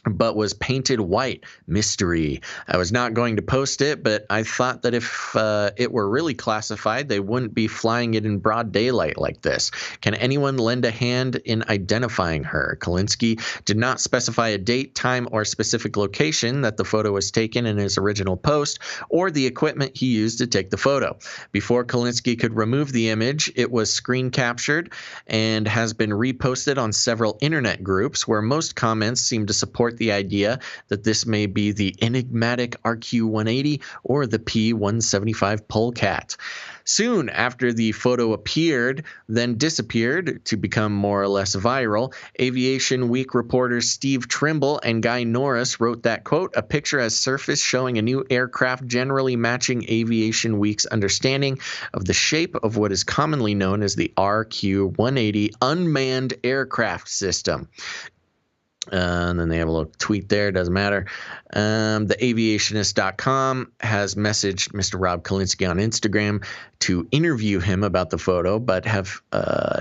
but was painted white. Mystery. I was not going to post it, but I thought that if it were really classified, they wouldn't be flying it in broad daylight like this. Can anyone lend a hand in identifying her?" Kalinsky did not specify a date, time, or specific location that the photo was taken in his original post, or the equipment he used to take the photo. Before Kalinsky could remove the image, it was screen captured and has been reposted on several internet groups where most comments seem to support the idea that this may be the enigmatic RQ-180 or the P-175 Polecat. Soon after the photo appeared, then disappeared to become more or less viral, Aviation Week reporters Steve Trimble and Guy Norris wrote that, quote, "A picture has surfaced showing a new aircraft generally matching Aviation Week's understanding of the shape of what is commonly known as the RQ-180 unmanned aircraft system." And then they have a little tweet there. Doesn't matter. The aviationist.com has messaged Mr. Rob Kalinsky on Instagram to interview him about the photo, but have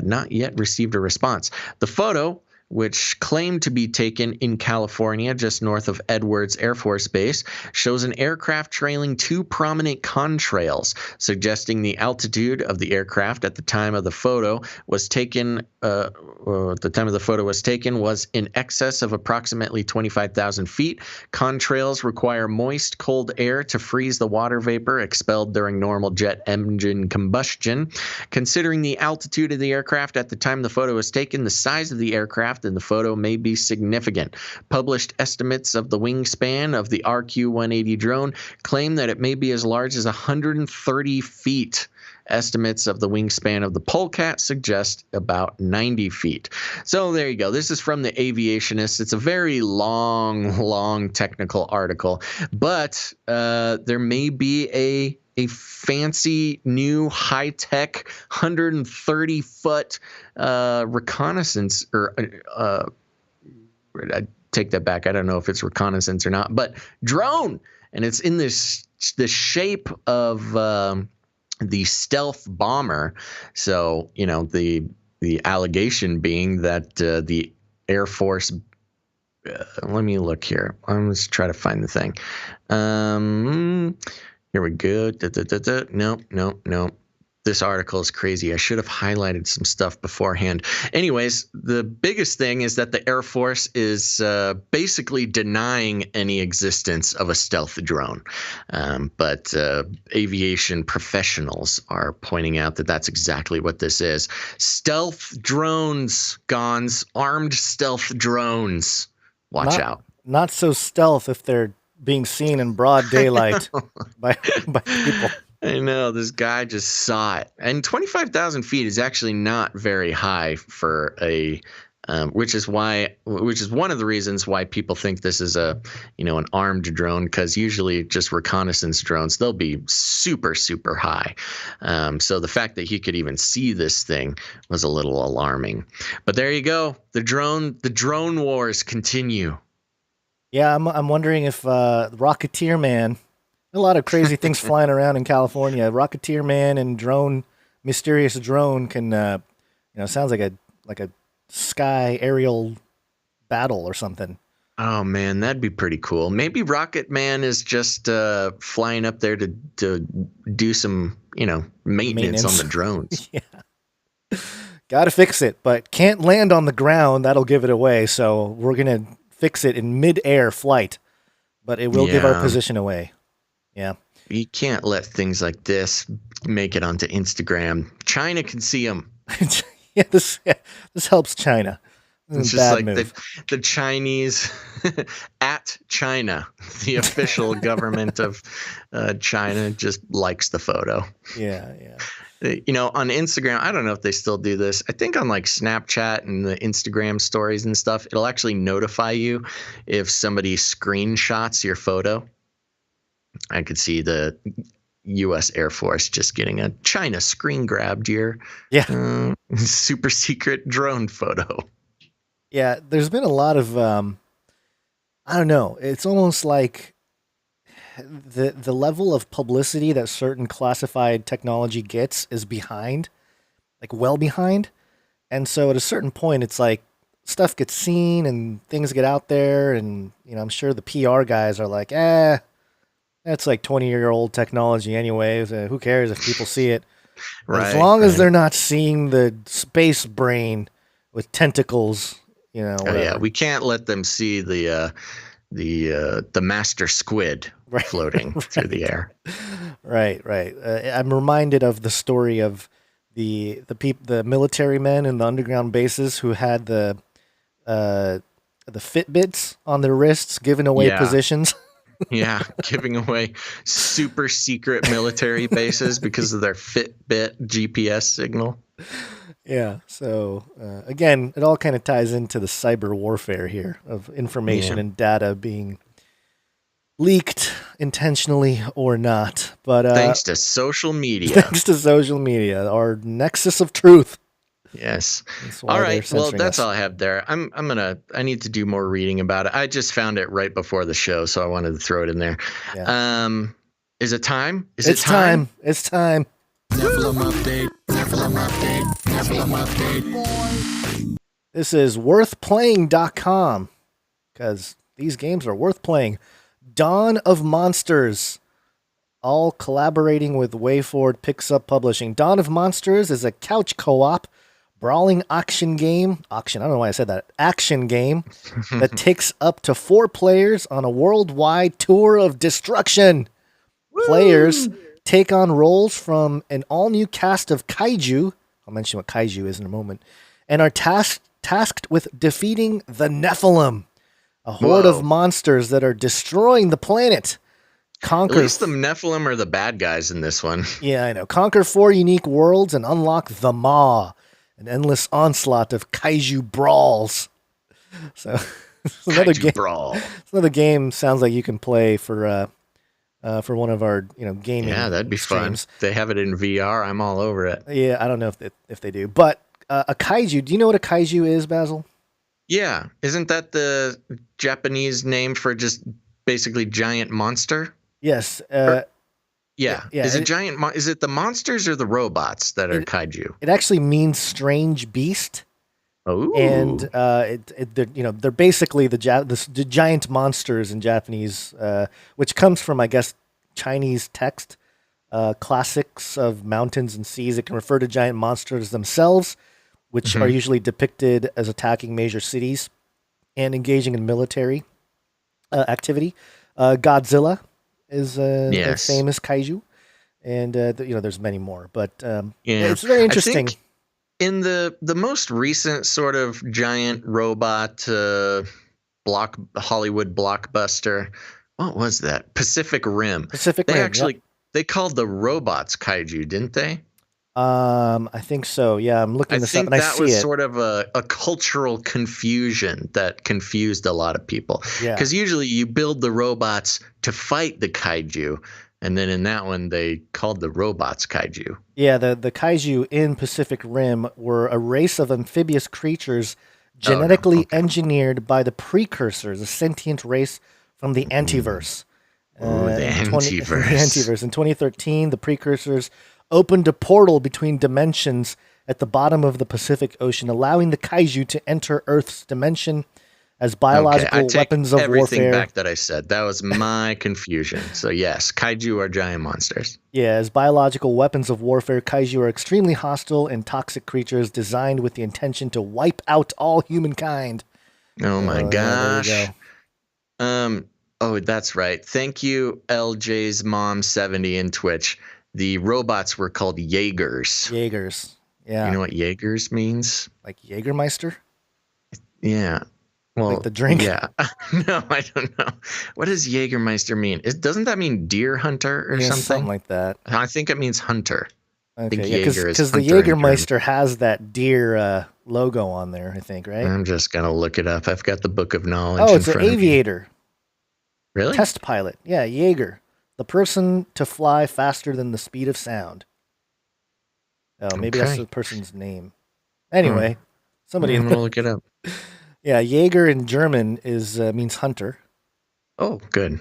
not yet received a response. The photo, which claimed to be taken in California, just north of Edwards Air Force Base, shows an aircraft trailing two prominent contrails, suggesting the altitude of the aircraft at the time of the photo was taken. Was in excess of approximately 25,000 feet. Contrails require moist, cold air to freeze the water vapor expelled during normal jet engine combustion. Considering the altitude of the aircraft at the time the photo was taken, the size of the aircraft in the photo may be significant. Published estimates of the wingspan of the RQ-180 drone claim that it may be as large as 130 feet. Estimates of the wingspan of the Polecat suggest about 90 feet. So there you go. This is from the Aviationist. It's a very long technical article, but there may be a fancy new high-tech 130-foot reconnaissance, or I take that back. I don't know if it's reconnaissance or not, but drone, and it's in the shape of the stealth bomber. So, you know, the allegation being that the Air Force, let me look here. Let's try to find the thing. Here we go. No. This article is crazy. I should have highlighted some stuff beforehand. Anyways, the biggest thing is that the Air Force is basically denying any existence of a stealth drone. But aviation professionals are pointing out that that's exactly what this is. Stealth drones, Gons, armed stealth drones. Watch out. Not so stealth if they're being seen in broad daylight by people. I know, this guy just saw it. And 25,000 feet is actually not very high for a which is one of the reasons why people think this is an armed drone, because usually just reconnaissance drones, they'll be super, super high. So the fact that he could even see this thing was a little alarming. But there you go. The drone wars continue. Yeah, I'm wondering if Rocketeer Man, a lot of crazy things flying around in California. Rocketeer Man and mysterious drone can, sounds like a sky aerial battle or something. Oh man, that'd be pretty cool. Maybe Rocket Man is just flying up there to do some, maintenance on the drones. Yeah. Got to fix it, but can't land on the ground. That'll give it away. So we're going to fix it in mid-air flight, but it will give our position away. Yeah. You can't let things like this make it onto Instagram. China can see them. Yeah, this helps China. It's just like the Chinese at China, the official government of China just likes the photo. Yeah. On Instagram, I don't know if they still do this. I think on like Snapchat and the Instagram stories and stuff, it'll actually notify you if somebody screenshots your photo. I could see the U.S. Air Force just getting a China screen grabbed your super secret drone photo. Yeah, there's been a lot of, I don't know, it's almost like the level of publicity that certain classified technology gets is behind, like well behind. And so at a certain point, it's like stuff gets seen and things get out there. And, I'm sure the PR guys are like, that's like 20-year-old technology anyways. Who cares if people see it? Right, as long as they're not seeing the space brain with tentacles. We can't let them see the master squid floating through the air. Right. I'm reminded of the story of the military men in the underground bases who had the Fitbits on their wrists, giving away positions. Yeah, giving away super secret military bases because of their Fitbit GPS signal. Yeah, so again, it all kind of ties into the cyber warfare here of information and data being leaked intentionally or not. But thanks to social media. Thanks to social media, our nexus of truth. Yes. All right. Well, that's all I have there. I need to do more reading about it. I just found it right before the show, so I wanted to throw it in there. Yeah. Is it time? It's time. It's time. Nephilim update. This is worthplaying.com because these games are worth playing. Dawn of Monsters, all collaborating with WayForward Picks Up Publishing. Dawn of Monsters is a couch co-op brawling action game. I don't know why I said that. Action game that takes up to 4 players on a worldwide tour of destruction. Woo! Players take on roles from an all-new cast of kaiju. I'll mention what kaiju is in a moment. And are tasked with defeating the Nephilim, a horde of monsters that are destroying the planet. At least the Nephilim are the bad guys in this one. Yeah, I know. Conquer 4 unique worlds and unlock the Maw, an endless onslaught of kaiju brawls. So another game. Brawl. Another game sounds like you can play for one of our gaming. Yeah, that'd be streams. Fun. They have it in VR. I'm all over it. Yeah, I don't know if they do, but a kaiju. Do you know what a kaiju is, Basil? Yeah, isn't that the Japanese name for just basically giant monster? Yes. Yeah. Is it giant? Is it the monsters or the robots that are kaiju? It actually means strange beast. Oh. And they're basically the giant monsters in Japanese, which comes from, I guess, Chinese text, classics of mountains and seas. It can refer to giant monsters themselves, which are usually depicted as attacking major cities and engaging in military activity. Godzilla is a famous kaiju, and there's many more, but it's very interesting. In the most recent sort of giant robot Hollywood blockbuster, what was that? Pacific Rim. They called the robots kaiju, didn't they? I think so. Yeah, I'm looking this up and I see it. I think that was sort of a cultural confusion that confused a lot of people. Yeah. Because usually you build the robots to fight the kaiju, and then in that one they called the robots kaiju. Yeah, the kaiju in Pacific Rim were a race of amphibious creatures genetically engineered by the precursors, a sentient race from the Antiverse. The Antiverse. The Antiverse. In 2013, the precursors opened a portal between dimensions at the bottom of the Pacific Ocean, allowing the kaiju to enter Earth's dimension as biological weapons of everything warfare. back that I said. That was my confusion. So yes, kaiju are giant monsters. Yeah, as biological weapons of warfare, kaiju are extremely hostile and toxic creatures designed with the intention to wipe out all humankind. Oh my gosh. Yeah, there you go. Oh, that's right. Thank you, LJ's mom 70 in Twitch. The robots were called Jaegers. Jaegers. Yeah. You know what Jaegers means? Like Jägermeister? Yeah. Well, like the drink? Yeah. No, I don't know. What does Jägermeister mean? Doesn't that mean deer hunter or something? Something like that. I think it means hunter. Okay, because the Jägermeister has that deer logo on there, I think, right? I'm just going to look it up. I've got the book of knowledge. Oh, it's an aviator. Really? Test pilot. Yeah, Jaeger. The person to fly faster than the speed of sound. Oh, maybe that's the person's name. Anyway, somebody. I'm gonna look it up. Yeah, Jaeger in German means hunter. Oh, good.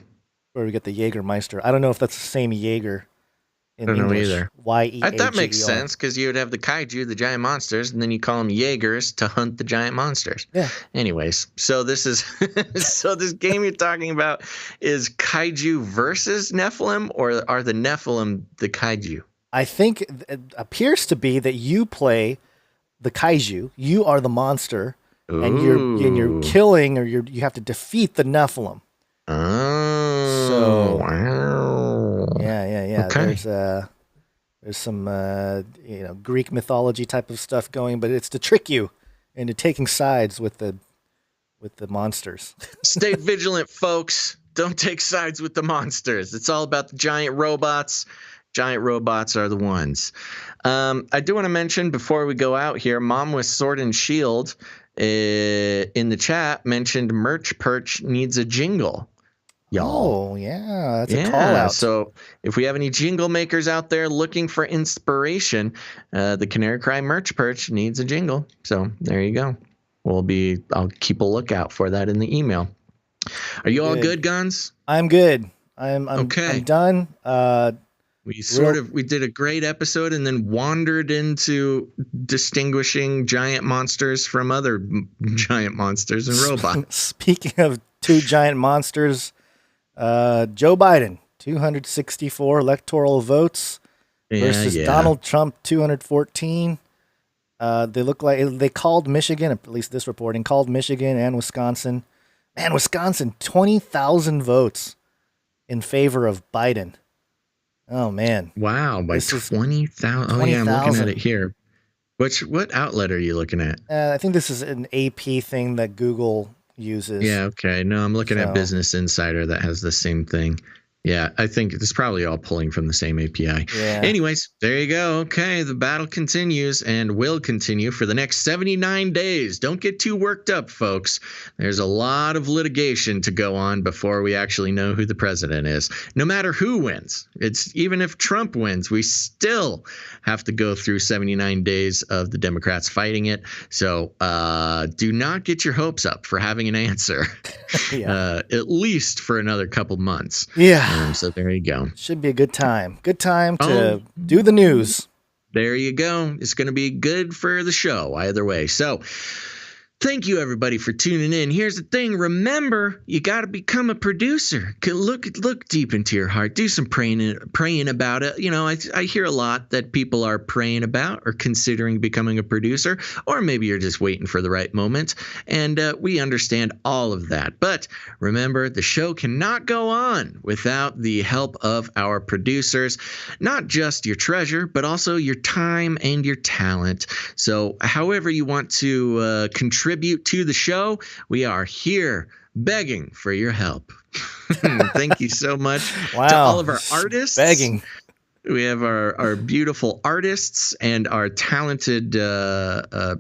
Where we get the Jägermeister. I don't know if that's the same Jaeger in English. I don't English. know either. Y-E-A-G-E-R. That makes sense because you would have the kaiju, the giant monsters, and then you call them Jaegers to hunt the giant monsters. Yeah. Anyways, so this is so this game you're talking about is kaiju versus Nephilim, or are the Nephilim the kaiju? I think it appears to be that you play the kaiju. You are the monster, and you're killing, or you have to defeat the Nephilim. Oh, so wow. Yeah. Okay. There's some Greek mythology type of stuff going, but it's to trick you into taking sides with the monsters. Stay vigilant, folks. Don't take sides with the monsters. It's all about the giant robots. Giant robots are the ones. I do want to mention before we go out here, Mom with Sword and Shield in the chat mentioned Merch Perch needs a jingle. Y'all. Oh, yeah. That's a call out. So if we have any jingle makers out there looking for inspiration, the Canary Cry Merch Perch needs a jingle. So there you go. I'll keep a lookout for that in the email. Are you all good, Guns? I'm good. I'm okay. I'm done. We did a great episode and then wandered into distinguishing giant monsters from other giant monsters and robots. Speaking of two giant monsters, Joe Biden, 264 electoral votes versus Donald Trump, 214. They look like they called Michigan, at least this reporting, called Michigan and Wisconsin. Man, Wisconsin, 20,000 votes in favor of Biden. Oh, man. Wow, by 20,000. Oh, yeah, I'm looking at it here. What outlet are you looking at? I think this is an AP thing that Google uses. Yeah, okay. No, I'm looking at Business Insider that has the same thing. Yeah, I think it's probably all pulling from the same API. Yeah. Anyways, there you go. Okay, the battle continues and will continue for the next 79 days. Don't get too worked up, folks. There's a lot of litigation to go on before we actually know who the president is. No matter who wins, even if Trump wins, we still have to go through 79 days of the Democrats fighting it. So do not get your hopes up for having an answer, at least for another couple months. Yeah. So there you go. Should be a good time. Good time to do the news. There you go. It's going to be good for the show either way. So thank you, everybody, for tuning in. Here's the thing. Remember, you got to become a producer. Look deep into your heart. Do some praying about it. You know, I hear a lot that people are praying about or considering becoming a producer, or maybe you're just waiting for the right moment. And we understand all of that. But remember, the show cannot go on without the help of our producers. Not just your treasure, but also your time and your talent. So however you want to contribute to the show, we are here begging for your help. Thank you so much to all of our artists. Begging. We have our beautiful artists and our talented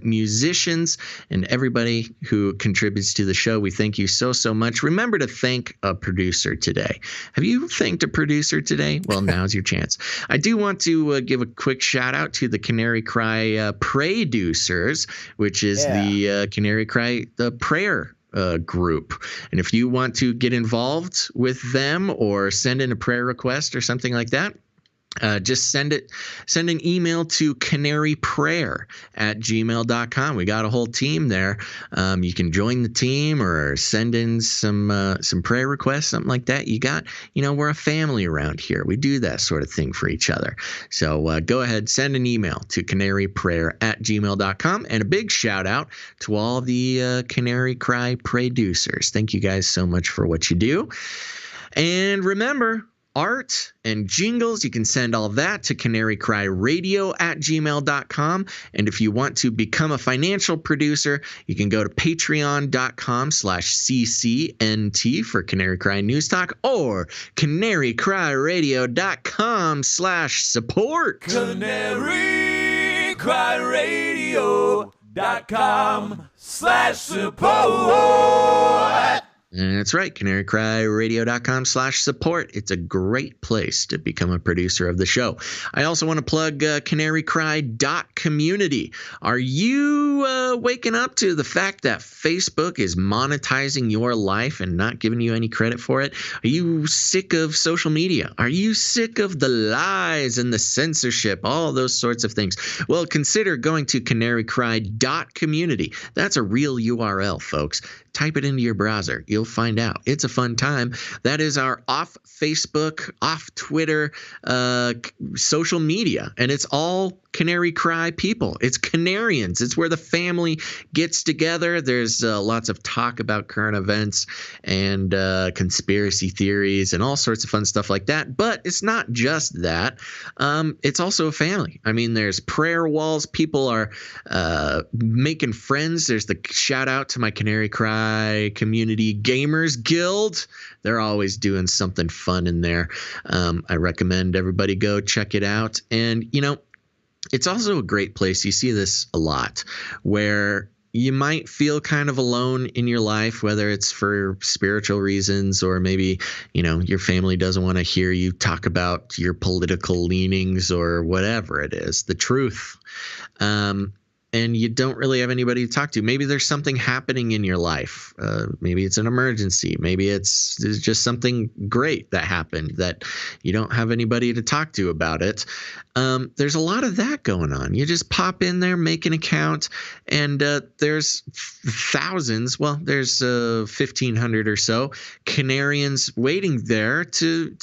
musicians and everybody who contributes to the show. We thank you so much. Remember to thank a producer today. Have you thanked a producer today? Well, now's your chance. I do want to give a quick shout out to the Canary Cry Producers, which is the Canary Cry prayer group. And if you want to get involved with them or send in a prayer request or something like that, just send an email to canaryprayer@gmail.com. We got a whole team there. You can join the team or send in some prayer requests, something like that. We're a family around here. We do that sort of thing for each other. So go ahead, send an email to canaryprayer@gmail.com. And a big shout out to all the Canary Cry producers. Thank you guys so much for what you do. And remember, art and jingles, you can send all that to canarycryradio@gmail.com. And if you want to become a financial producer, you can go to patreon.com/CCNT for Canary Cry News Talk or canarycryradio.com/support. canarycryradio.com/support. That's right, canarycryradio.com/support. It's a great place to become a producer of the show. I also want to plug canarycry.community. Are you waking up to the fact that Facebook is monetizing your life and not giving you any credit for it? Are you sick of social media? Are you sick of the lies and the censorship, all those sorts of things? Well, consider going to canarycry.community. That's a real URL, folks. Type it into your browser. You'll find out. It's a fun time. That is our off Facebook, off Twitter, social media. And it's all Canary Cry people. It's Canarians. It's where the family gets together. There's lots of talk about current events and conspiracy theories and all sorts of fun stuff like that. But it's not just that. It's also a family. I mean, there's prayer walls. People are making friends. There's the shout out to my Canary Cry Community Gamers Guild. They're always doing something fun in there. I recommend everybody go check it out. And, it's also a great place. You see this a lot where you might feel kind of alone in your life, whether it's for spiritual reasons or maybe, your family doesn't want to hear you talk about your political leanings or whatever it is, the truth. And you don't really have anybody to talk to. Maybe there's something happening in your life. Maybe it's an emergency. Maybe there's just something great that happened that you don't have anybody to talk to about it. There's a lot of that going on. You just pop in there, make an account, and there's thousands. Well, there's 1,500 or so Canarians waiting there to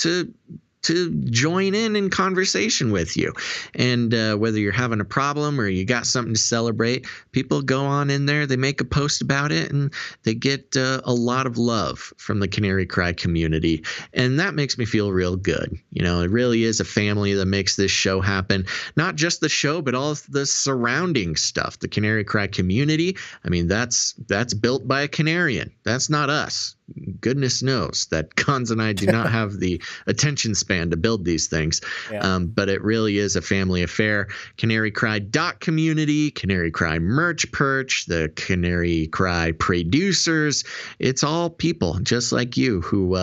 join in conversation with you. And whether you're having a problem or you got something to celebrate, people go on in there, they make a post about it, and they get a lot of love from the Canary Cry community. And that makes me feel real good. It really is a family that makes this show happen. Not just the show, but all the surrounding stuff. The Canary Cry community, I mean, that's built by a Canarian. That's not us. Goodness knows that Cons and I do not have the attention span to build these things. Yeah. But it really is a family affair. Canary Cry community, Canary Cry merch perch, the Canary Cry producers. It's all people just like you who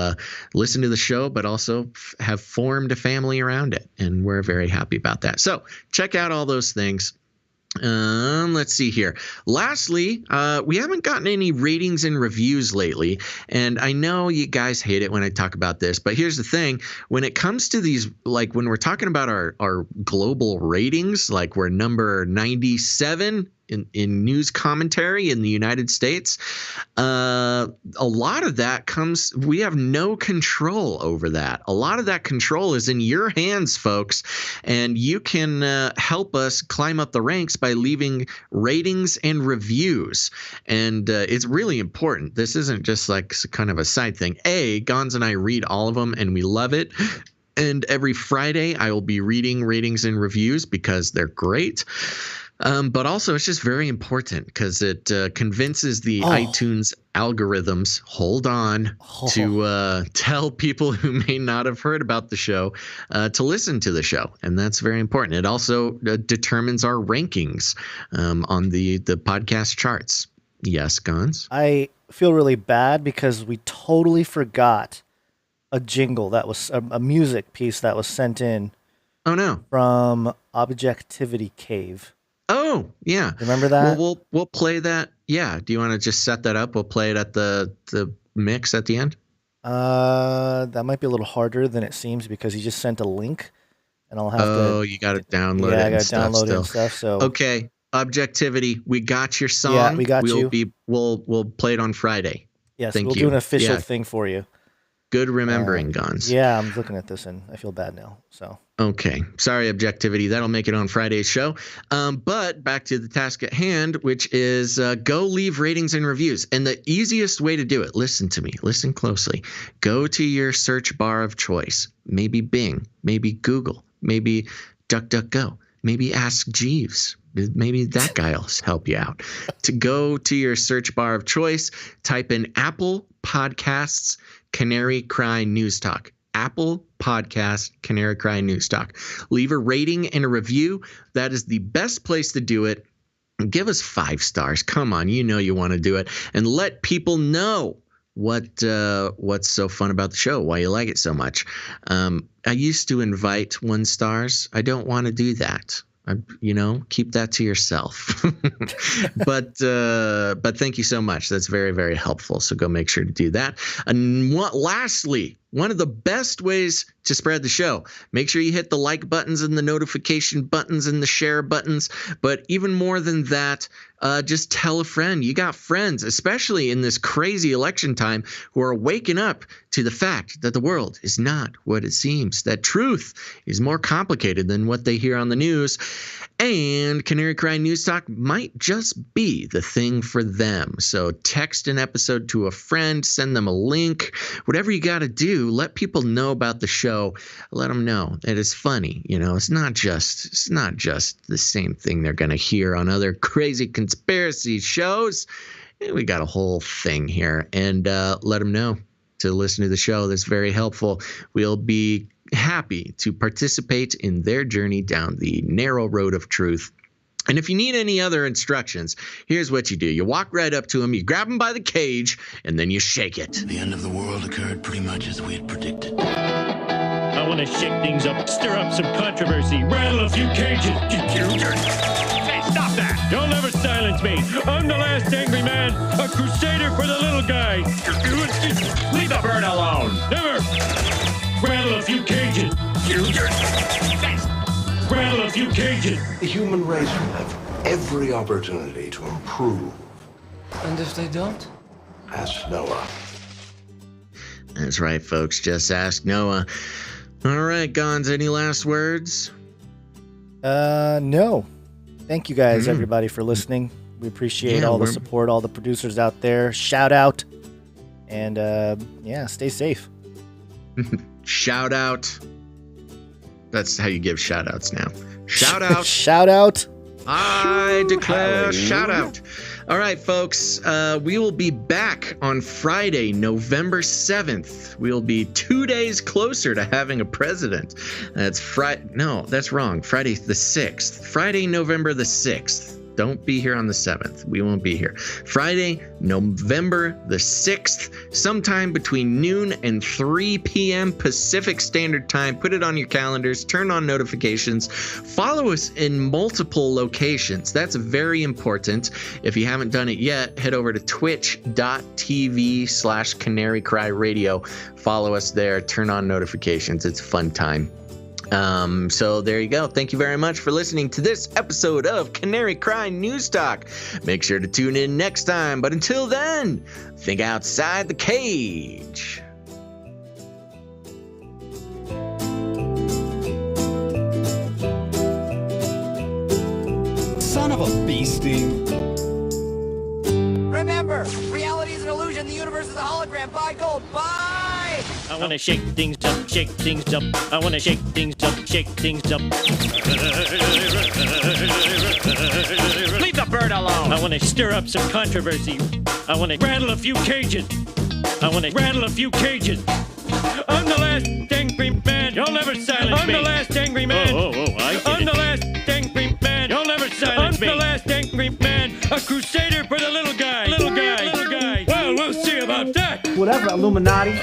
listen to the show, but also have formed a family around it. And we're very happy about that. So check out all those things. Let's see here. Lastly, we haven't gotten any ratings and reviews lately, and I know you guys hate it when I talk about this, but here's the thing. When it comes to these, like when we're talking about our global ratings, like we're number 97 in news commentary in the United States, a lot of that comes, we have no control over that. A lot of that control is in your hands, folks, and you can help us climb up the ranks by leaving ratings and reviews. And it's really important. This isn't just like kind of a side thing. Gons and I read all of them, and we love it. And every Friday, I will be reading ratings and reviews because they're great. But also, it's just very important because it convinces the iTunes algorithms, to tell people who may not have heard about the show to listen to the show. And that's very important. It also determines our rankings on the podcast charts. Yes, Gons? I feel really bad because we totally forgot a jingle that was a music piece that was sent in. Oh, no. From Objectivity Cave. Oh, yeah. Remember that? Well, we'll play that. Yeah. Do you want to just set that up? We'll play it at the mix at the end. That might be a little harder than it seems because he just sent a link, and I'll have to. Oh, you got to download it. Yeah, I got to stuff download it and stuff. So okay, objectivity. We got your stuff download still. it and stuff. So okay, objectivity. We got your song. Yeah, we got you. We'll play it on Friday. Yes, Thank we'll you. do an official thing for you. Good remembering, Gons. Yeah, I'm looking at this and I feel bad now. So okay, sorry, objectivity. That'll make it on Friday's show. But back to the task at hand, which is go leave ratings and reviews. And the easiest way to do it, listen to me, listen closely. Go to your search bar of choice. Maybe Bing, maybe Google, maybe DuckDuckGo, maybe Ask Jeeves. Maybe that guy will help you out. To go to your search bar of choice, type in Apple Podcasts Canary Cry News Talk. Apple Podcast Canary Cry News Talk. Leave a rating and a review. That is the best place to do it. Give us 5 stars. Come on, you know you want to do it, and let people know what's so fun about the show, why you like it so much. I used to invite 1 stars. I don't want to do that. Keep that to yourself. But thank you so much. That's very, very helpful. So go make sure to do that. And lastly, one of the best ways to spread the show, make sure you hit the like buttons and the notification buttons and the share buttons. But even more than that, just tell a friend. You got friends, especially in this crazy election time, who are waking up to the fact that the world is not what it seems, that truth is more complicated than what they hear on the news. And Canary Cry News Talk might just be the thing for them. So text an episode to a friend, send them a link, whatever you got to do. Let people know about the show. Let them know that it's funny. It's not just the same thing they're going to hear on other crazy conspiracy shows. We got a whole thing here, and let them know to listen to the show. That's very helpful. We'll be happy to participate in their journey down the narrow road of truth. And if you need any other instructions, here's what you do. You walk right up to him, you grab him by the cage, and then you shake it. The end of the world occurred pretty much as we had predicted. I want to shake things up, stir up some controversy, rattle a few cages. Hey, stop that! You'll never silence me. I'm the last angry man, a crusader for the little guy. Leave the bird alone. Never. Rattle a few cages. Rattle a few cages. The human race will have every opportunity to improve. And if they don't? Ask Noah. That's right, folks. Just ask Noah. All right, Gons, any last words? No. Thank you guys, everybody, for listening. We appreciate all the support, all the producers out there. Shout out. And, stay safe. Shout out. That's how you give shout outs now. Shout out. Shout out. I declare shout out. All right, folks. We will be back on Friday, November 7th. We'll be 2 days closer to having a president. That's Friday. No, that's wrong. Friday the 6th. Friday, November the 6th. Don't be here on the 7th. We won't be here. Friday, November the 6th, sometime between noon and 3 p.m. Pacific Standard Time. Put it on your calendars. Turn on notifications. Follow us in multiple locations. That's very important. If you haven't done it yet, head over to twitch.tv/Canary Cry Radio. Follow us there. Turn on notifications. It's a fun time. So there you go. Thank you very much for listening to this episode of Canary Cry News Talk. Make sure to tune in next time. But until then, think outside the cage. Son of a beastie. Remember, reality is an illusion. The universe is a hologram. Buy gold. Bye! I want to shake things up, shake things up. I want to shake things up, shake things up. Leave the bird alone. I want to stir up some controversy. I want to rattle a few cages. I want to rattle a few cages. I'm the last angry man. You'll never silence me. I'm the last angry man. I get I'm the last angry man. You'll never silence me. I'm the last angry man. A crusader for the little guy. Little guy. Little guy. Well, we'll see about that. Whatever, Illuminati.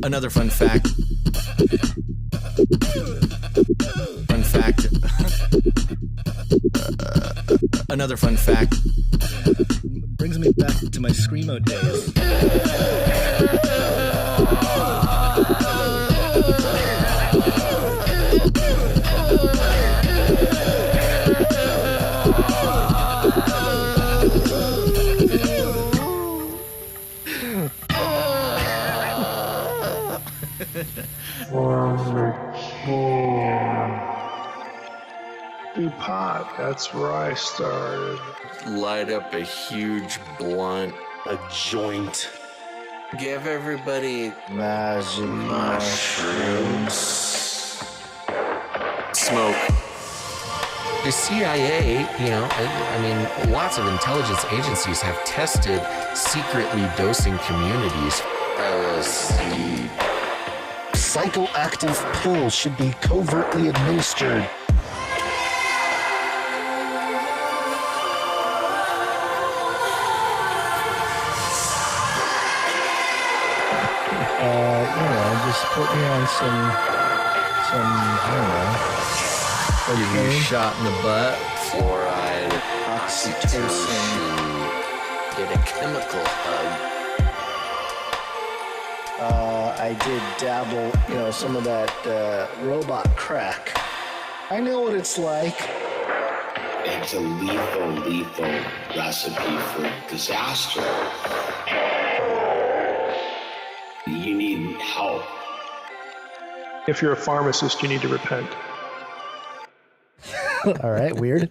Another fun fact. Fun fact. Another fun fact. Brings me back to my Screamo days. Do pot. That's where I started. Light up a huge blunt. A joint. Give everybody magic mushrooms. Smoke. The CIA, I mean, lots of intelligence agencies have tested secretly dosing communities. LSD. Psychoactive pills should be covertly administered. Just put me on some, I don't know. You get shot in the butt, fluoride, oxytocin, get a chemical hug. I did dabble, some of that robot crack. I know what it's like. It's a lethal recipe for disaster. You need help. If you're a pharmacist, you need to repent. All right, weird.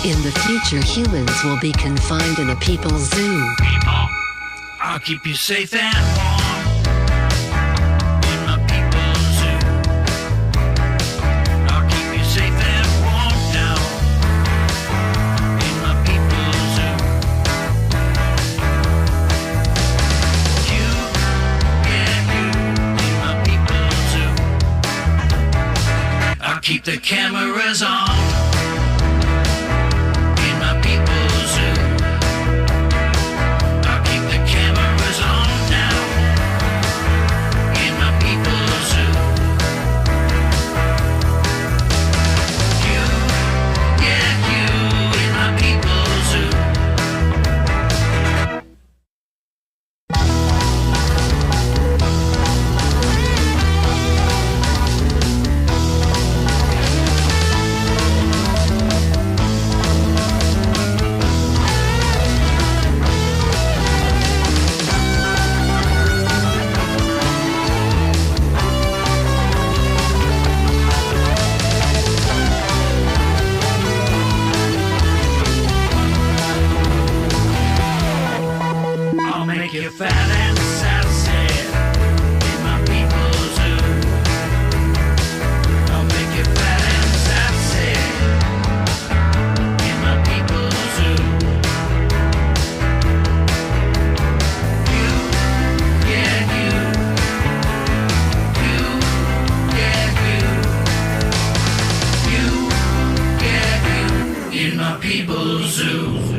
In the future, humans will be confined in a people's zoo. People, I'll keep you safe and warm in my people's zoo. I'll keep you safe and warm now in my people's zoo. You cameras on. In my people's zoo. I'll keep the cameras on now. In my people's zoo. You, yeah, you, in my people's zoo. I'll make you fat and sassy in my people's zoo. I'll make you fat and sassy in my people's zoo. You, yeah, you. You, yeah, you. You, yeah, you. In my people's zoo.